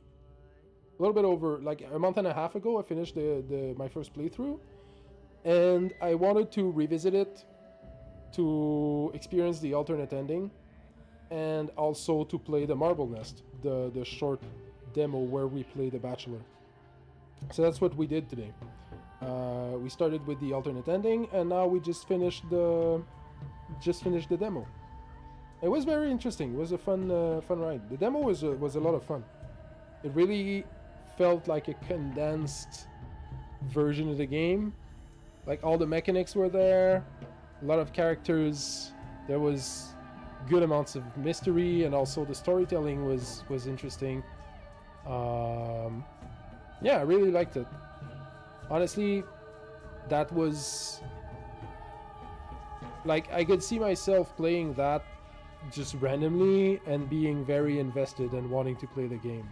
A little bit over, like a month and a half ago, I finished my first playthrough. And I wanted to revisit it to experience the alternate ending, and also to play the Marble Nest, the short demo where we play the Bachelor. So that's what we did today. We started with the alternate ending, and now we just finished the demo. It was very interesting. It was a fun ride. The demo was a lot of fun. It really felt like a condensed version of the game. Like all the mechanics were there, a lot of characters. There was good amounts of mystery, and also the storytelling was interesting. Yeah, I really liked it. Honestly, that was like, I could see myself playing that just randomly and being very invested and wanting to play the game.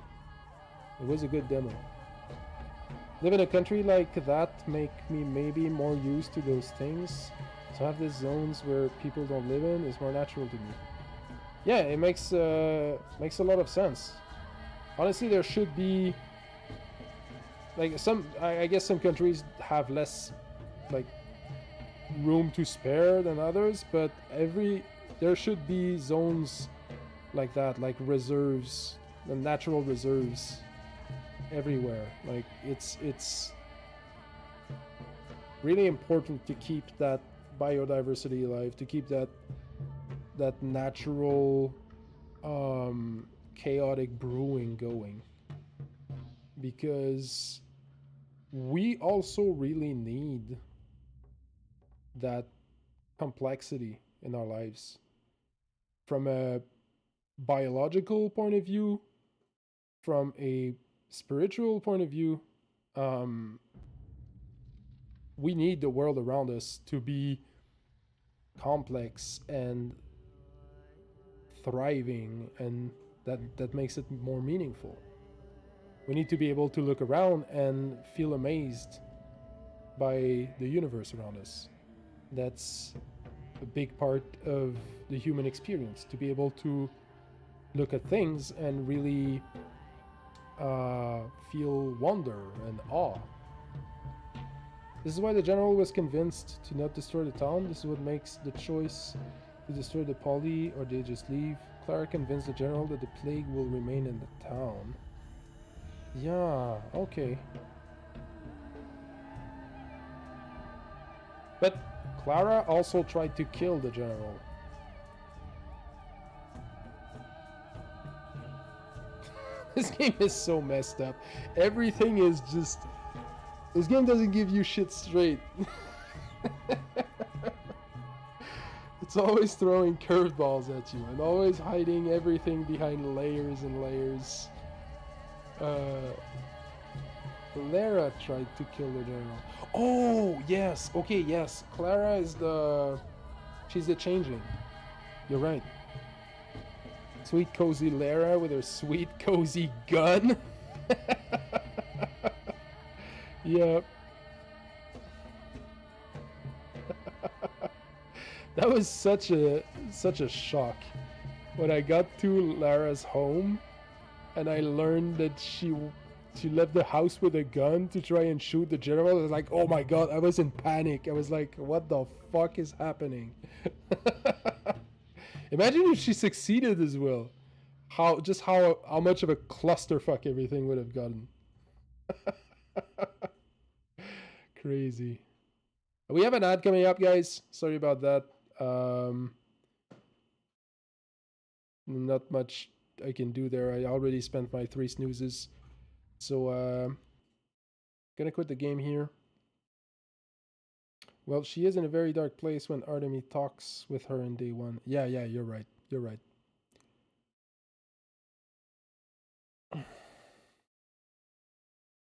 It was a good demo. Live in a country like that make me maybe more used to those things. So have these zones where people don't live in is more natural to me. Yeah, it makes a lot of sense. Honestly, there should be like I guess some countries have less like room to spare than others, but there should be zones like that, like reserves, the natural reserves everywhere. Like it's really important to keep that biodiversity alive, to keep that natural chaotic brewing going, because we also really need that complexity in our lives from a biological point of view, from a spiritual point of view. We need the world around us to be complex and thriving, and that makes it more meaningful. We need to be able to look around and feel amazed by the universe around us. That's a big part of the human experience, to be able to look at things and really feel wonder and awe. This is why the general was convinced to not destroy the town. This is what makes the choice to destroy the poly, or they just leave. Clara convinced the general that the plague will remain in the town. Yeah, okay. But Clara also tried to kill the general. This game is so messed up. Everything is just... This game doesn't give you shit straight. It's always throwing curveballs at you and always hiding everything behind layers and layers. Lara tried to kill the general. Oh, yes. Okay, yes. Clara is she's the changeling. You're right. Sweet cozy Lara with her sweet cozy gun. Yep. That was such a shock when I got to Lara's home and I learned that she left the house with a gun to try and shoot the general. I was like, oh my god, I was in panic. I was like, what the fuck is happening? Imagine if she succeeded as well. How much of a clusterfuck everything would have gotten. Crazy. We have an ad coming up, guys. Sorry about that. Not much I can do there. I already spent my 3 snoozes. So, gonna quit the game here. Well, she is in a very dark place when Artemis talks with her in day 1. Yeah, you're right. You're right.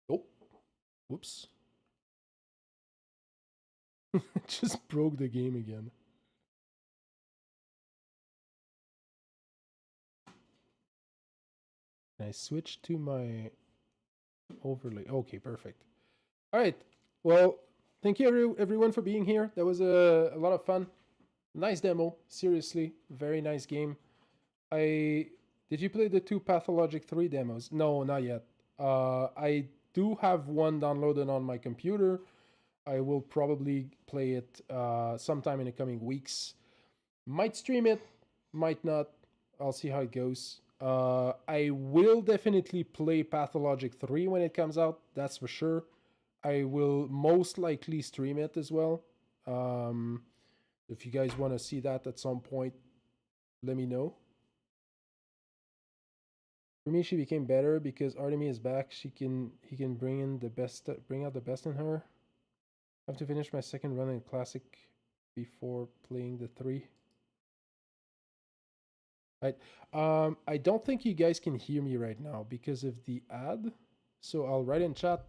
Oh, whoops. Just broke the game again. I switched to my overlay. Okay, perfect. All right. Well, thank you everyone for being here. That was a lot of fun. Nice demo. Seriously, very nice game. Did you play the 2 Pathologic 3 demos? No, not yet. I do have one downloaded on my computer. I will probably play it sometime in the coming weeks. Might stream it, might not. I'll see how it goes. I will definitely play Pathologic 3 when it comes out, that's for sure. I will most likely stream it as well. If you guys want to see that at some point, let me know. For me, she became better because Artemis is back. He can bring out the best in her. I have to finish my second run in Classic before playing the 3. Right. I don't think you guys can hear me right now because of the ad. So I'll write in chat.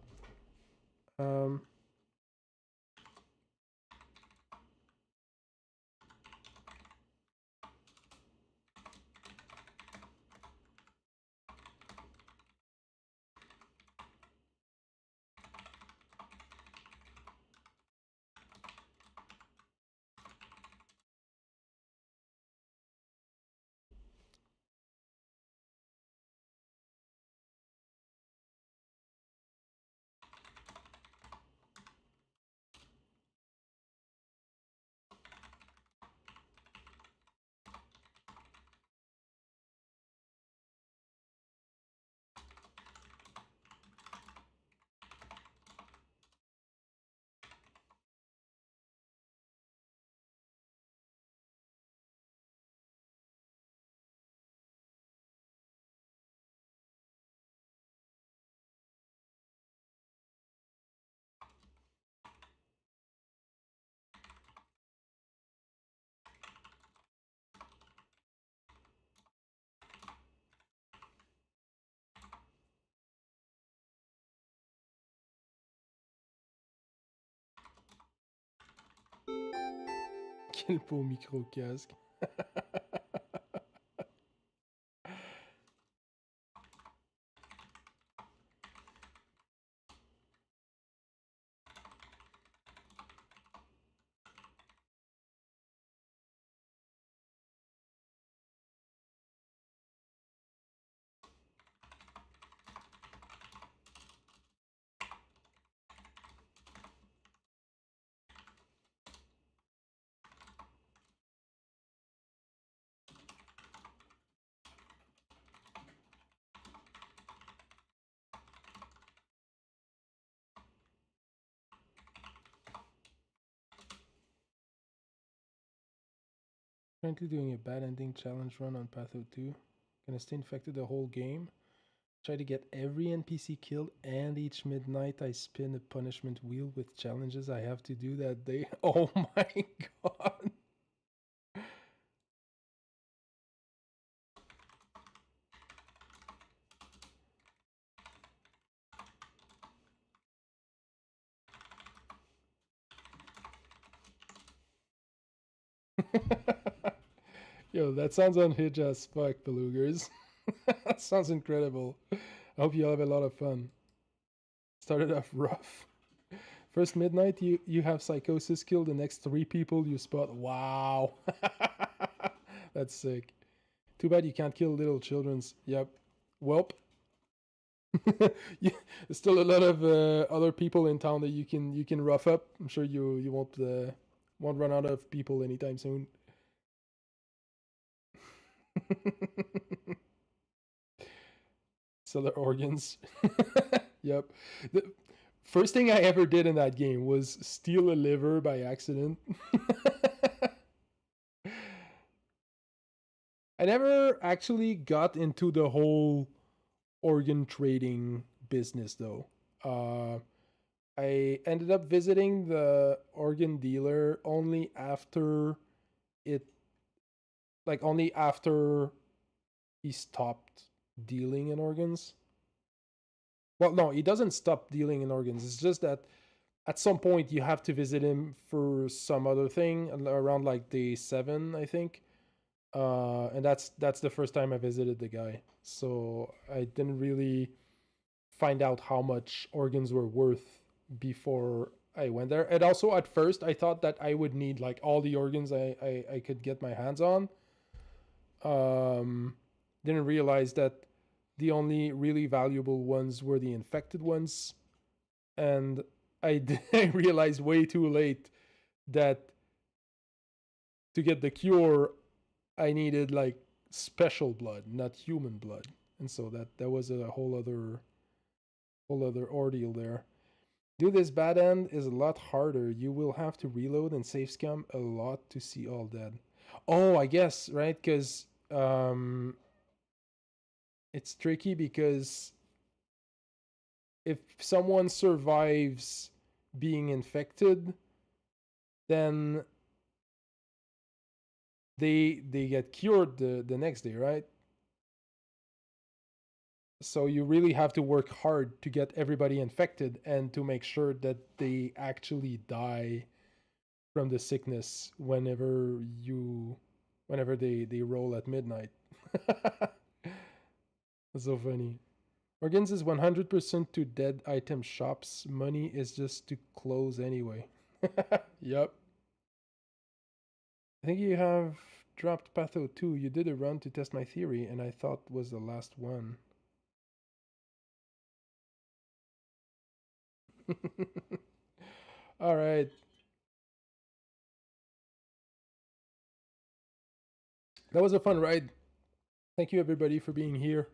Quel beau micro-casque. Currently doing a bad ending challenge run on Patho 2. Gonna stay infected the whole game. Try to get every NPC killed, and each midnight I spin a punishment wheel with challenges I have to do that day. Oh my god. Yo, that sounds unhinged as fuck, Belugas. That sounds incredible. I hope you have a lot of fun. Started off rough. First midnight, you have psychosis, kill the next 3 people you spot. Wow. That's sick. Too bad you can't kill little children's. Yep. Welp. Yeah, there's still a lot of other people in town that you can rough up. I'm sure you won't run out of people anytime soon. Sell their organs. Yep. The first thing I ever did in that game was steal a liver by accident. I never actually got into the whole organ trading business though. I ended up visiting the organ dealer only after only after he stopped dealing in organs. Well, no, he doesn't stop dealing in organs. It's just that at some point you have to visit him for some other thing around like day 7, I think. And that's the first time I visited the guy. So I didn't really find out how much organs were worth before I went there. And also at first I thought that I would need like all the organs I could get my hands on. Didn't realize that the only really valuable ones were the infected ones. And I realized way too late that to get the cure, I needed like special blood, not human blood. And so that was a whole other ordeal there. Do this bad end is a lot harder. You will have to reload and save scam a lot to see all dead. Oh, I guess, right? Because it's tricky because if someone survives being infected, then they get cured the next day, right? So you really have to work hard to get everybody infected and to make sure that they actually die from the sickness whenever they roll at midnight. That's so funny. Organs is 100% to dead item shops. Money is just to close anyway. Yep. I think you have dropped Patho 2. You did a run to test my theory, and I thought was the last one. All right. That was a fun ride. Thank you, everybody, for being here.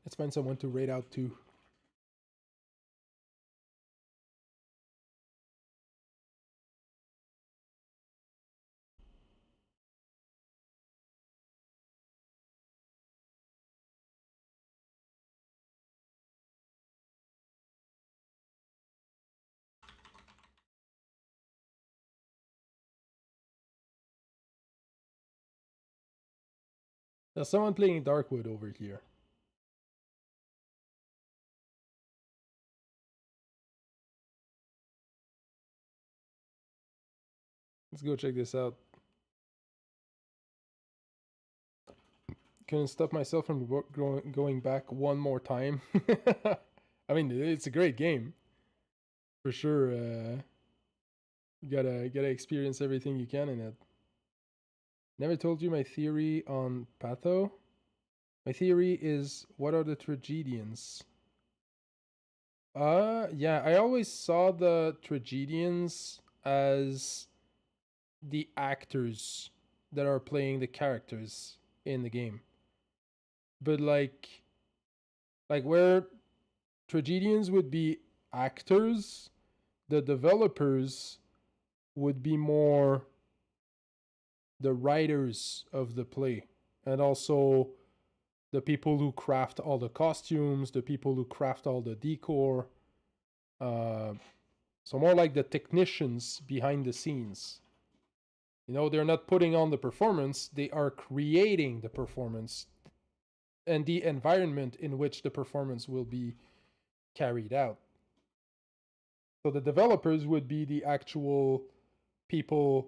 Let's find someone to raid out to. There's someone playing Darkwood over here. Let's go check this out. Couldn't stop myself from going back one more time. I mean, it's a great game. For sure. You gotta experience everything you can in it. Never told you my theory on Patho. My theory is, what are the tragedians? Yeah, I always saw the tragedians as the actors that are playing the characters in the game. But like where tragedians would be actors, the developers would be more the writers of the play, and also the people who craft all the costumes, the people who craft all the decor. So more like the technicians behind the scenes. You know, they're not putting on the performance, they are creating the performance and the environment in which the performance will be carried out. So the developers would be the actual people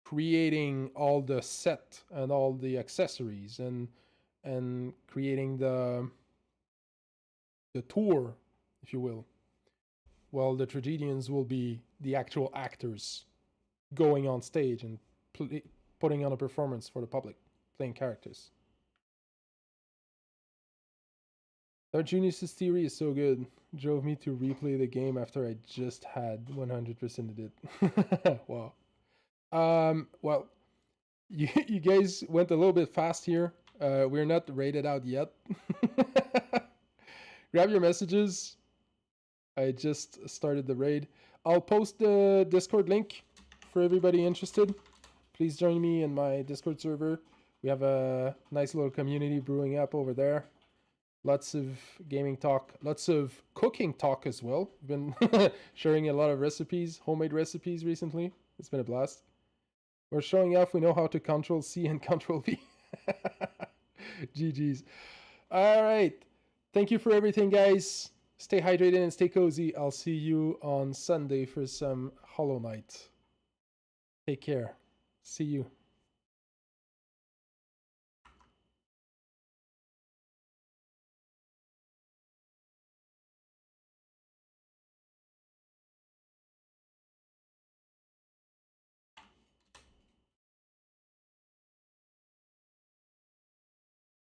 creating all the set and all the accessories and creating the tour, if you will. While the tragedians will be the actual actors going on stage and putting on a performance for the public, playing characters. Dark Genius's theory is so good. Drove me to replay the game after I just had 100%ed it. Wow. Well, you guys went a little bit fast here. We're not rated out yet. Grab your messages. I just started the raid. I'll post the Discord link for everybody interested. Please join me in my Discord server. We have a nice little community brewing up over there. Lots of gaming talk, lots of cooking talk as well. Been sharing a lot of recipes, homemade recipes recently. It's been a blast. We're showing off we know how to Control C and Control V. GG's. All right. Thank you for everything, guys. Stay hydrated and stay cozy. I'll see you on Sunday for some Hollow Knight. Take care. See you.